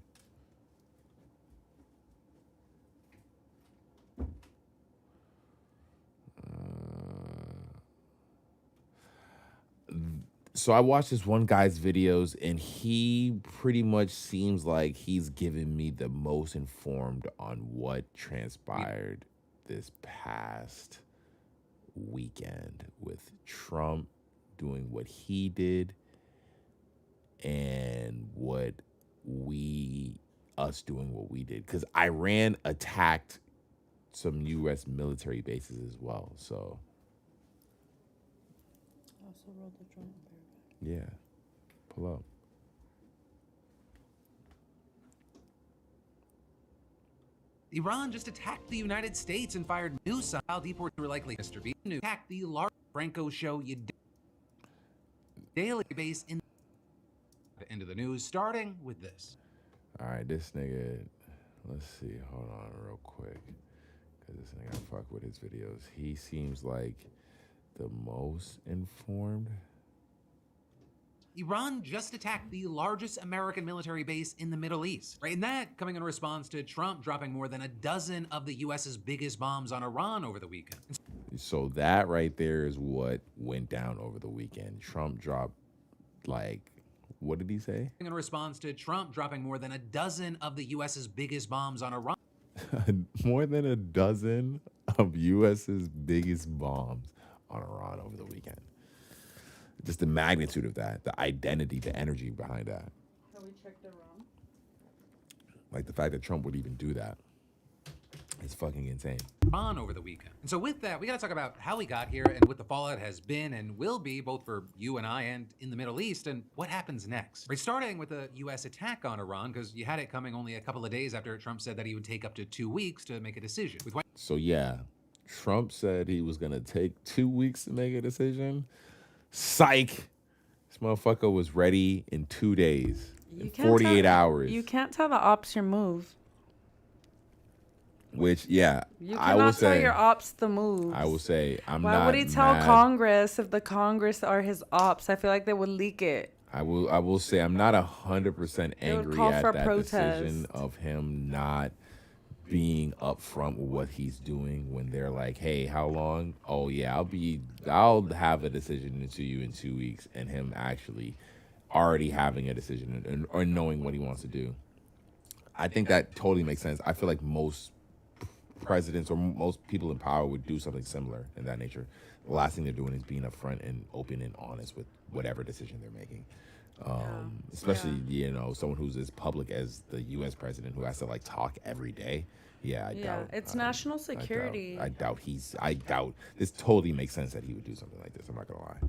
C: So I watched this one guy's videos, and he pretty much seems like he's giving me the most informed on what transpired this past weekend with Trump doing what he did and us doing what we did. Because Iran attacked some U.S. military bases as well, so.
D: Also rolled the joint.
C: Yeah, pull up.
M: Iran just attacked the United States and fired missiles. Deports were likely Mr. B. Attacked the large Franco show you daily base in the end of the news, starting with this.
C: All right, this nigga, let's see, hold on real quick, because this nigga, I fuck with his videos. He seems like the most informed.
M: Iran just attacked the largest American military base in the Middle East, right? And that coming in response to Trump dropping more than a dozen of the U.S.'s biggest bombs on Iran over the weekend.
C: So that right there is what went down over the weekend. Trump dropped, like, what did he say?
M: In response to Trump dropping more than a dozen of the U.S.'s biggest bombs on Iran.
C: More than a dozen of U.S.'s biggest bombs on Iran over the weekend. Just the magnitude of that, the identity, the energy behind that.
D: Have we checked Iran?
C: Like the fact that Trump would even do that. It's fucking insane.
M: On over the weekend. And so with that, we got to talk about how we got here and what the fallout has been and will be both for you and I and in the Middle East and what happens next. Right, starting with the U.S. attack on Iran, because you had it coming only a couple of days after Trump said that he would take up to 2 weeks to make a decision.
C: So yeah, Trump said he was gonna take 2 weeks to make a decision. Psych. This motherfucker was ready in 2 days, in 48 hours.
D: You can't tell the ops your move.
C: Which, yeah,
D: You
C: I will
D: cannot tell
C: say,
D: your ops the moves.
C: I will say, I'm
D: Why
C: not
D: would he tell
C: mad.
D: Congress if the Congress are his ops? I feel like they would leak it.
C: I will say I'm not 100% angry
D: call
C: at
D: for
C: that
D: protest.
C: decision of him not being upfront with what he's doing when they're like, hey, how long? Oh yeah, I'll have a decision to you in 2 weeks, and him actually already having a decision or knowing what he wants to do. I think that totally makes sense. I feel like most presidents or most people in power would do something similar in that nature. The last thing they're doing is being upfront and open and honest with whatever decision they're making. Especially, you know, someone who's as public as the U.S. president who has to like talk every day. Yeah, I doubt.
D: It's national security.
C: I doubt this totally makes sense that he would do something like this. I'm not gonna lie.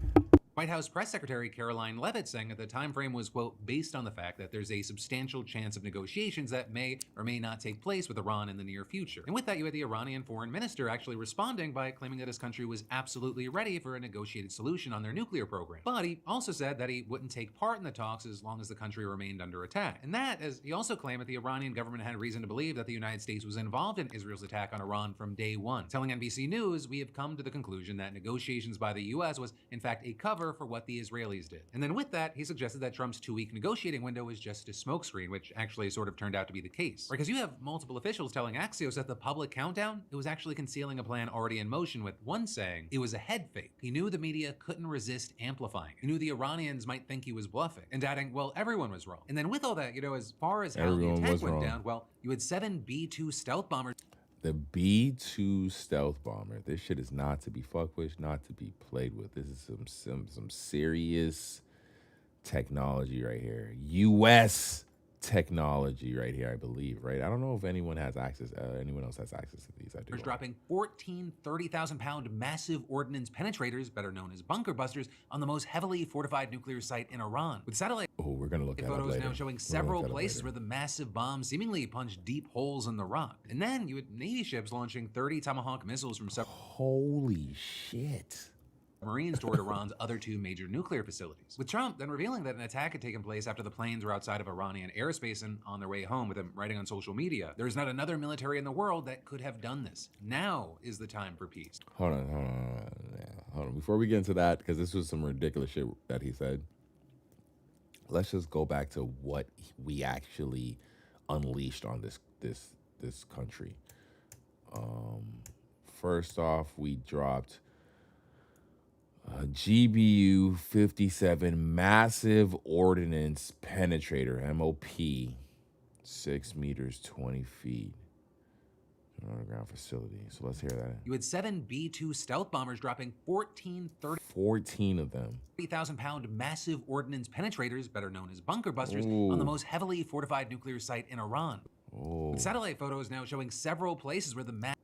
M: White House Press Secretary Caroline Leavitt saying that the time frame was, quote, based on the fact that there's a substantial chance of negotiations that may or may not take place with Iran in the near future. And with that, you had the Iranian foreign minister actually responding by claiming that his country was absolutely ready for a negotiated solution on their nuclear program. But he also said that he wouldn't take part in the talks as long as the country remained under attack. And that, as he also claimed that the Iranian government had reason to believe that the United States was involved in Israel's attack on Iran from day one. Telling NBC News, we have come to the conclusion that negotiations by the U.S. was, in fact, a cover for what the Israelis did. And then with that, he suggested that Trump's 2-week negotiating window was just a smokescreen, which actually sort of turned out to be the case. Because you have multiple officials telling Axios that the public countdown, it was actually concealing a plan already in motion, with one saying it was a head fake. He knew the media couldn't resist amplifying. He knew the Iranians might think he was bluffing, and adding, well, everyone was wrong. And then with all that, as far as how the attack went down, well, you had 7 B-2 stealth bombers.
C: The B-2 stealth bomber. This shit is not to be fucked with, not to be played with. This is some serious technology right here. U.S. technology right here, I believe, right? I don't know if anyone has access, anyone else has access to these. I do.
M: Dropping 14 30,000-pound massive ordnance penetrators, better known as bunker busters, on the most heavily fortified nuclear site in Iran. With satellite
C: we're gonna look at
M: photos
C: later.
M: now showing several places where the massive bombs seemingly punched deep holes in the rock. And then you had Navy ships launching 30 Tomahawk missiles from several.
C: Holy shit.
M: Marines toward Iran's other 2 major nuclear facilities. With Trump then revealing that an attack had taken place after the planes were outside of Iranian airspace and on their way home, with him writing on social media, "There's not another military in the world that could have done this. Now is the time for peace."
C: Hold on. Before we get into that, because this was some ridiculous shit that he said, let's just go back to what we actually unleashed on this country. First off, we dropped GBU 57 massive ordnance penetrator, MOP, 6 meters, 20 feet. Underground facility. So let's hear that.
M: You had 7 B-2 stealth bombers dropping 14
C: of them.
M: 30,000-pound massive ordnance penetrators, better known as bunker busters, on the most heavily fortified nuclear site in Iran. With satellite photos now showing several places where the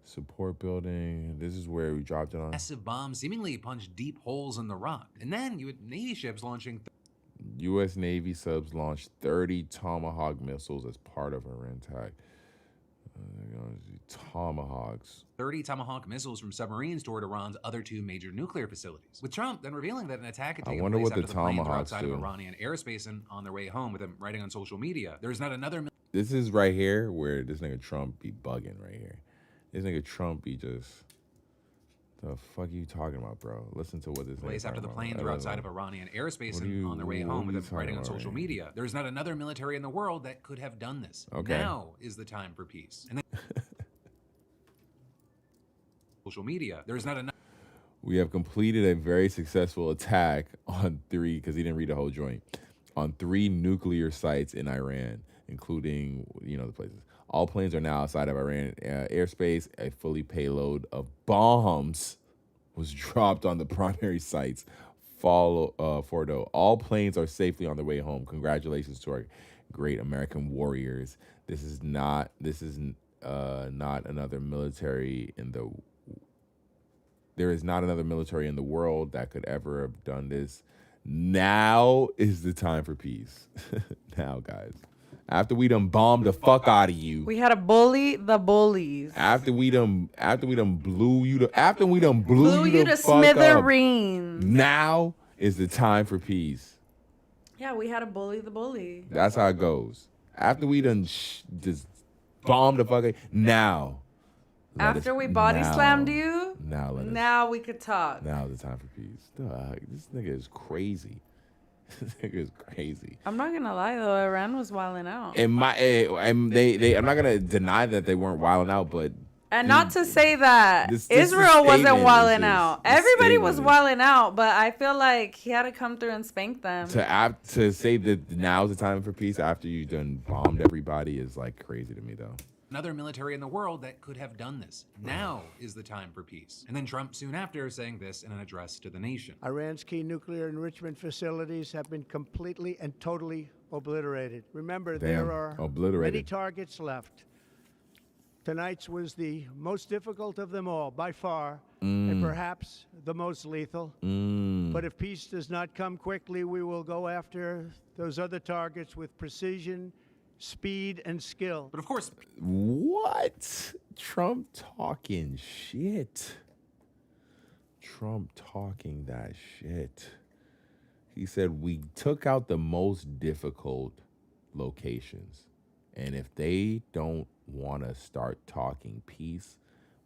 C: support building. This is where we dropped it on.
M: Massive bombs seemingly punched deep holes in the rock. And then you had Navy ships launching.
C: U.S. Navy subs launched 30 Tomahawk missiles as part of our attack. Tomahawks.
M: 30 Tomahawk missiles from submarines toward Iran's other 2 major nuclear facilities. With Trump then revealing that an attack had taken place after the planes were outside of Iranian airspace and on their way home, with him writing on social media, "There's not another."
C: This is right here where this nigga Trump be bugging right here. This nigga Trump be just, the fuck are you talking about, bro? Listen to what this
M: place after the planes were outside of Iranian airspace and on their way home, with him writing on social media, "There's not another military in the world that could have done this.
C: Okay.
M: Now is the time for peace." And then social media, "There's not enough."
C: We have completed a very successful attack on 3, because he didn't read the whole joint, on 3 nuclear sites in Iran, including, the places. All planes are now outside of Iran airspace. A fully payload of bombs was dropped on the primary sites. Fordo. All planes are safely on their way home. Congratulations to our great American warriors. This is not another military in the. There is not another military in the world that could ever have done this. Now is the time for peace. Now, guys. After we done bombed the fuck out of you.
D: We had to bully the bullies.
C: After we done blew you to
D: smithereens.
C: Now is the time for peace.
D: Yeah, we had to bully the bully.
C: That's how it goes. After we done just bombed the fuck out, now.
D: After we body slammed you, now we could talk.
C: Now is the time for peace. This nigga is crazy. This nigga is crazy.
D: I'm not gonna lie though, Iran was wilding out.
C: I'm not gonna deny that they weren't wilding out, but
D: not to say that Israel wasn't wilding out. Everybody was wilding out, but I feel like he had to come through and spank them.
C: To say that now's the time for peace after you done bombed everybody is like crazy to me though.
M: Another military in the world that could have done this. Now is the time for peace. And then Trump soon after saying this in an address to the nation.
N: Iran's key nuclear enrichment facilities have been completely and totally obliterated. Remember, there are many targets left. Tonight's was the most difficult of them all, by far, and perhaps the most lethal. But if peace does not come quickly, we will go after those other targets with precision, speed, and skill.
M: But of course,
C: What? Trump talking shit. Trump talking that shit. He said we took out the most difficult locations. And if they don't want to start talking peace,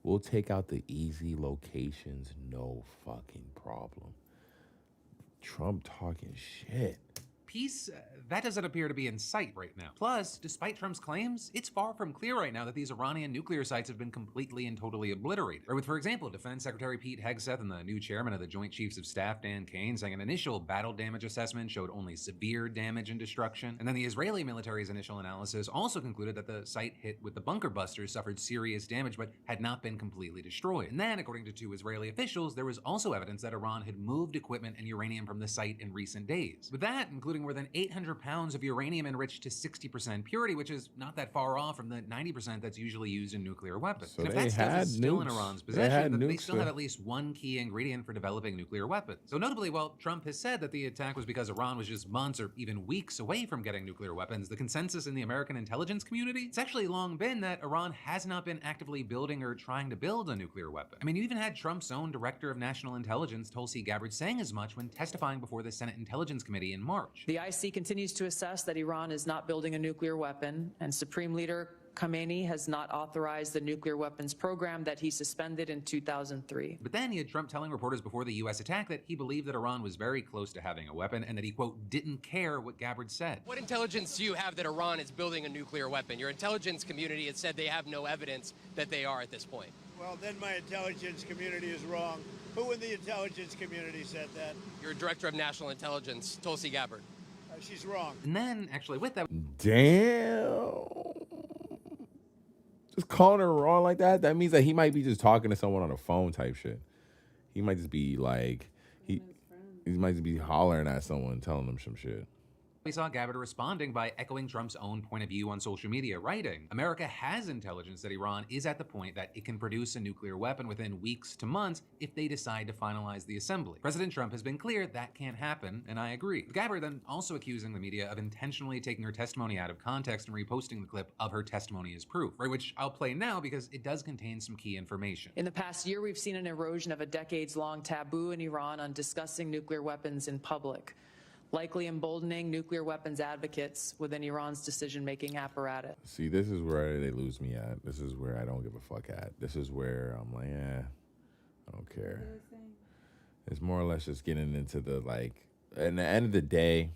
C: we'll take out the easy locations, no fucking problem. Trump talking shit.
M: peace, that doesn't appear to be in sight right now. Plus, despite Trump's claims, it's far from clear right now that these Iranian nuclear sites have been completely and totally obliterated. Or with, for example, Defense Secretary Pete Hegseth and the new chairman of the Joint Chiefs of Staff, Dan Kane, saying an initial battle damage assessment showed only severe damage and destruction. And then the Israeli military's initial analysis also concluded that the site hit with the bunker busters suffered serious damage but had not been completely destroyed. And then, according to two Israeli officials, there was also evidence that Iran had moved equipment and uranium from the site in recent days. With that, including more than 800 pounds of uranium enriched to 60% purity, which is not that far off from the 90% that's usually used in nuclear weapons.
C: So
M: and if
C: they
M: that stuff
C: had
M: is still
C: nukes.
M: in Iran's
C: They
M: possession,
C: had
M: then they
C: nukes
M: still have at least one key ingredient for developing nuclear weapons. So notably, while Trump has said that the attack was because Iran was just months or even weeks away from getting nuclear weapons, the consensus in the American intelligence community, it's actually long been that Iran has not been actively building or trying to build a nuclear weapon. I mean, you even had Trump's own director of national intelligence, Tulsi Gabbard, saying as much when testifying before the Senate Intelligence Committee in March.
O: The IC continues to assess that Iran is not building a nuclear weapon, and Supreme Leader Khamenei has not authorized the nuclear weapons program that he suspended in 2003.
M: But then you had Trump telling reporters before the U.S. attack that he believed that Iran was very close to having a weapon and that he, quote, didn't care what Gabbard said.
P: What intelligence do you have that Iran is building a nuclear weapon? Your intelligence community has said they have no evidence that they are at this point.
Q: Well, then my intelligence community is wrong. Who in the intelligence community said that?
P: Your director of national intelligence, Tulsi Gabbard.
Q: She's wrong.
M: And then, actually, with that...
C: Damn. Just calling her wrong like that, that means that he might be just talking to someone on a phone type shit. He might just be like, he might just be hollering at someone, telling them some shit.
M: We saw Gabbard responding by echoing Trump's own point of view on social media, writing, America has intelligence that Iran is at the point that it can produce a nuclear weapon within weeks to months if they decide to finalize the assembly. President Trump has been clear that can't happen, and I agree. Gabbard then also accusing the media of intentionally taking her testimony out of context and reposting the clip of her testimony as proof, right, which I'll play now because it does contain some key information.
O: In the past year, we've seen an erosion of a decades-long taboo in Iran on discussing nuclear weapons in public, likely emboldening nuclear weapons advocates within Iran's decision-making apparatus.
C: See, this is where they lose me at. This is where I don't give a fuck at. This is where I'm like, I don't care. It's more or less just getting into the, like, at the end of the day,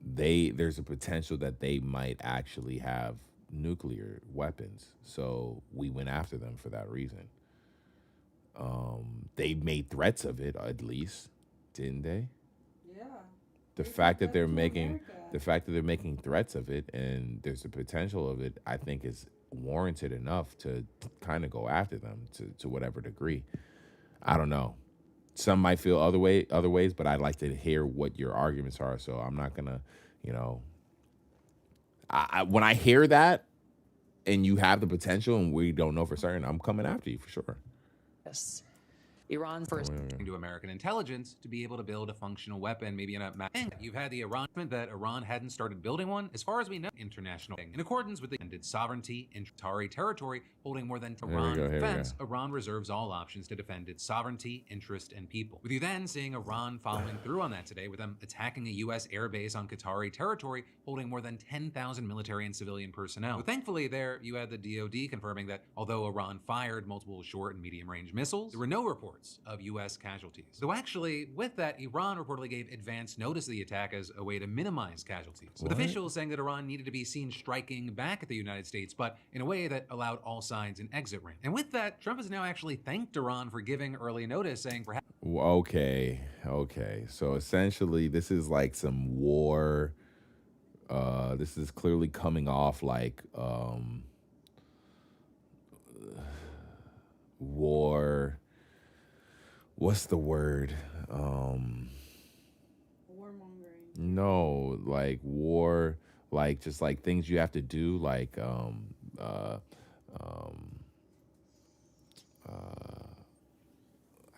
C: there's a potential that they might actually have nuclear weapons, so we went after them for that reason. They made threats of it, at least, didn't they?
D: Yeah.
C: The fact that they're making threats of it, and there's a potential of it, I think is warranted enough to kind of go after them to whatever degree. I don't know. Some might feel other ways, but I'd like to hear what your arguments are. So I'm not gonna, when I hear that and you have the potential and we don't know for certain, I'm coming after you for sure.
O: Yes. Iran first
M: to American intelligence to be able to build a functional weapon, maybe in a You've had the Iran that Iran hadn't started building one, as far as we know, international in accordance with the ended sovereignty in Qatari territory holding more than Iran defense. Iran reserves all options to defend its sovereignty, interest, and people. With you then seeing Iran following through on that today with them attacking a U.S. airbase on Qatari territory holding more than 10,000 military and civilian personnel. But thankfully there you had the DoD confirming that although Iran fired multiple short and medium range missiles, there were no reports of U.S. casualties. Though actually, with that, Iran reportedly gave advance notice of the attack as a way to minimize casualties. With officials saying that Iran needed to be seen striking back at the United States, but in a way that allowed all sides an exit ramp. And with that, Trump has now actually thanked Iran for giving early notice, saying perhaps...
C: Okay. So essentially, this is like some war. This is clearly coming off like war. What's the word?
D: Warmongering.
C: No, like war, like just like things you have to do, like I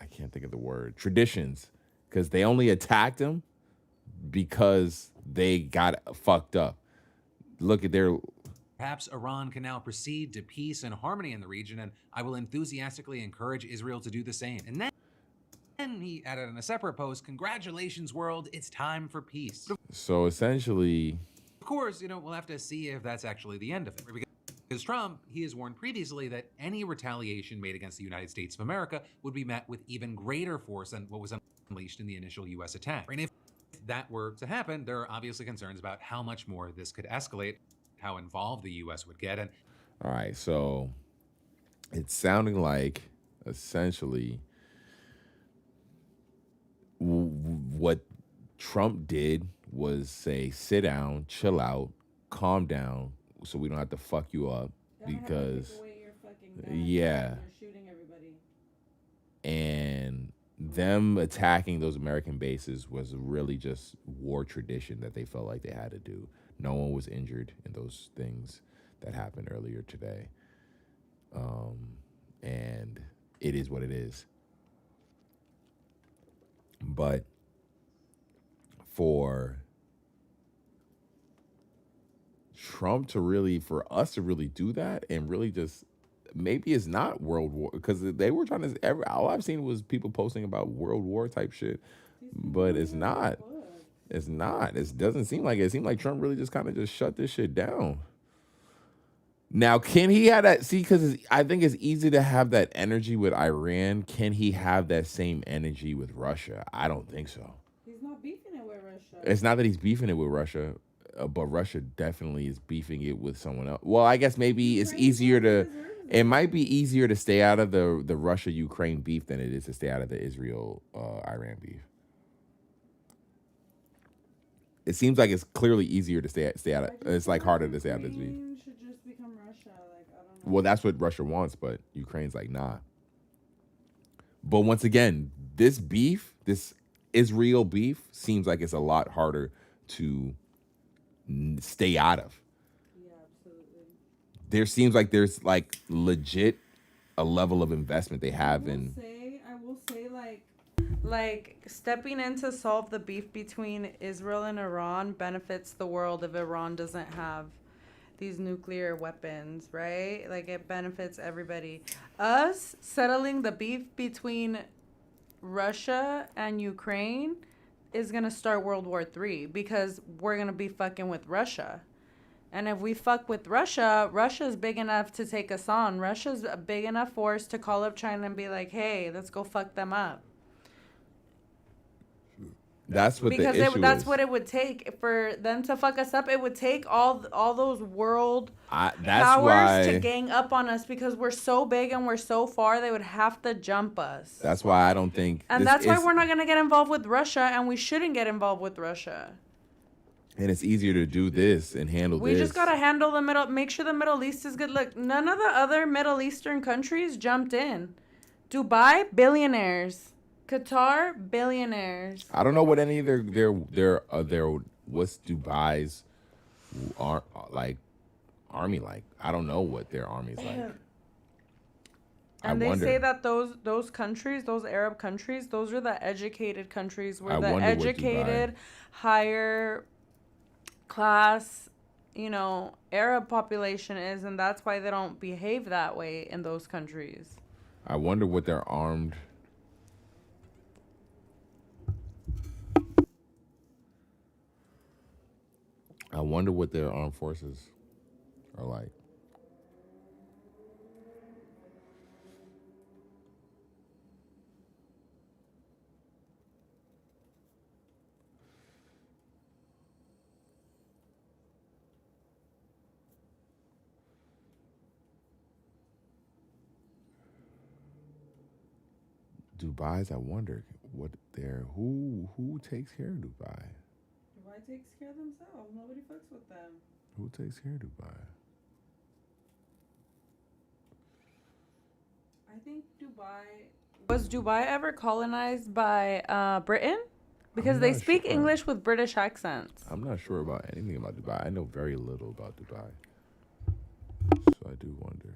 C: can't think of the word, traditions, because they only attacked him because they got fucked up. Look at their.
M: Perhaps Iran can now proceed to peace and harmony in the region, and I will enthusiastically encourage Israel to do the same. And then he added in a separate post, "Congratulations, world, it's time for peace."
C: So essentially,
M: of course, we'll have to see if that's actually the end of it. Because Trump, he has warned previously that any retaliation made against the United States of America would be met with even greater force than what was unleashed in the initial U.S. attack. And if that were to happen, there are obviously concerns about how much more this could escalate, how involved the U.S. would get. And
C: all right, so it's sounding like essentially what Trump did was say, sit down, chill out, calm down, so we don't have to fuck you up, because yeah,
D: shooting everybody.
C: And them attacking those American bases was really just war tradition that they felt like they had to do. No one was injured in those things that happened earlier today. And it is what it is. But for Trump to really, for us to really do that and really just, maybe it's not world war, because they were trying to, all I've seen was people posting about world war type shit, but it's not. It's not. It doesn't seem like it. It seemed like Trump really just kind of just shut this shit down. Now, can he have that? See, because I think it's easy to have that energy with Iran. Can he have that same energy with Russia? I don't think so.
D: He's not beefing it with Russia.
C: It's not that he's beefing it with Russia, but Russia definitely is beefing it with someone else. Well, I guess maybe it's easier to, it might be easier to stay out of the Russia-Ukraine beef than it is to stay out of the Israel-Iran beef. It seems like it's clearly easier to stay out of. It's like harder to stay out of this beef.
D: Ukraine should just become Russia. Like, I don't know.
C: Well, that's what Russia wants, but Ukraine's like, nah. But once again, this beef, this Israel beef, seems like it's a lot harder to stay out of.
D: Yeah, absolutely.
C: There seems like there's like legit a level of investment they have in.
D: I will say, like stepping in to solve the beef between Israel and Iran benefits the world if Iran doesn't have these nuclear weapons, right? Like, it benefits everybody. Us settling the beef between Russia and Ukraine is going to start World War III, because we're going to be fucking with Russia. And if we fuck with Russia, Russia's big enough to take us on. Russia's a big enough force to call up China and be like, hey, let's go fuck them up.
C: That's what
D: because
C: the issue
D: that's
C: is.
D: what it would take for them to fuck us up. It would take all those world powers to gang up on us, because we're so big and we're so far. They would have to jump us.
C: That's why I don't think.
D: And that's why we're not going to get involved with Russia, and we shouldn't get involved with Russia.
C: And it's easier to do this and handle
D: We
C: this.
D: just got to handle the middle, make sure the Middle East is good. Look, none of the other Middle Eastern countries jumped in. Dubai, billionaires. Qatar, billionaires.
C: I don't know what any of their what's Dubai's army like. I don't know what their army's like.
D: And they say that those countries, those Arab countries, those are the educated countries where the educated, higher class, Arab population is, and that's why they don't behave that way in those countries.
C: I wonder what their armed. I wonder what their armed forces are like. Dubai's, I wonder what who takes care of Dubai?
D: Dubai takes care of themselves. Nobody fucks with them.
C: Who takes care of Dubai?
D: I think Dubai... Was Dubai ever colonized by Britain? Because they speak English with British accents.
C: I'm not sure about anything about Dubai. I know very little about Dubai. So I do wonder.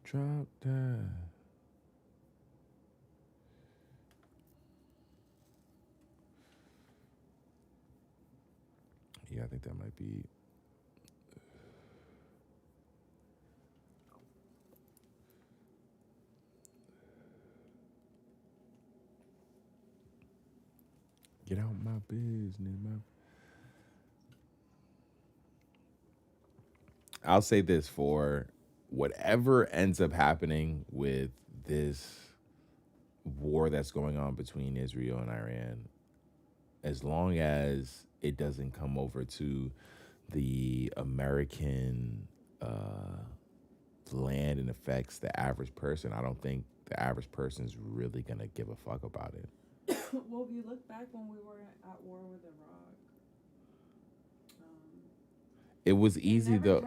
C: Drop that. Yeah, I think that might be. Get out my business, man. I'll say this, for whatever ends up happening with this war that's going on between Israel and Iran, as long as it doesn't come over to the American land and affects the average person, I don't think the average person is really going to give a fuck about it.
D: Well, if you look back when we were at war with Iraq,
C: it was easy though.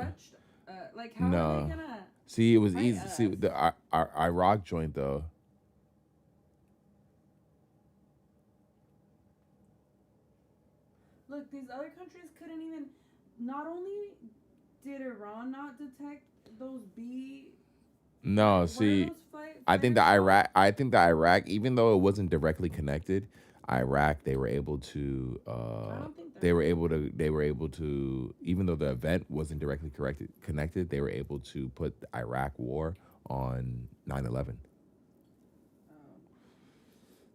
D: Like, how are they gonna?
C: See, it was easy. See, the our Iraq joint though.
D: Look, these other countries couldn't even. Not only did Iran not detect those B.
C: No, see, I think the Iraq, even though it wasn't directly connected, Iraq, they were able to. They were able to, even though the event wasn't directly connected, they were able to put the Iraq war on 9/11.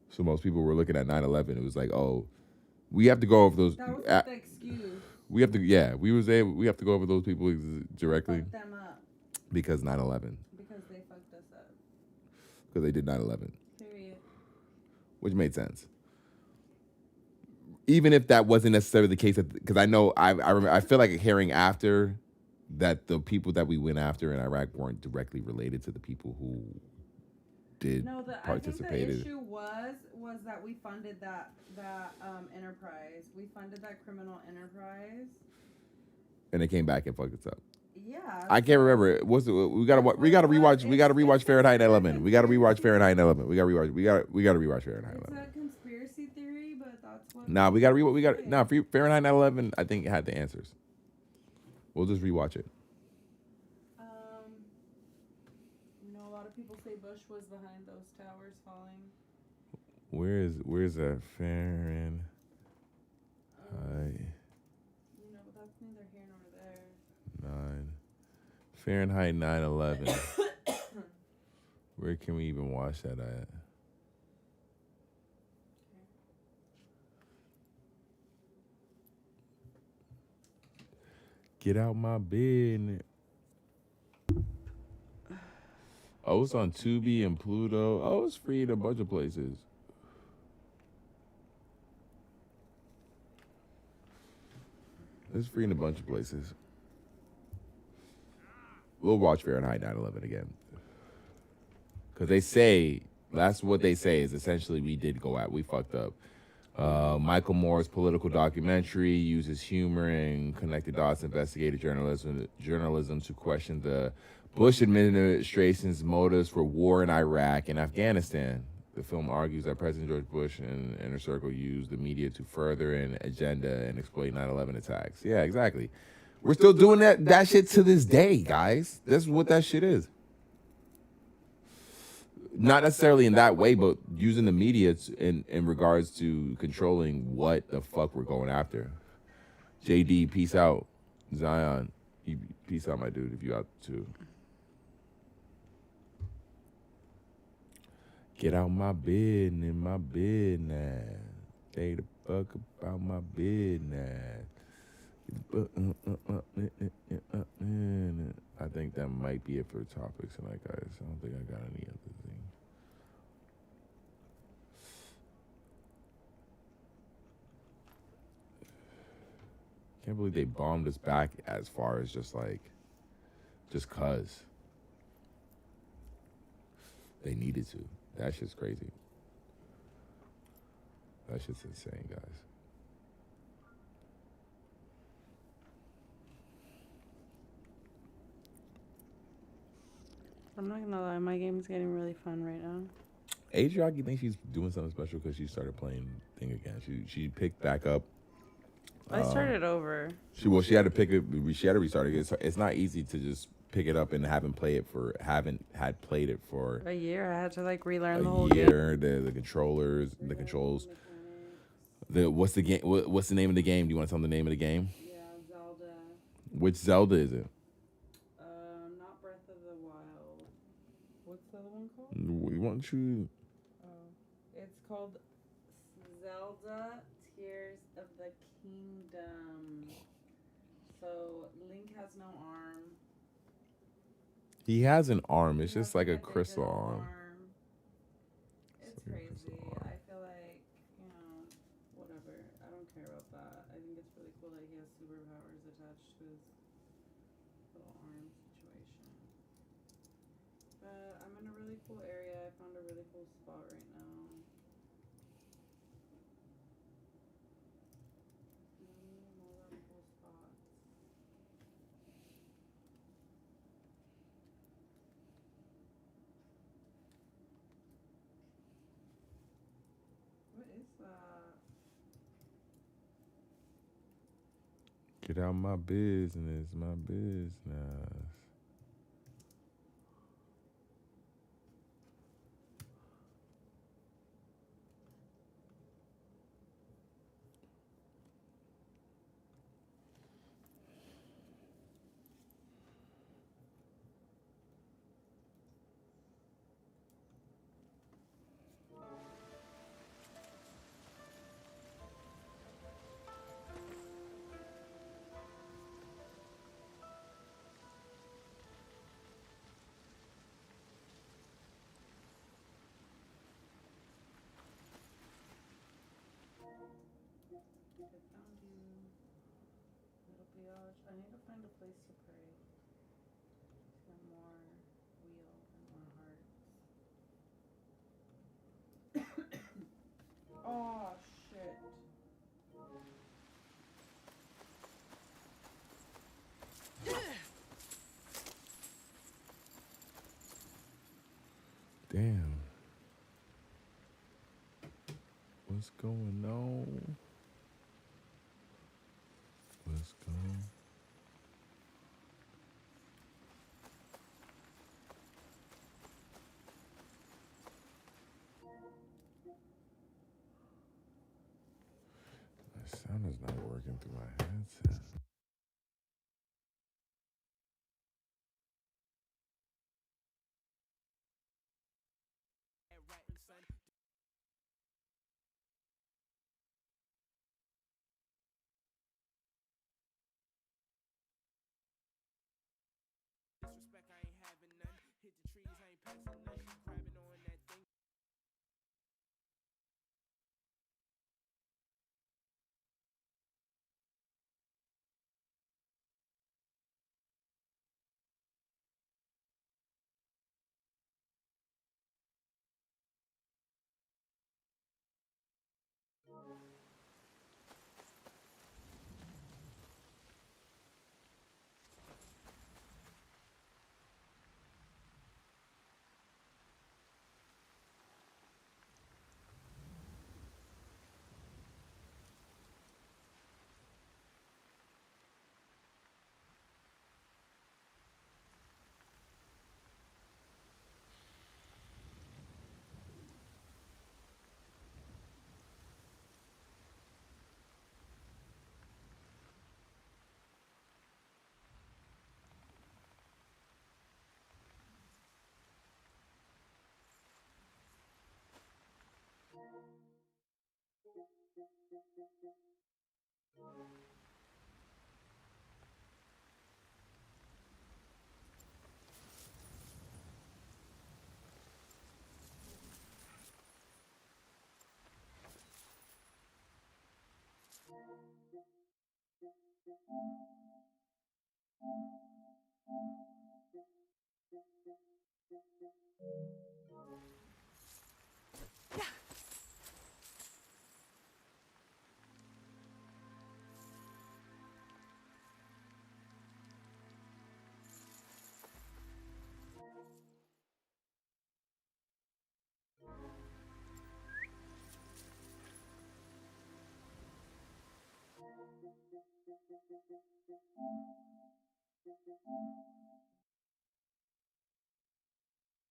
C: So most people were looking at 9/11. It was like, oh, we have to go over those.
D: That was like the excuse.
C: We have to, we have to go over those people directly.
D: Fuck them up.
C: Because 9/11.
D: Because they fucked us up.
C: Because they did 9/11.
D: Period.
C: Which made sense. Even if that wasn't necessarily the case, because I know I feel like hearing after that the people that we went after in Iraq weren't directly related to the people who did participate.
D: I think the issue was that we funded that enterprise. We funded that criminal enterprise.
C: And they came back and fucked us up.
D: Yeah.
C: I can't remember. We gotta rewatch Fahrenheit 11. We gotta rewatch Fahrenheit 11. We gotta rewatch Fahrenheit 11.
D: It's a conspiracy theory, but that's what.
C: Nah, Fahrenheit 11. I think it had the answers. We'll just rewatch it.
D: A lot of people say Bush was behind those towers falling.
C: Where's that Fahrenheit?
D: But that's neither here nor there.
C: 9. Fahrenheit 9/11. Where can we even watch that at? Get out my bed. Oh, it's on Tubi and Pluto. Oh, it's free in a bunch of places. It's free in a bunch of places. We'll watch Fahrenheit 9/11 again. Because they say, that's what they say, is essentially we fucked up. Michael Moore's political documentary uses humor and connected dots investigative journalism to question the Bush administration's motives for war in Iraq and Afghanistan. The film argues that President George Bush and Inner Circle used the media to further an agenda and exploit 9/11 attacks. Yeah, exactly. We're still doing that shit to this day, guys. That's what that shit is. Not necessarily in that way, but using the media in regards to controlling what the fuck we're going after. JD, peace out. Zion, peace out, my dude, if you out too. Get out my business, my business. Stay the fuck about my business. I think that might be it for topics tonight, guys. I don't think I got any other thing. Can't believe they bombed us back as far as just cause they needed to. That shit's crazy. That shit's insane, guys.
D: I'm not gonna lie, my game's getting really fun right now.
C: Adriaki thinks she's doing something special because she started playing thing again. She picked back up.
D: I started over.
C: She had to pick it. She had to restart it. It's not easy to just pick it up and haven't played it for
D: A year. I had to like relearn
C: a
D: the whole
C: year.
D: game.
C: The controls. What's the game? What's the name of the game? Do you want to tell them the name of the game?
D: Yeah, Zelda.
C: Which Zelda is it?
D: Not Breath of the Wild. What's the other one called?
C: We want you.
D: It's called Zelda Tears of the Kingdom. So Link has no arm.
C: He has an arm. It's just like a crystal arm.
D: It's crazy. I feel like, whatever. I don't care about that. I think it's really cool that he has superpowers attached to his little arm situation. But I'm in a really cool area. I found a really cool spot right now. What is that?
C: Get out my business, my business.
D: I found you, little biatch. I need to find a place to pray. Get more wheel and more hearts. Oh shit.
C: Damn. What's going on? What's going? My sound is not working through my headset.
B: Disrespect, I ain't having none. Hit the trees, I ain't passing none. Grabbing on that thing.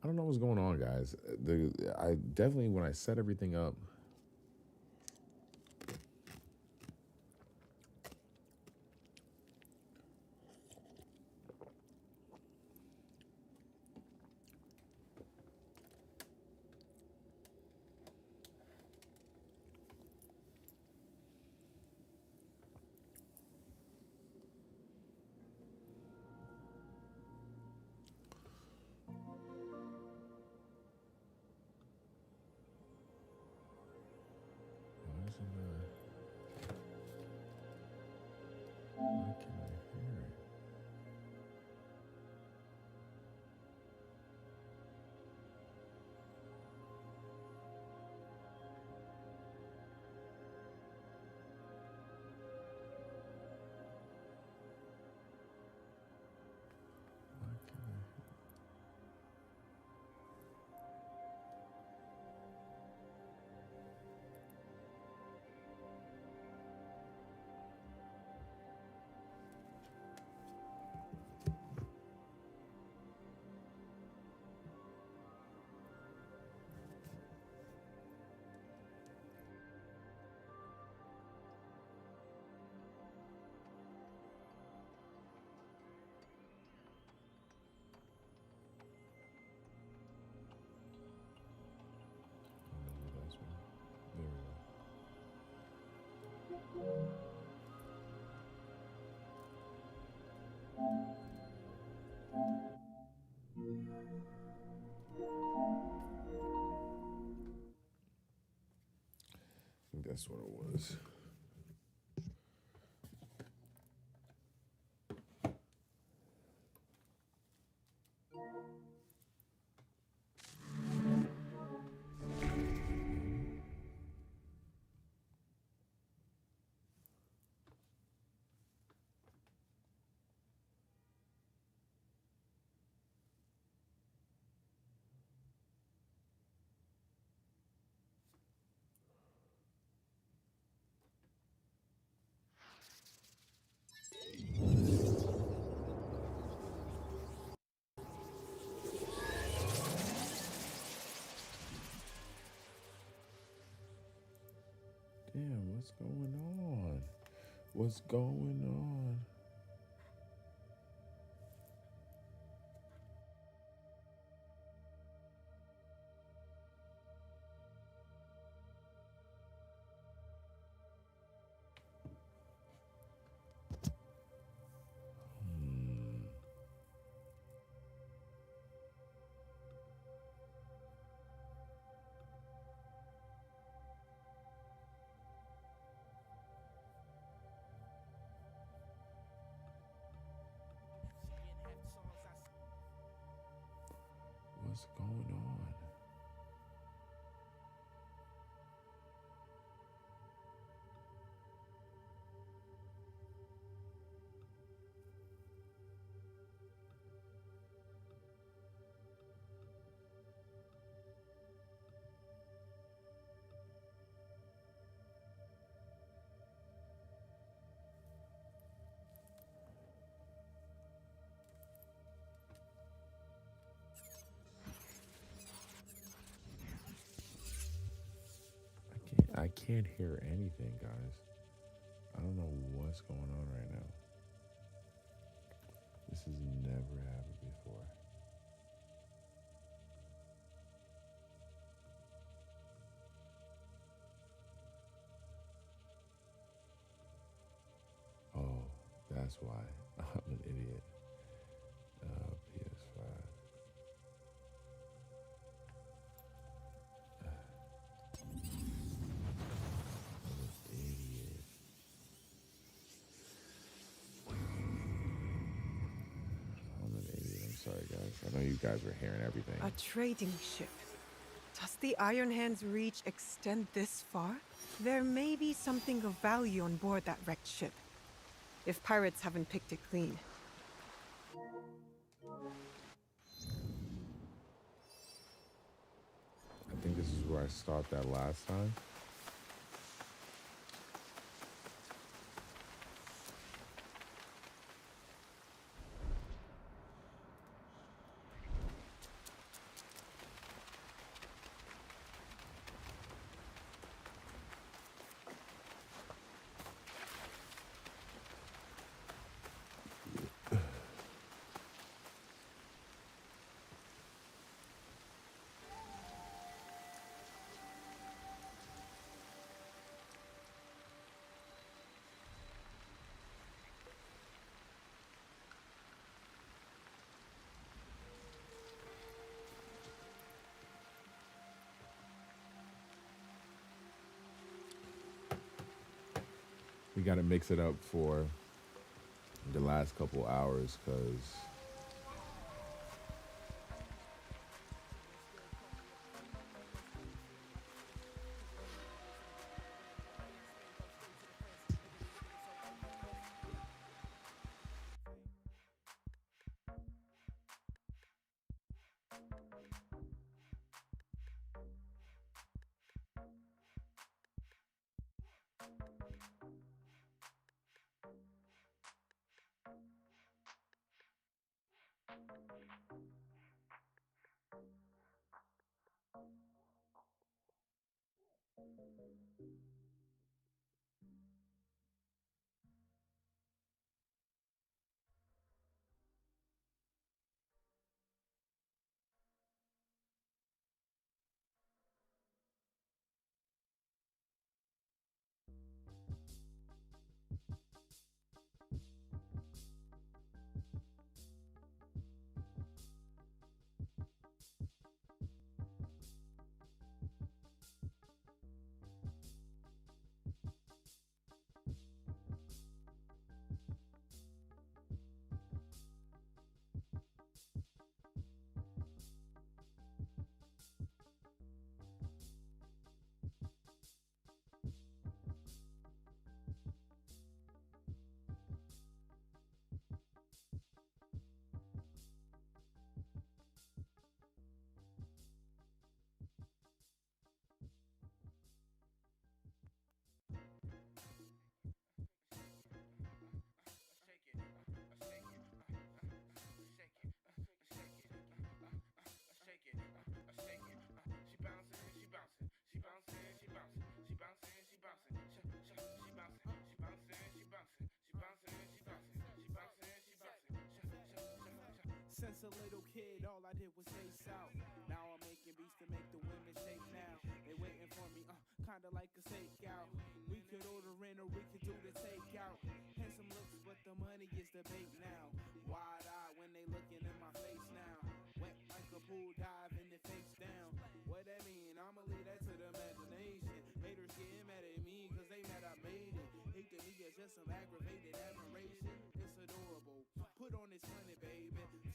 C: I don't know what's going on, guys. I definitely, when I set everything up, why can't I hear it? I think that's what it was. Damn, what's going on? What's going on? What's going on? I can't hear anything, guys. I don't know what's going on right now. This has never happened before. Oh, that's why. I'm an idiot. PS5. Sorry, guys. I know you guys were hearing everything.
R: A trading ship. Does the Iron Hand's reach extend this far? There may be something of value on board that wrecked ship, if pirates haven't picked it clean.
C: I think this is where I stopped that last time. We got to mix it up for the last couple hours because
B: Since a little kid, all I did was face out. Now I'm making beats to make the women shake now. They waiting for me, kinda like a stakeout. We could order in or we could do the takeout. Handsome looks, but the money is the bait now. Wide-eyed when they looking in my face now. Wet like a pool dive and it face down. What that mean? I'ma leave that to the imagination. Haters getting mad at me cause they mad I made it. Hate to me, it's just some aggravated admiration. It's adorable. Put on this money, baby.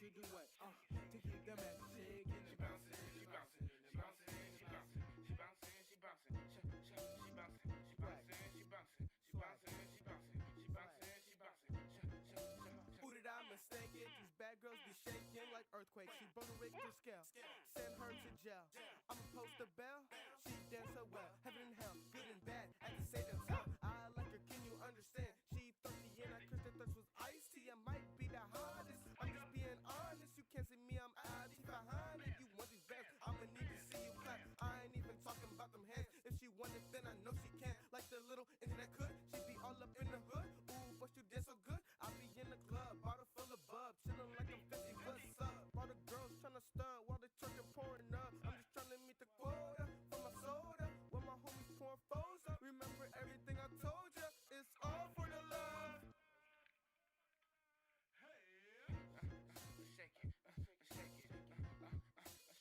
B: To do what? To keep them at the shaking. She bouncing, she bouncing, she bouncing, she bouncing, she bouncing, she bouncing, she bouncing, she bouncing, she bouncing, she bouncing, she bouncing, she bouncing, she bouncing, she bouncing. Who did I mistake it? These bad girls be shaking like earthquakes. She broke a Richter scale. Send her to jail. I'ma post a bell. She dance so well. Heaven and hell, good and bad. At the same time, I like her. Can you understand? She thirsty and I cursed her thirst was iced tea. I might be the hottest. I'm just being honest. You can't see me. I'm out behind it. You want these bands? I'ma need to see you clap. I ain't even talking about them hands. If she wanted, then I know she can. Like the little internet could. She be all up in the hood. Ooh, but you dance so good. I be in the club, bottle full of bub, chillin' like I'm 50. What's up? All the girls tryna stunt while the truck are pouring up. I'm just tryna meet the quota for my soda. While my homies pouring foes up. Remember everything I told ya. It's all for the love. Shake it, shake it, shake it, shake it,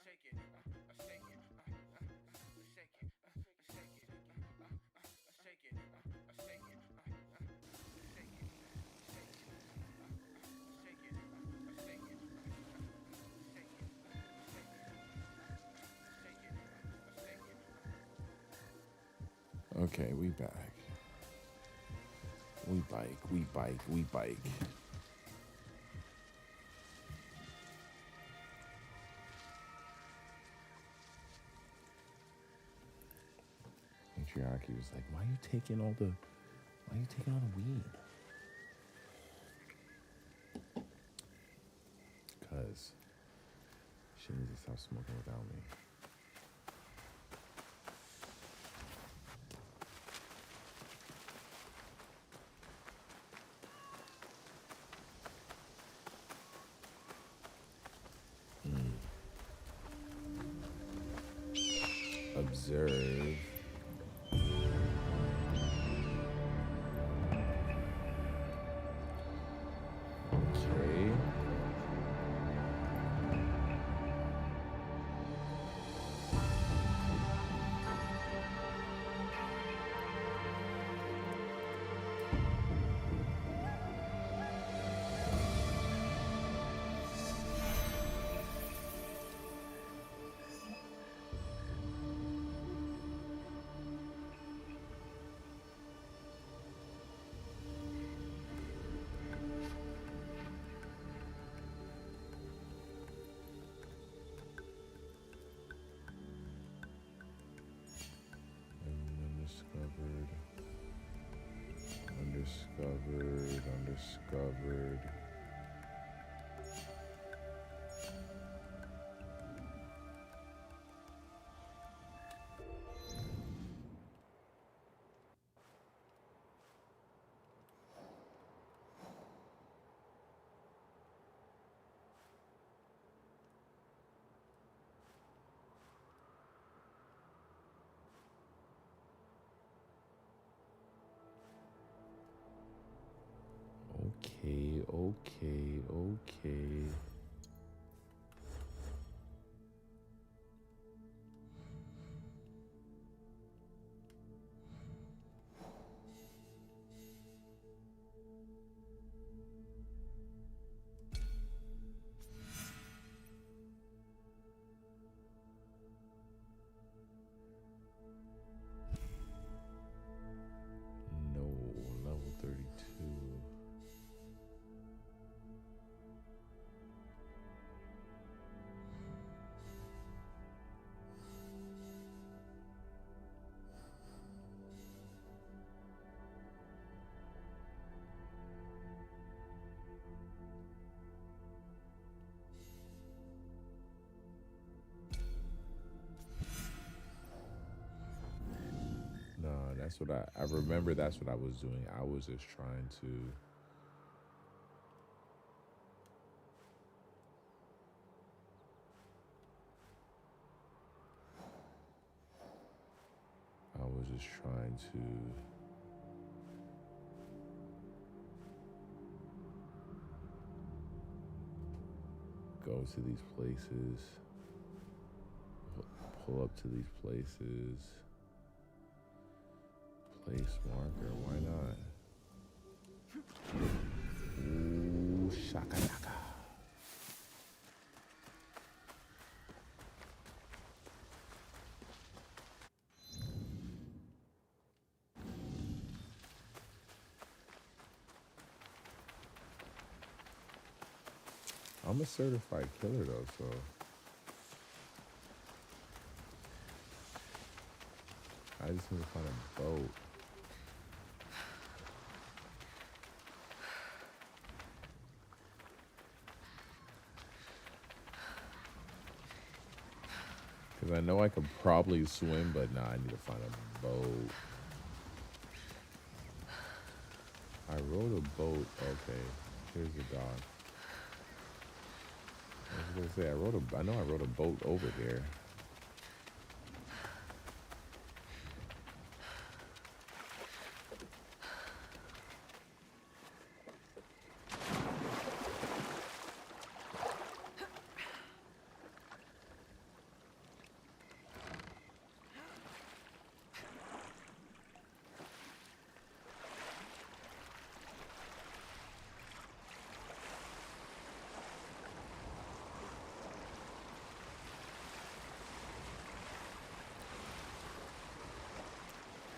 B: shake it, shake it, shake it, shake it, shake it.
C: okay, we back. We bike. Patriarchy was like, why are you taking all the weed? Because she needs to stop smoking without me. Observe. Okay. Undiscovered. Okay. No, level 32. No, that's what I remember. That's what I was doing. I was just trying to. Go to these places. Pull up to these places. Place marker, why not? Ooh, shaka yaka. I'm a certified killer though, so I just need to find a boat. Because I know I could probably swim, but nah, I need to find a boat. I rode a boat. Okay, here's the dock. I was gonna say I know I rode a boat over here.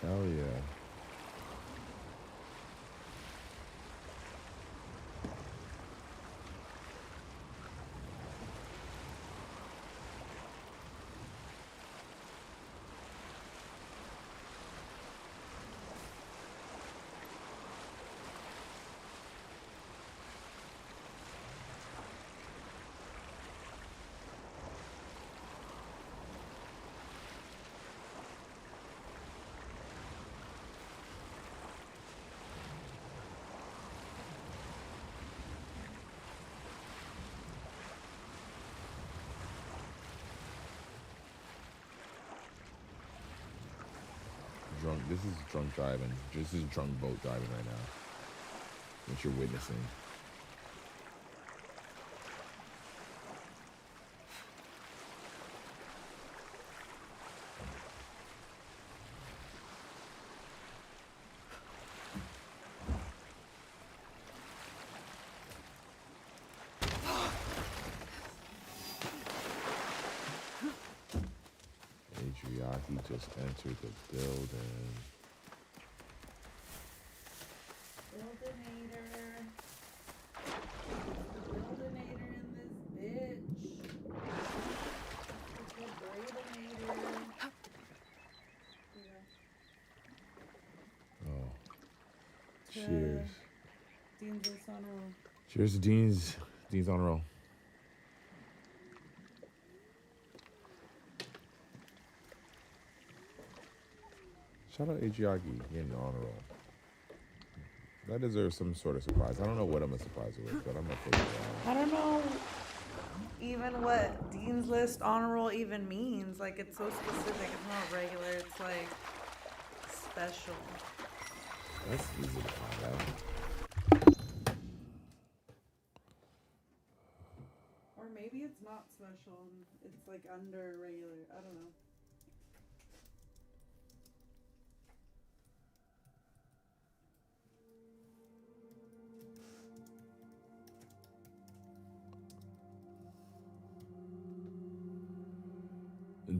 C: Hell yeah. This is drunk driving. This is drunk boat driving right now. What you're witnessing. He just entered the building.
D: Buildinator in this bitch. It's a buildinator.
C: Oh. Cheers.
D: Dean's List Honor Roll.
C: Cheers to Dean's Honor Roll. Shout out Ajiagi getting the honor roll. That deserves some sort of surprise. I don't know what I'm gonna surprise it with, but I'm gonna figure it
D: I don't know even what Dean's List Honor Roll even means. Like, it's so specific. It's not regular. It's like special.
C: out. That's easy to find out.
D: Or maybe it's not special. It's like under regular. I don't know.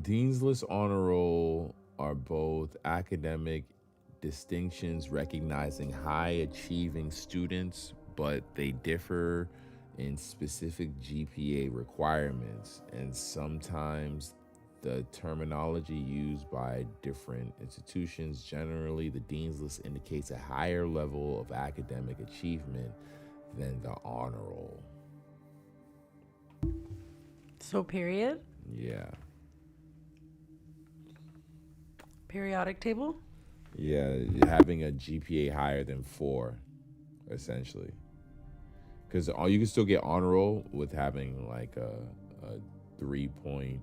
C: Dean's List Honor Roll are both academic distinctions recognizing high-achieving students, but they differ in specific GPA requirements, and sometimes the terminology used by different institutions. Generally, the Dean's List indicates a higher level of academic achievement than the Honor Roll.
D: So, period?
C: Yeah.
D: Periodic table?
C: Yeah, having a GPA higher than 4, essentially. Because you can still get honor roll with having like a 3 point.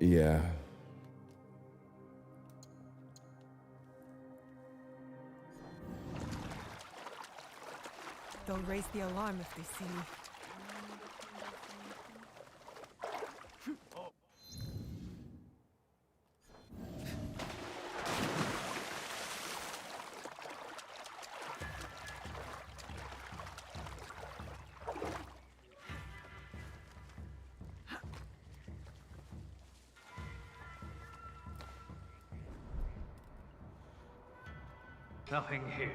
C: Yeah.
R: They'll raise the alarm if they see me.
S: Nothing here.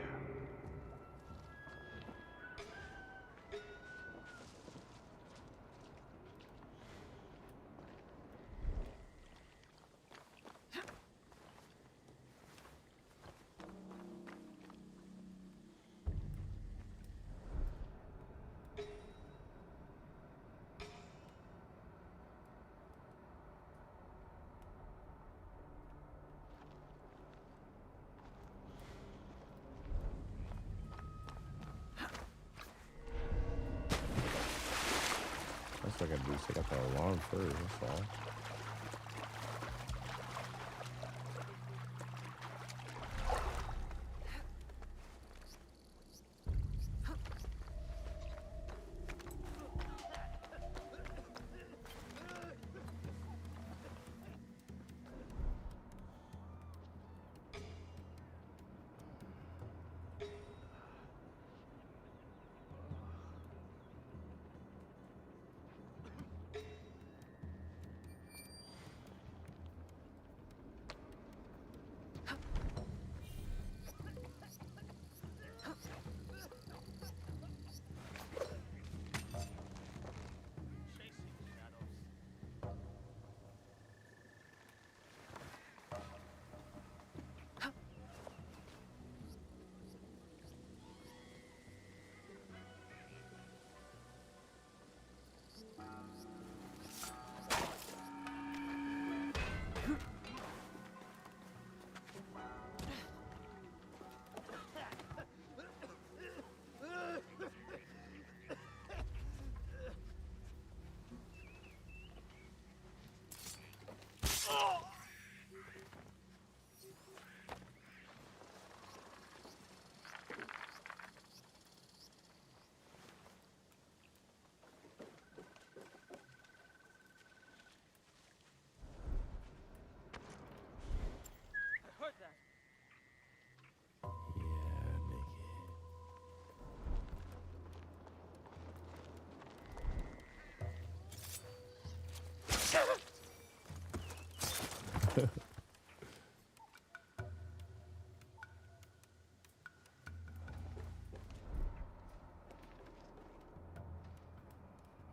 C: That's what I gotta do is set up the alarm first, that's all.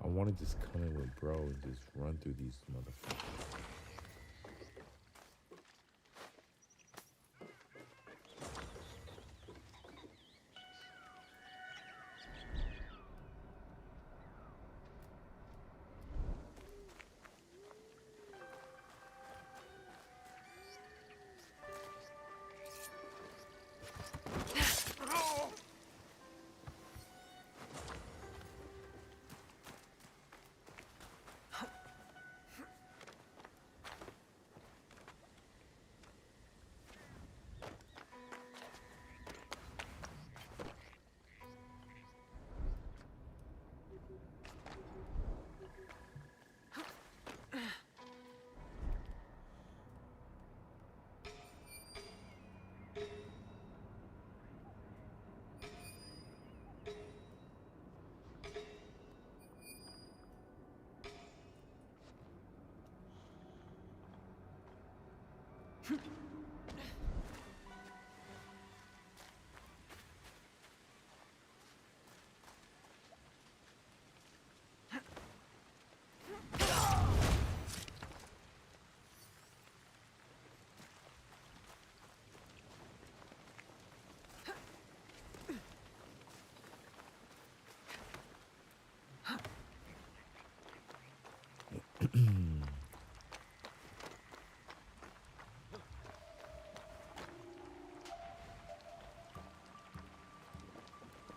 C: I want to just come in with bro and just run through these motherfuckers. Are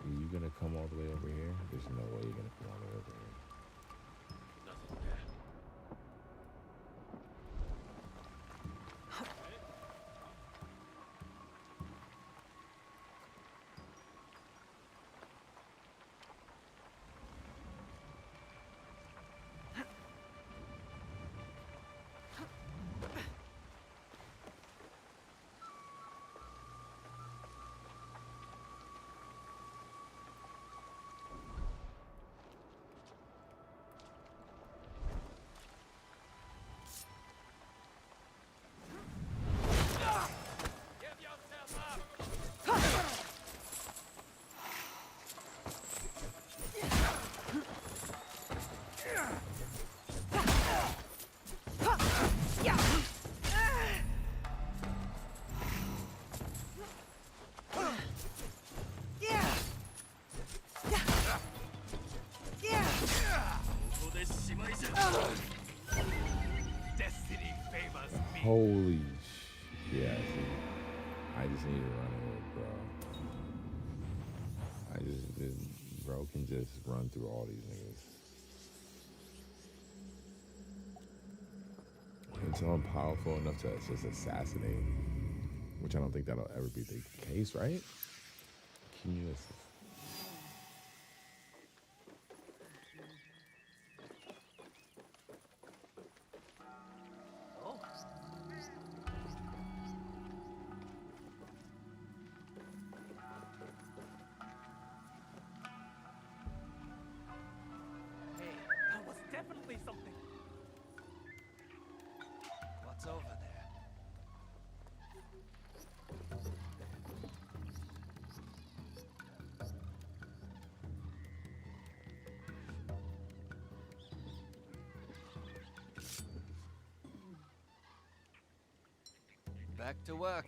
C: you gonna come all the way over here? There's no way you're gonna come all the way over here.
S: Nothing there.
A: Destiny favors me.
C: Holy yeah, see, I just need to run away, bro. Bro can just run through all these niggas. Until I'm powerful enough to just assassinate, which I don't think that'll ever be the case, right? Cumulus.
A: Hey, that was definitely something. What's over there?
T: Back to work.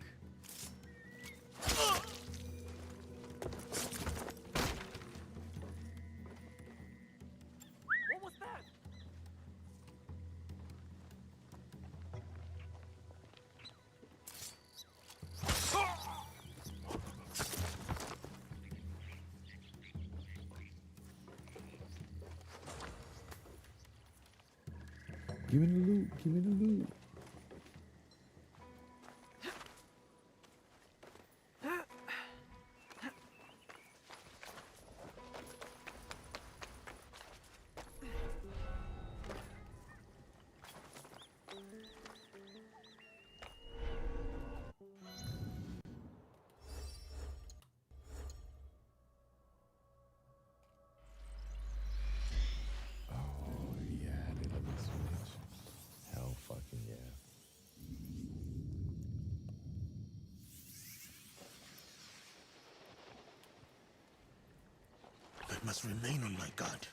A: What was that?
C: Give me the loot. Give me the loot.
G: I must remain on my guard.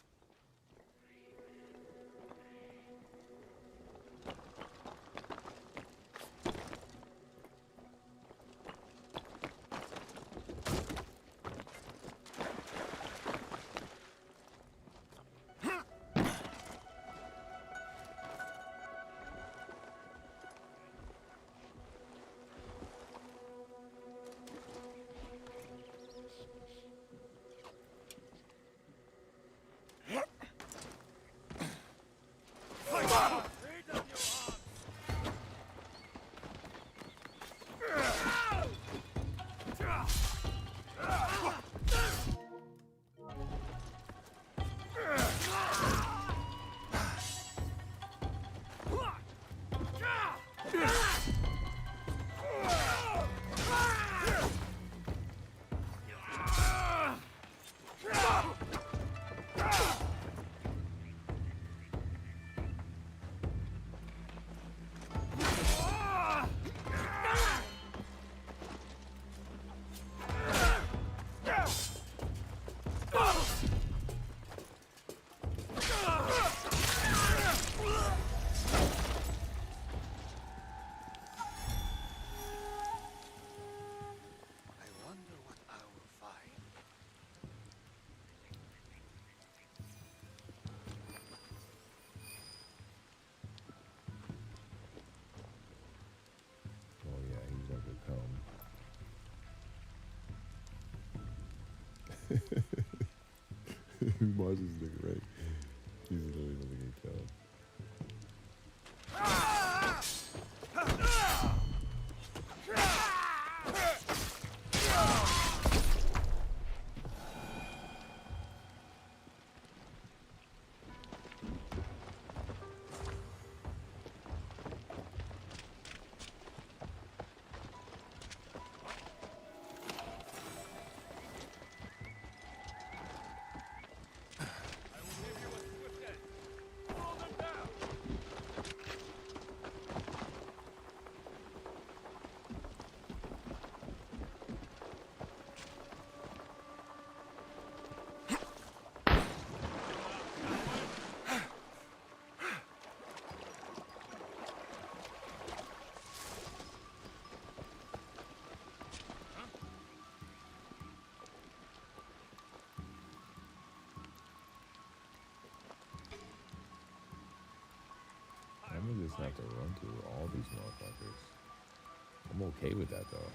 C: Mars is nigga, right? He's literally gonna get killed. I'm gonna just have to run through all these motherfuckers. I'm okay with that though.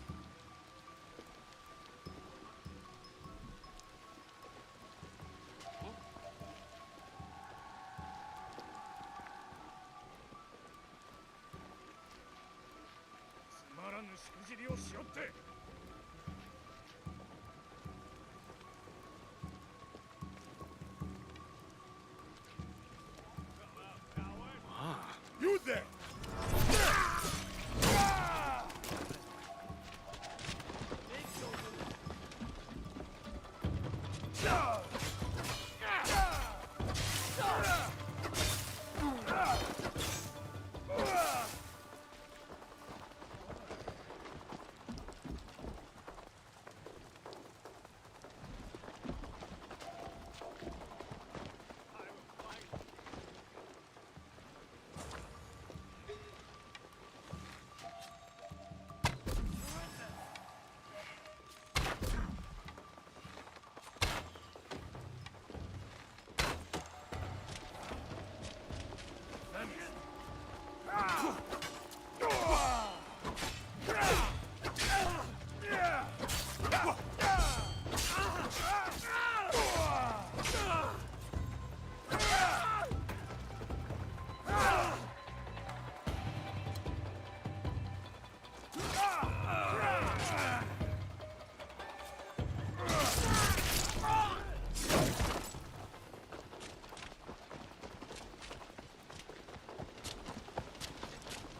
G: You there!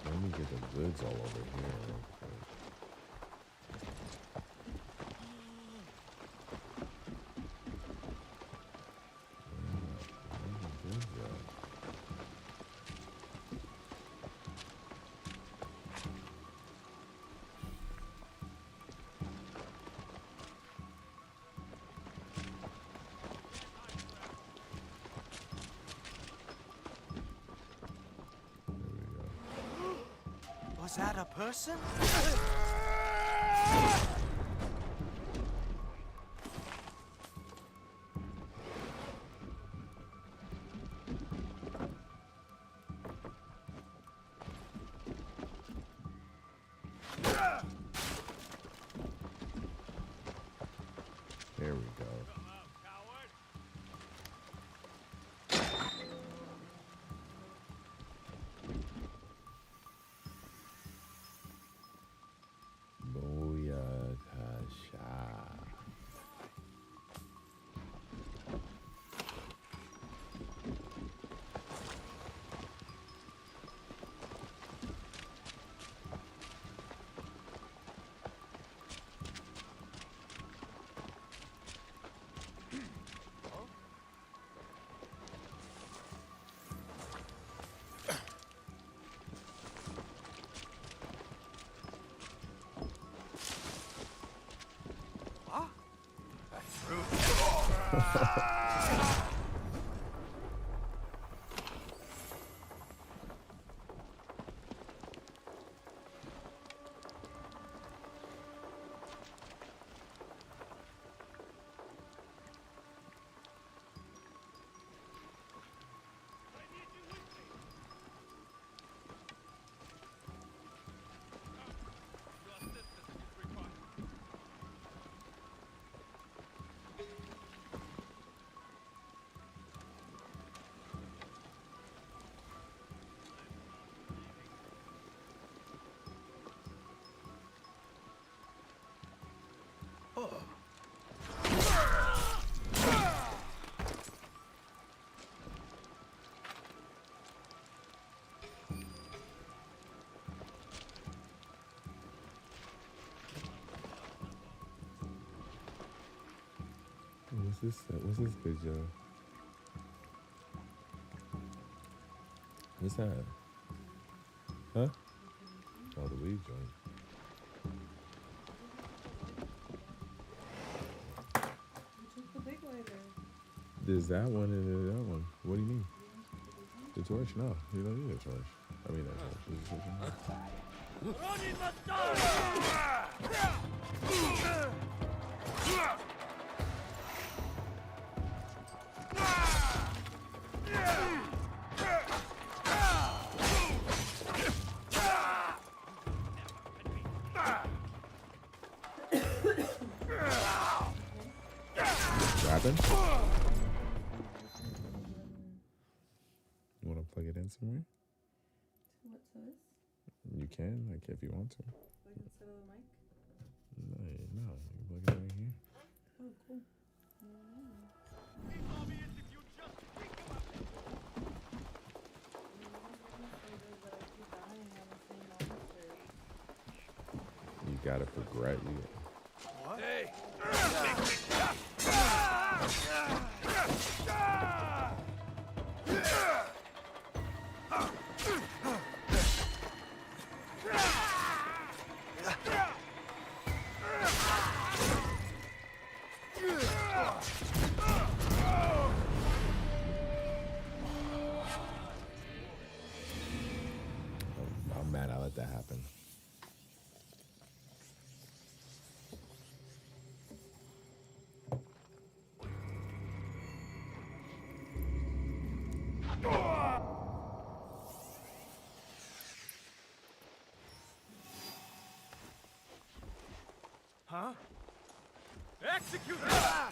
C: Let me get the goods all over here real quick. Where the goods at?
A: Was that a person?
C: There we go. What's this picture? What's that? Huh? Oh, the weed joint.
D: The big lighter.
C: There's that one and there's that one. What do you mean? The torch? No, you don't need a torch. I mean, that torch. What happened? You want to plug it in somewhere?
D: What's this?
C: You can, like, if you want to.
D: Like instead of the mic?
C: No, you can plug it right here.
D: Oh, cool.
C: You gotta regret you.
A: Hey!
C: I'm mad I let that happen.
A: Huh? Execute that!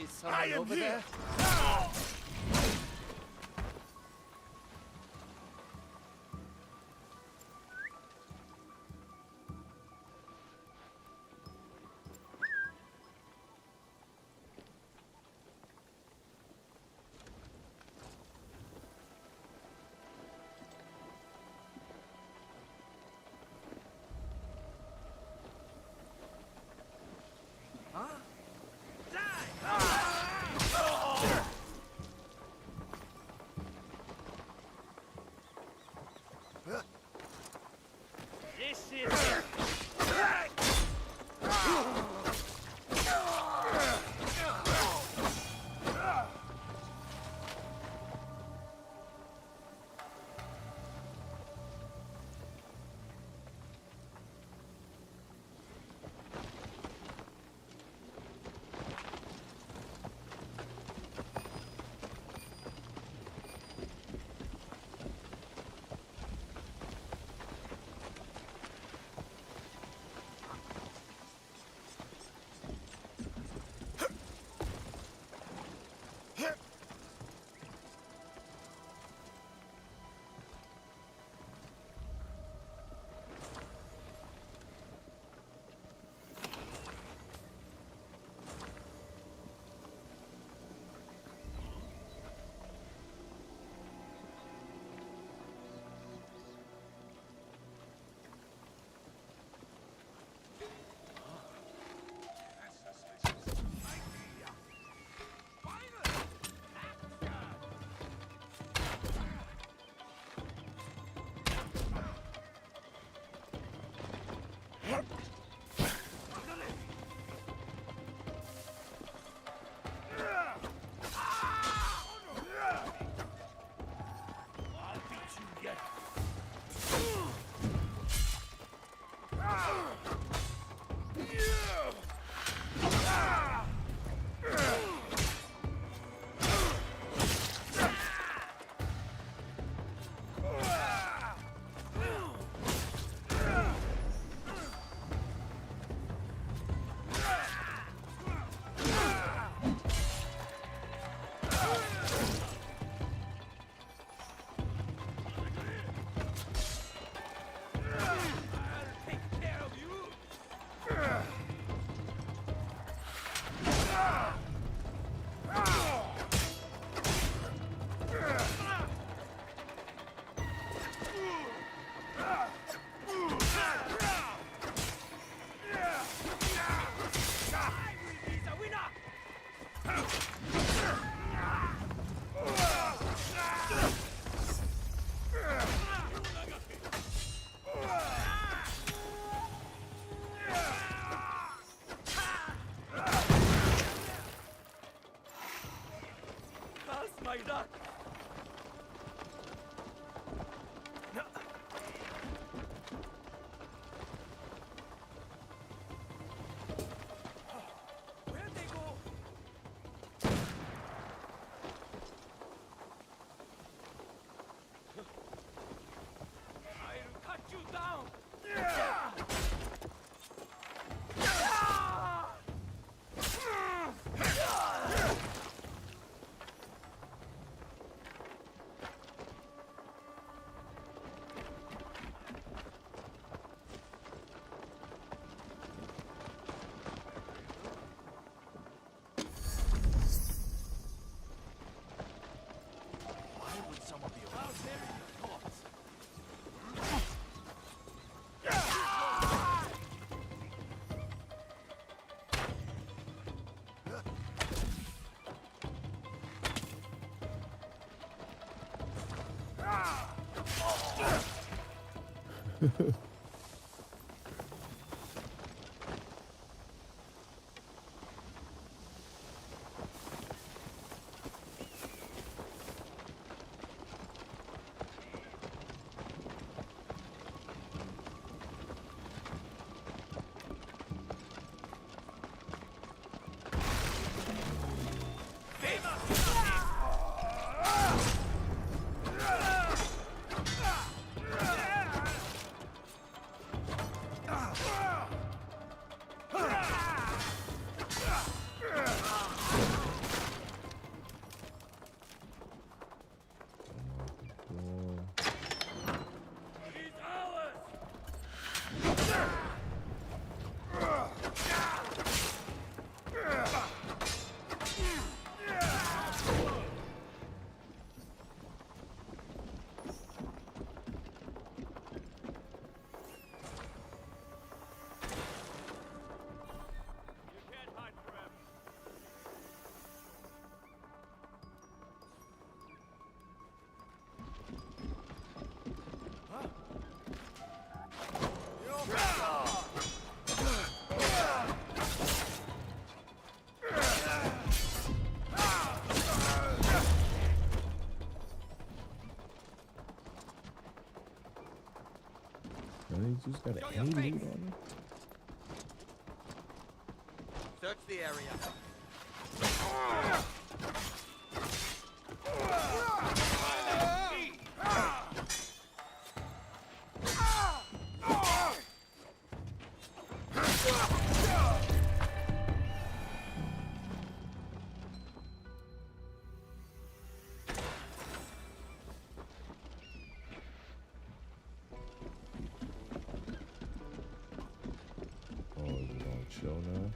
I: Is someone over there?
A: This is it.
C: They just got an A lead on them.
T: Search the area.
C: Oh, you gonna chill now?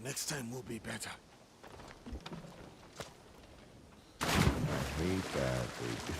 T: Next time will be better.
C: I hate that, baby.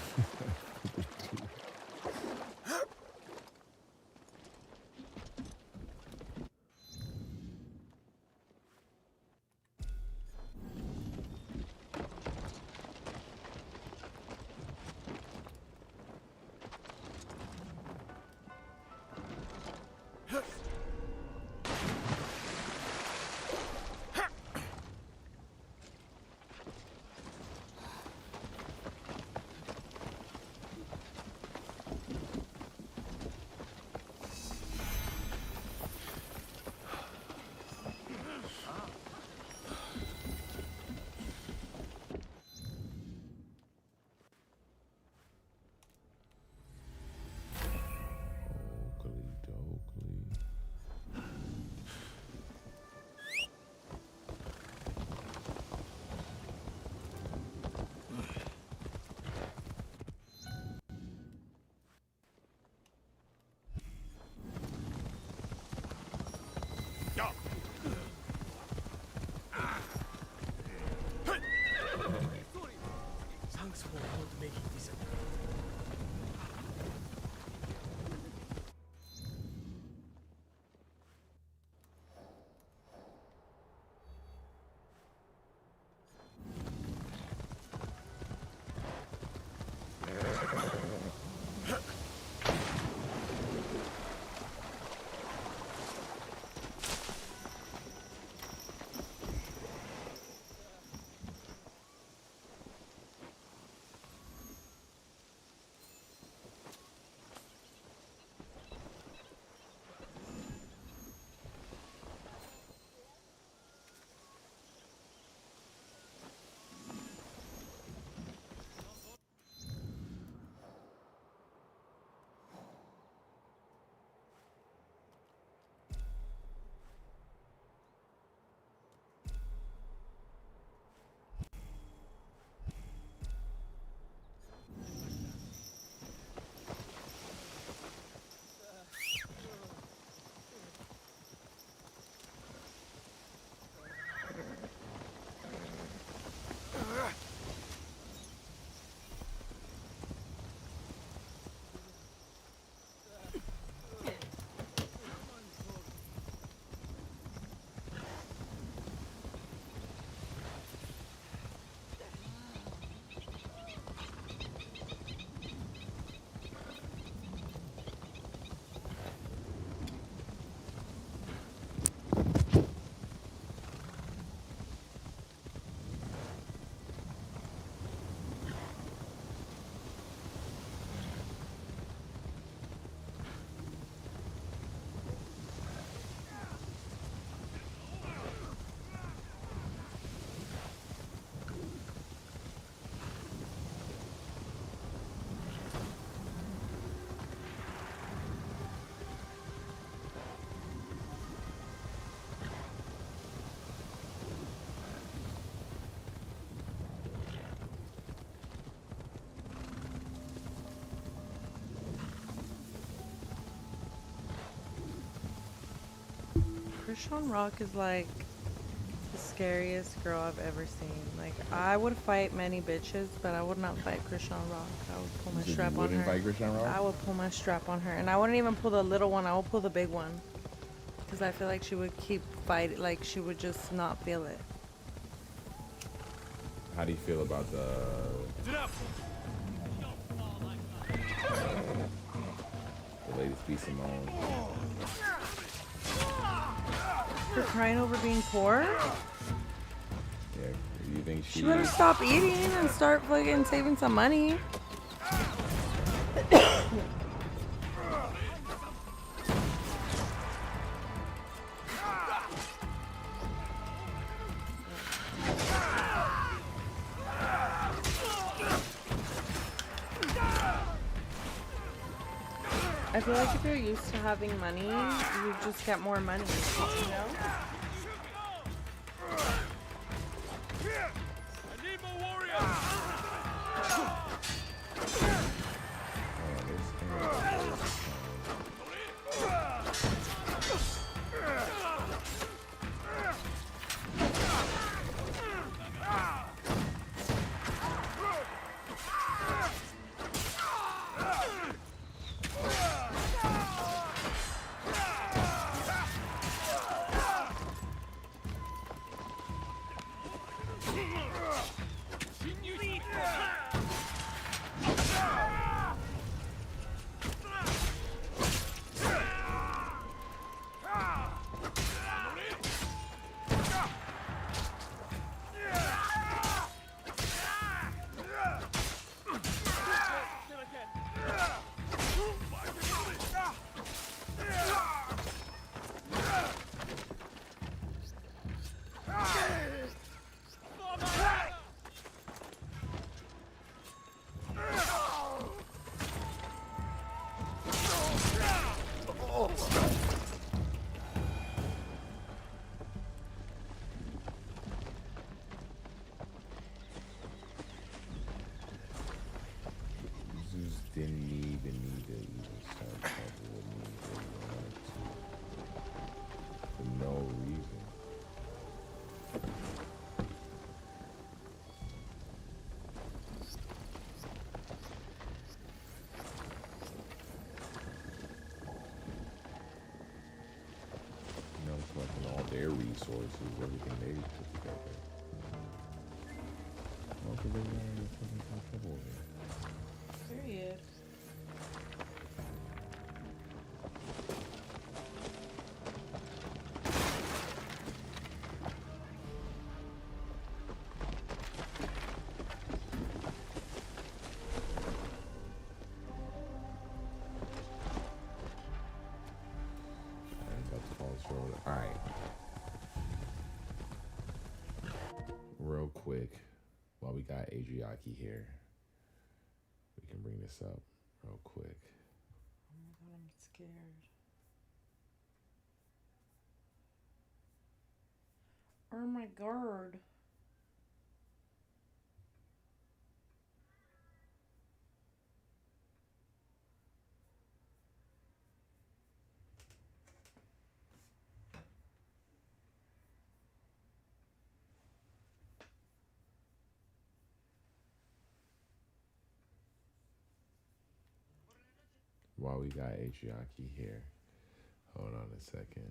D: Krishan Rock is like the scariest girl I've ever seen. Like, I would fight many bitches, but I would not fight Krishan Rock. I would pull my strap on her.
C: Fight Krishan Rock?
D: I would pull my strap on her, and I wouldn't even pull the little one. I would pull the big one, because I feel like she would keep fighting. Like, she would just not feel it.
C: How do you feel about the latest B Simone?
D: For crying over being poor?
C: Yeah, you think
D: She better stop eating and start fucking saving some money. I feel like if you're used to having money, you just get more money, you know?
C: Zeus didn't even need to even start trouble with me if he wanted to. For no reason. You know, collecting all their resources, everything they put together. Well, because they wanted to fucking start trouble with me.
D: Period.
C: Alright. Real quick, while we got Adriaki here, we can bring this up real quick.
D: Oh my god, I'm scared. Oh my god.
C: While we got Adriaki here, hold on a second.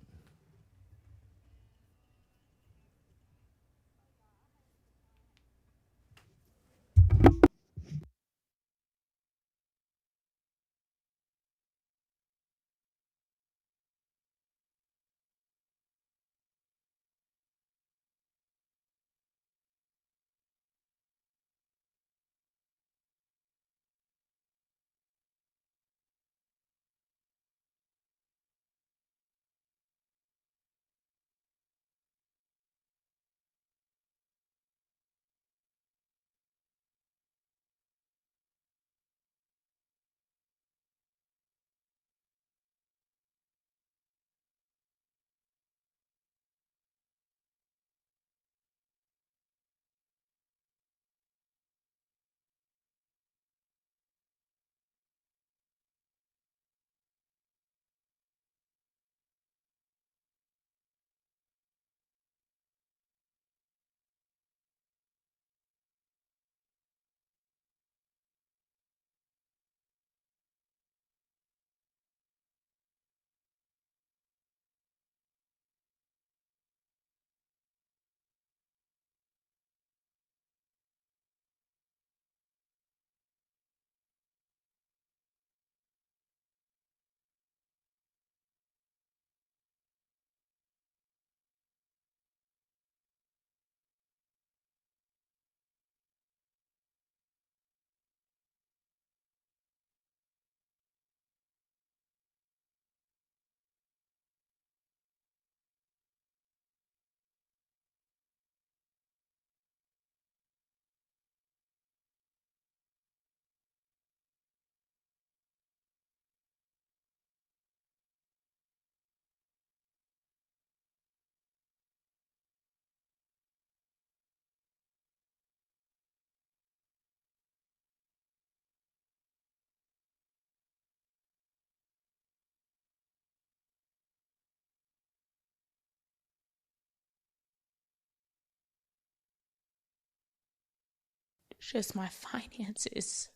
U: just my finances.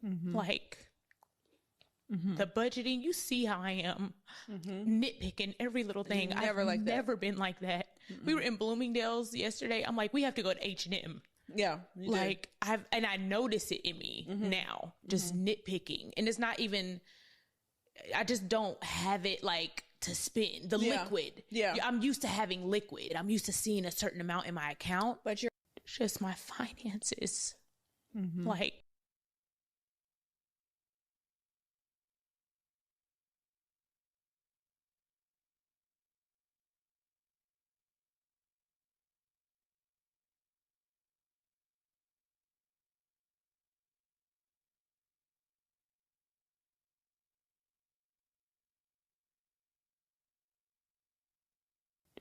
D: Mhm.
U: Like,
D: Mhm.
U: the budgeting, you see how I am nitpicking every little thing.
D: Never
U: I've
D: like that.
U: never been like that. We were in Bloomingdale's yesterday. I'm like, we have to go to H&M.
D: Yeah, you did.
U: Like, I notice it in me now, just nitpicking. And it's not even, I just don't have it like to spend the liquid.
D: Yeah.
U: I'm used to having liquid. I'm used to seeing a certain amount in my account.
D: But you're
U: just my finances. Like,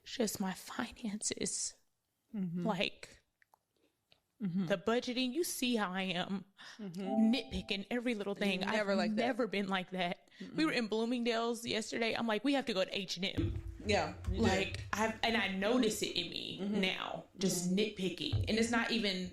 U: just my finances. Like, the budgeting, you see how I am nitpicking every little thing.
D: Never
U: I've
D: like that.
U: never been like that. We were in Bloomingdale's yesterday. I'm like, we have to go to H&M.
D: Yeah, you did.
U: Like, I notice it in me now, just nitpicking. And it's not even,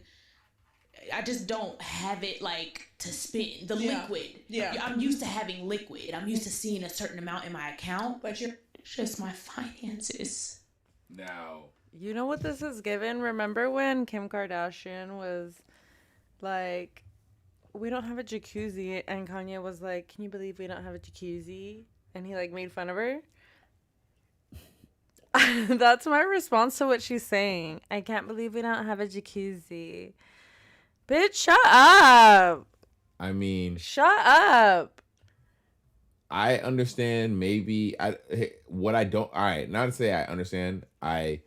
U: I just don't have it like to spend the liquid.
D: Yeah.
U: I'm used to having liquid. I'm used to seeing a certain amount in my account.
D: But you're
U: just my finances.
C: Now,
D: You know what this is given? Remember when Kim Kardashian was like, we don't have a jacuzzi, and Kanye was like, can you believe we don't have a jacuzzi? And he like made fun of her. That's my response to what she's saying. I can't believe we don't have a jacuzzi. Bitch, shut up.
C: I mean,
D: Shut up.
C: I understand maybe what I don't. All right, not to say I understand. I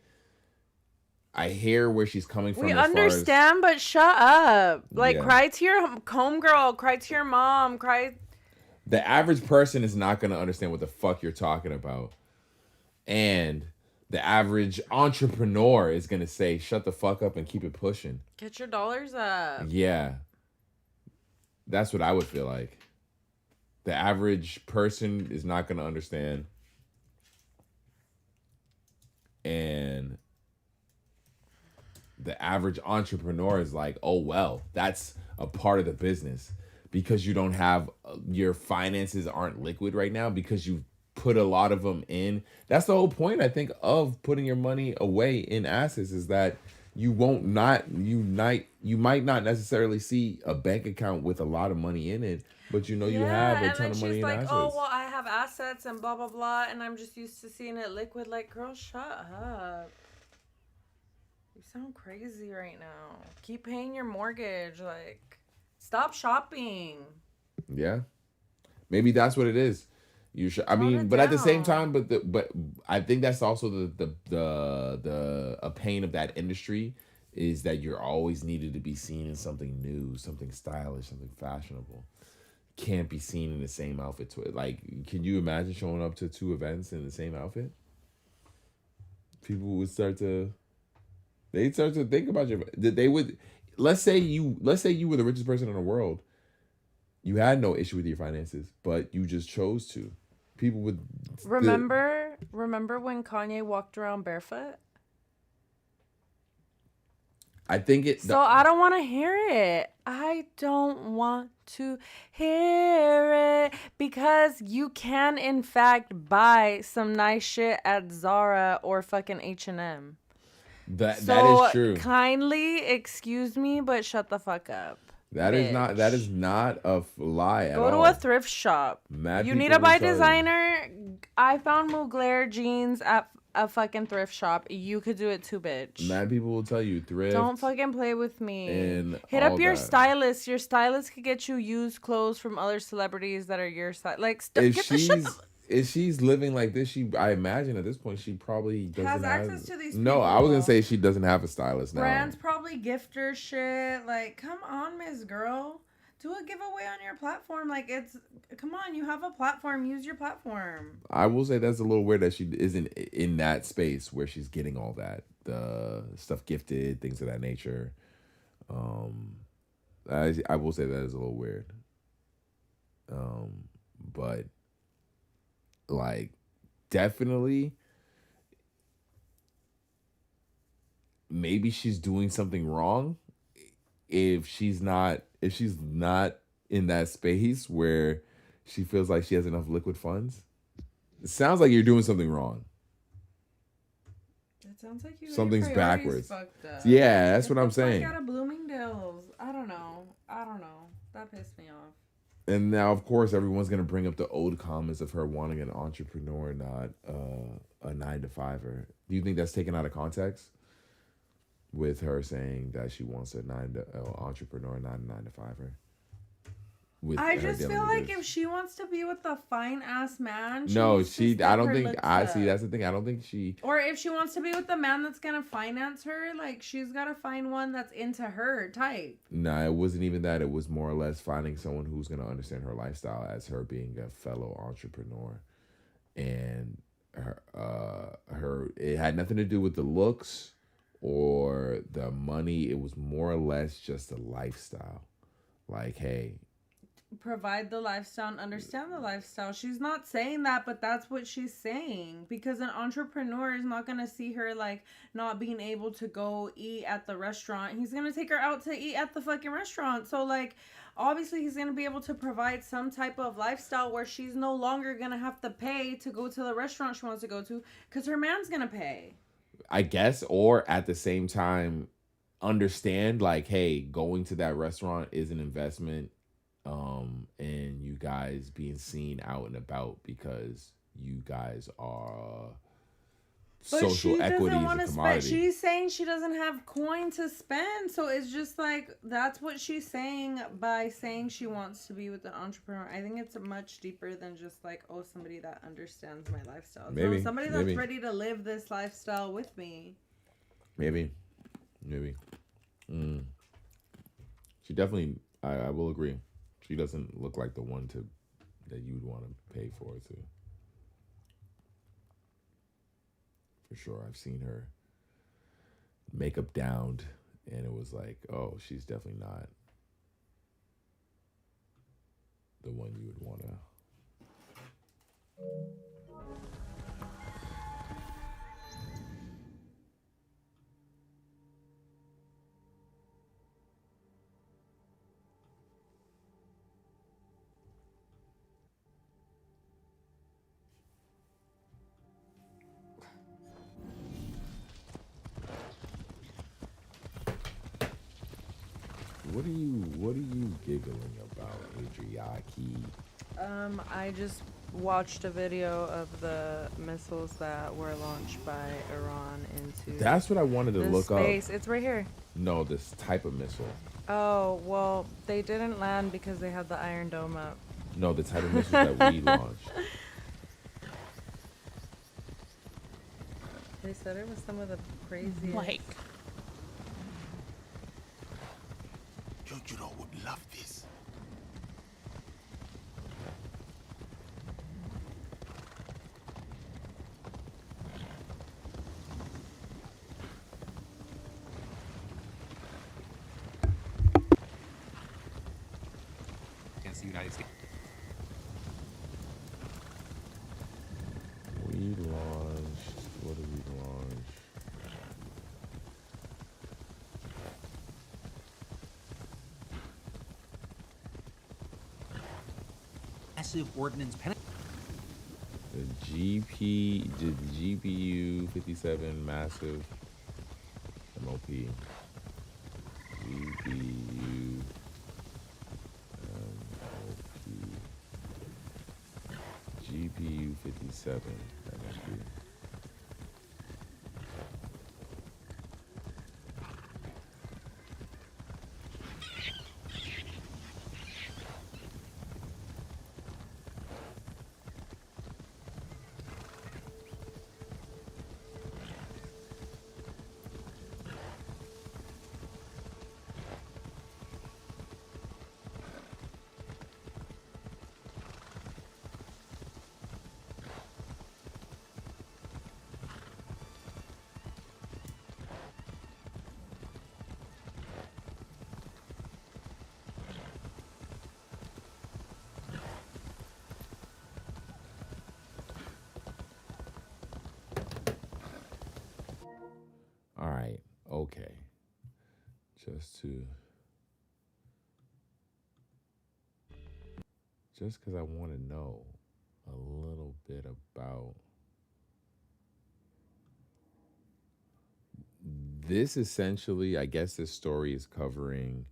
C: hear where she's coming from.
D: We
C: as far as-
D: understand, but shut up. Like,
C: Yeah.
D: cry to your homegirl, cry to your mom, cry.
C: The average person is not going to understand what the fuck you're talking about. And the average entrepreneur is going to say, shut the fuck up and keep it pushing.
D: Get your dollars up.
C: Yeah. That's what I would feel like. The average person is not going to understand. And the average entrepreneur is like, oh, well, that's a part of the business. Because you don't have, your finances aren't liquid right now because you put a lot of them in. That's the whole point, I think, of putting your money away in assets, is that you might not necessarily see a bank account with a lot of money in it, but you have a ton of money in
D: like,
C: assets.
D: oh, well, I have assets and blah, blah, blah, and I'm just used to seeing it liquid. Like, girl, shut up. You sound crazy right now. Keep paying your mortgage. Like, stop shopping.
C: Yeah, maybe that's what it is. You should. I mean, but at the same time, but I think that's also a pain of that industry, is that you're always needed to be seen in something new, something stylish, something fashionable. Can't be seen in the same outfit. Like, can you imagine showing up to 2 events in the same outfit? People would start to think about you. They would. Let's say you were the richest person in the world. You had no issue with your finances, but you just chose to. People would
D: Remember when Kanye walked around barefoot?
C: I think it.
D: So I don't want to hear it. I don't want to hear it, because you can in fact buy some nice shit at Zara or fucking H&M.
C: That is true.
D: Kindly excuse me, but shut the fuck up.
C: That is not a lie at all.
D: Go to a thrift shop.
C: Mad
D: You
C: people
D: need to
C: will
D: buy
C: tell you.
D: designer. I found Mugler jeans at a fucking thrift shop. You could do it too, bitch.
C: Mad people will tell you thrift.
D: Don't fucking play with me.
C: And
D: Hit
C: all
D: up your
C: that.
D: stylist. Your stylist could get you used clothes from other celebrities that are your style. Like,
C: If she's living like this, I imagine at this point she probably doesn't
D: Has
C: have
D: access to these
C: No, I was
D: people.
C: gonna say she doesn't have a stylist now.
D: brands probably gift her shit. Like, come on, Miss Girl. Do a giveaway on your platform. Like, come on, you have a platform. Use your platform.
C: I will say that's a little weird that she isn't in that space where she's getting all that, the stuff gifted, things of that nature. I will say that is a little weird. But like, definitely, maybe she's doing something wrong. if she's not in that space where she feels like she has enough liquid funds, it sounds like you're doing something wrong.
D: It sounds like you
C: Something's
D: your priorities
C: backwards.
D: Fucked up.
C: Yeah, that's
D: Get
C: what I'm
D: the fuck
C: saying.
D: Out of Bloomingdale's. I don't know. That pissed me off.
C: And now, of course, everyone's gonna bring up the old comments of her wanting an entrepreneur, not a 9-to-5er. Do you think that's taken out of context? With her saying that she wants a entrepreneur, not a 9-to-5er.
D: I just feel like if she wants to be with a fine ass man,
C: No,
D: she.
C: I don't think. I see. That's the thing. I don't think she.
D: Or if she wants to be with the man that's gonna finance her, like she's gotta find one that's into her type.
C: Nah, it wasn't even that. It was more or less finding someone who's gonna understand her lifestyle as her being a fellow entrepreneur, and her. It had nothing to do with the looks or the money. It was more or less just a lifestyle. Like, hey.
D: Provide the lifestyle and understand the lifestyle. She's not saying that, but that's what she's saying, because an entrepreneur is not going to see her like not being able to go eat at the restaurant. He's going to take her out to eat at the fucking restaurant. So like obviously he's going to be able to provide some type of lifestyle where she's no longer going to have to pay to go to the restaurant she wants to go to, because her man's going to pay,
C: I guess. Or at the same time understand like, hey, going to that restaurant is an investment. And you guys being seen out and about because you guys are social equity is a commodity.
D: She's saying she doesn't have coin to spend, so it's just like that's what she's saying by saying she wants to be with an entrepreneur. I think it's much deeper than just like, oh, somebody that understands my lifestyle.
C: Maybe
D: so somebody that's ready to live this lifestyle with me.
C: Maybe. She definitely. I will agree. She doesn't look like the one that you'd want to pay for it to. For sure, I've seen her makeup downed, and it was like, oh, she's definitely not the one you would want to. What are you giggling about, Adriaki?
D: I just watched a video of the missiles that were launched by Iran into.
C: That's what I wanted to look
D: space.
C: up.
D: It's right here.
C: No, this type of missile.
D: Oh, well, they didn't land because they had the Iron Dome up.
C: No, the type of missiles that we launched.
D: They said it was some of the craziest.
U: Like.
T: Jojuro would love this.
M: Against the United States.
C: We launched. What did we launch?
M: Massive ordnance
C: The GPU 57 massive MOP. GPU MOP. GPU 57 MOP. All right, okay. Just to just because I want to know a little bit about this. Essentially, I guess this story is covering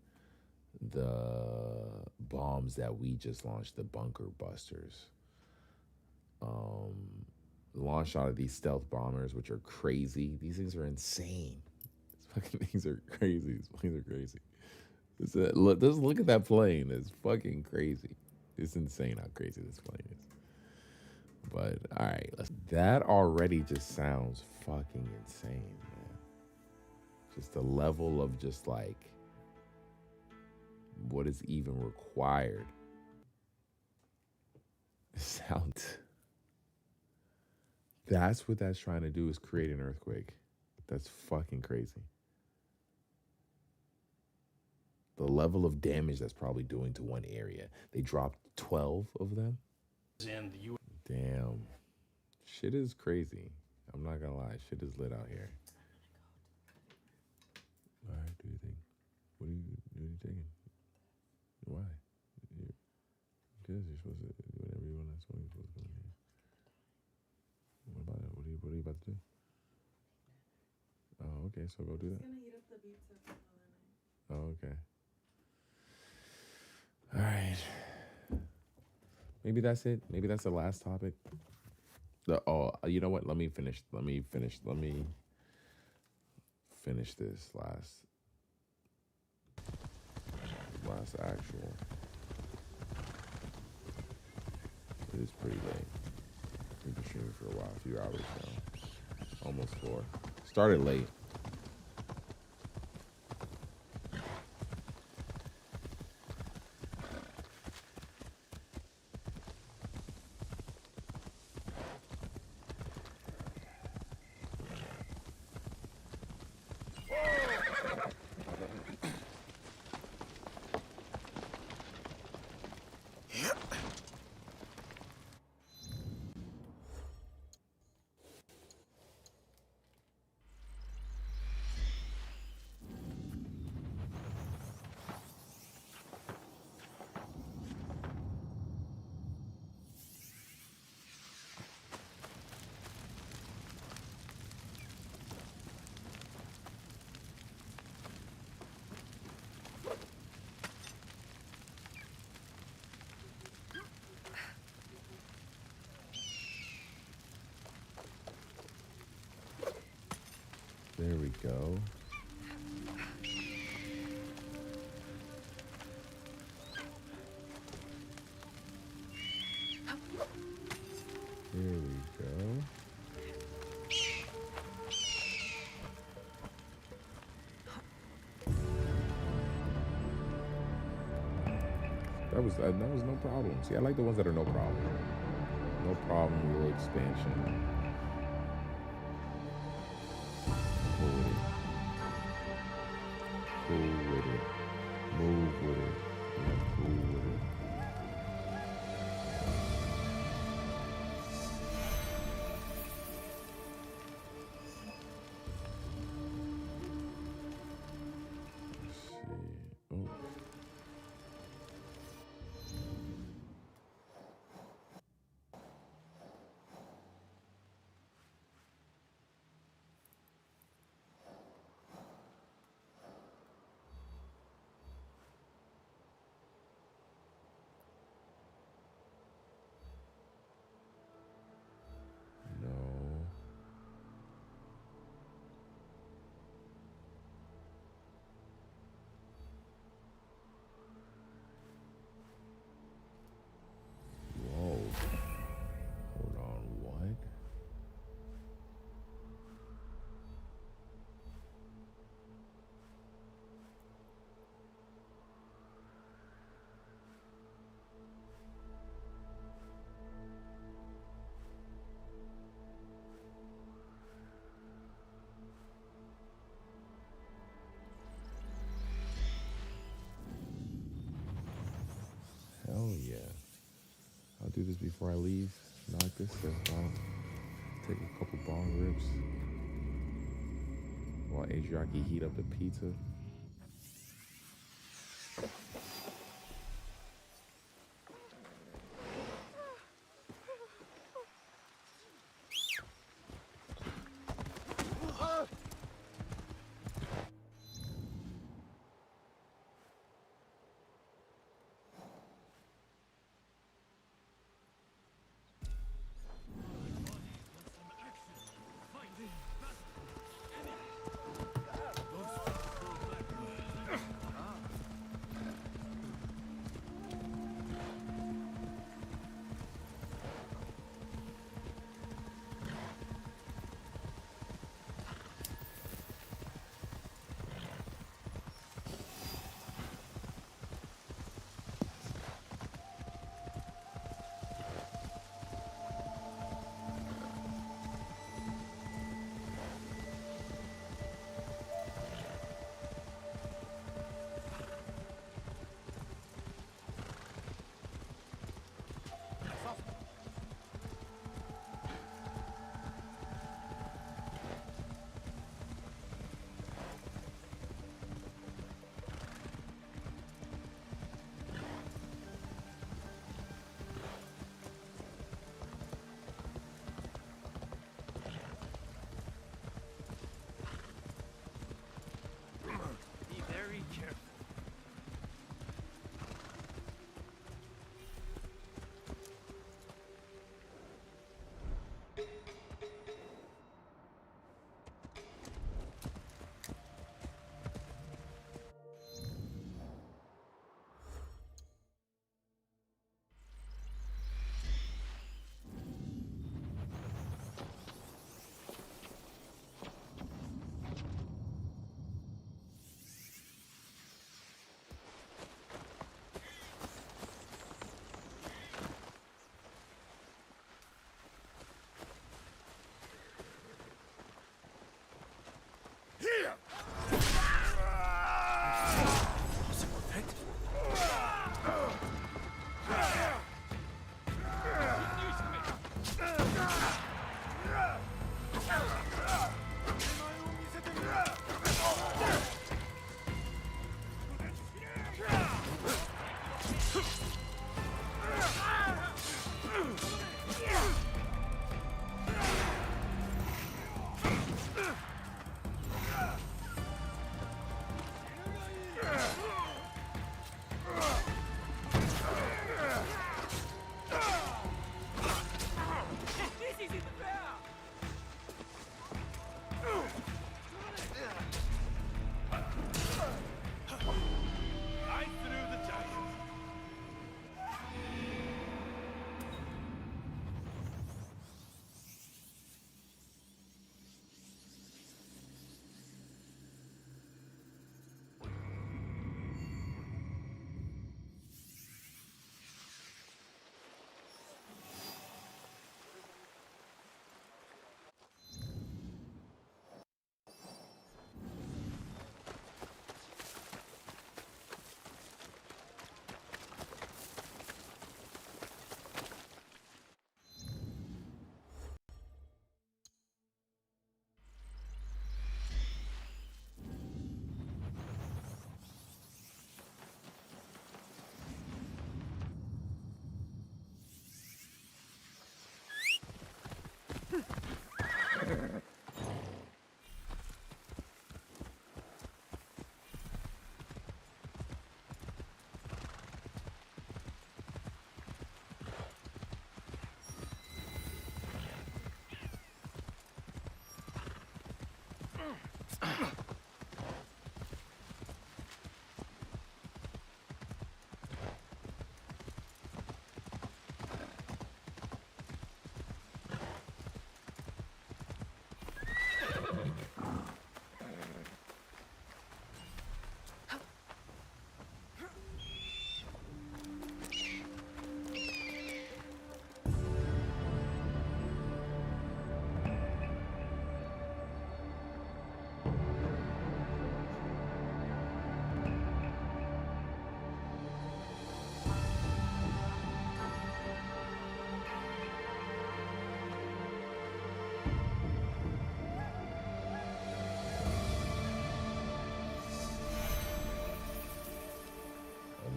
C: the bombs that we just launched, the bunker busters. Launch out of these stealth bombers, which are crazy. These things are insane. These fucking things are crazy. These planes are crazy. Just look at that plane. It's fucking crazy. It's insane how crazy this plane is. But all right, that already just sounds fucking insane, man. Just the level of just like what is even required. Sound. That's what that's trying to do, is create an earthquake. That's fucking crazy. The level of damage that's probably doing to one area. They dropped 12 of them.
S: And the U.S.
C: Damn. Shit is crazy. I'm not gonna lie. Shit is lit out here. All right, do you think? What are you taking? Why? Because you're supposed to do whatever you want. That's what you're supposed to do. What about it? What are you about to do? Oh, okay. So go do that.
D: I'm gonna heat up the pizza for the night.
C: Oh, okay. All right. Maybe that's it. Maybe that's the last topic. You know what? Let me finish this last actual. It is pretty late. We've been streaming for a while, a few hours now. Almost 4. Started late. There we go. There we go. That was no problem. See, I like the ones that are no problem. No problem, little expansion. Cool with it. Cool with it. Move with it. Yeah, cool with it. Let's see. Oh. Whoa. Hold on, what? Hell yeah. I'll do this before I leave. Knock this stuff out. Take a couple bong rips. While Adriaki heat up the pizza.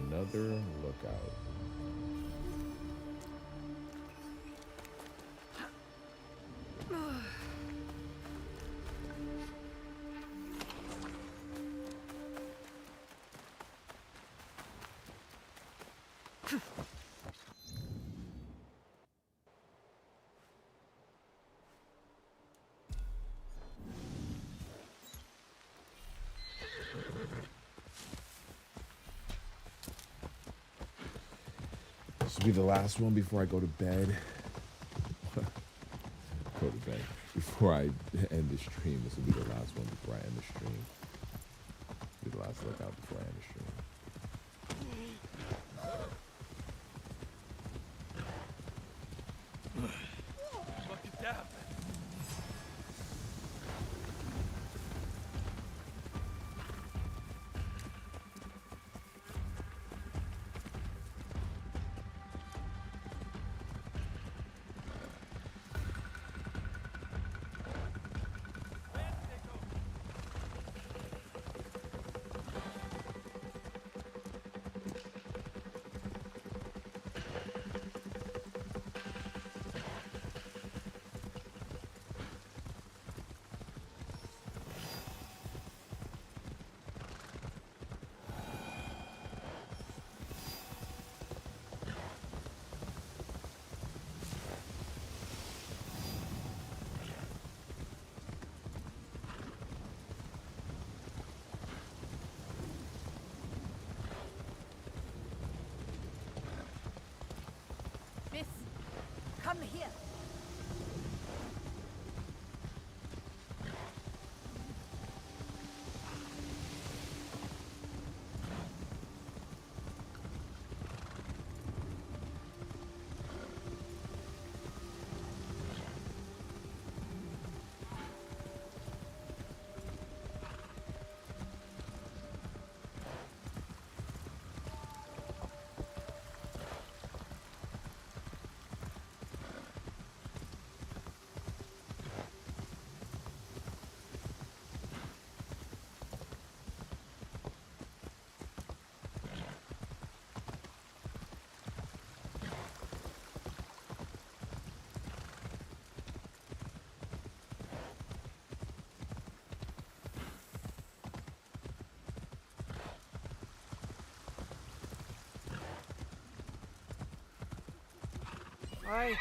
C: Another lookout. This will be the last one before I go to bed. Go to bed. Before I end the stream. This will be the last one before I end the stream. Be the last lookout before I end the stream.
T: Look at that.
H: Miss, come here.
R: Oi.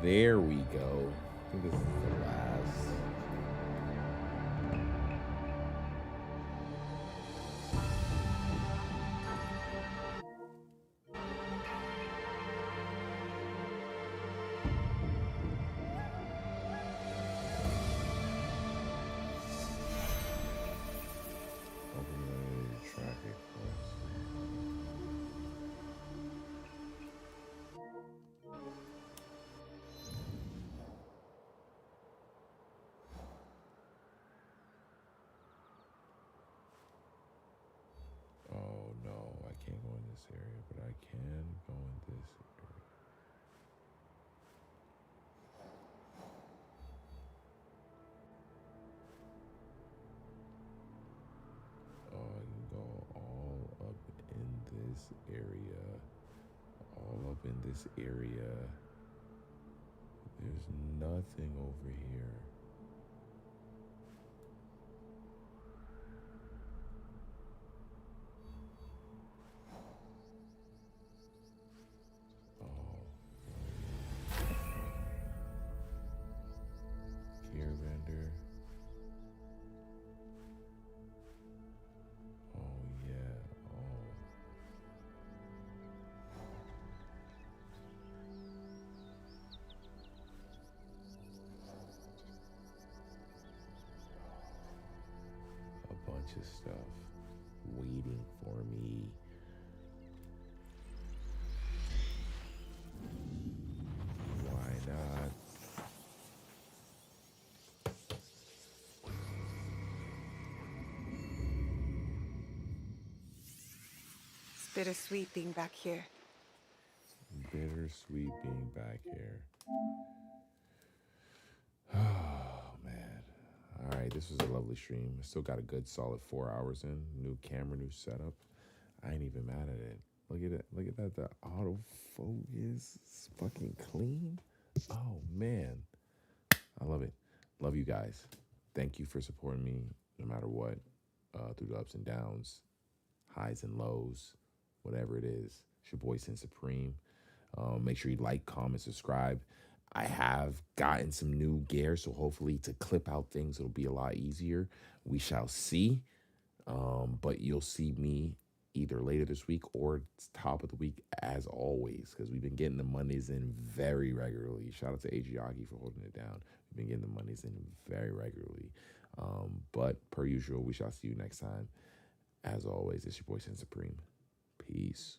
C: There we go. I think this is the last. Oh no, I can't go in this area, but I can go in this area. Oh, I can go all up in this area. All up in this area. There's nothing over here. Caravander. Oh yeah. Oh. A bunch of stuff waiting for me. Why not?
R: It's bittersweet being back here.
C: Bittersweet being back here. Oh man. All right, this was a lovely stream. Still got a good solid 4 hours in. New camera, new setup. I ain't even mad at it. Look at it. Look at that. The autofocus is fucking clean. Oh man. I love it. Love you guys. Thank you for supporting me no matter what. Through the ups and downs, highs and lows, whatever it is. It's your boy Sin Supreme. Make sure you like, comment, subscribe. I have gotten some new gear, so hopefully to clip out things, it'll be a lot easier. We shall see. But you'll see me either later this week or top of the week as always, because we've been getting the monies in very regularly. Shout out to Adriaki for holding it down. We've been getting the monies in very regularly. But per usual, we shall see you next time. As always, it's your boy Sin Supreme. Peace.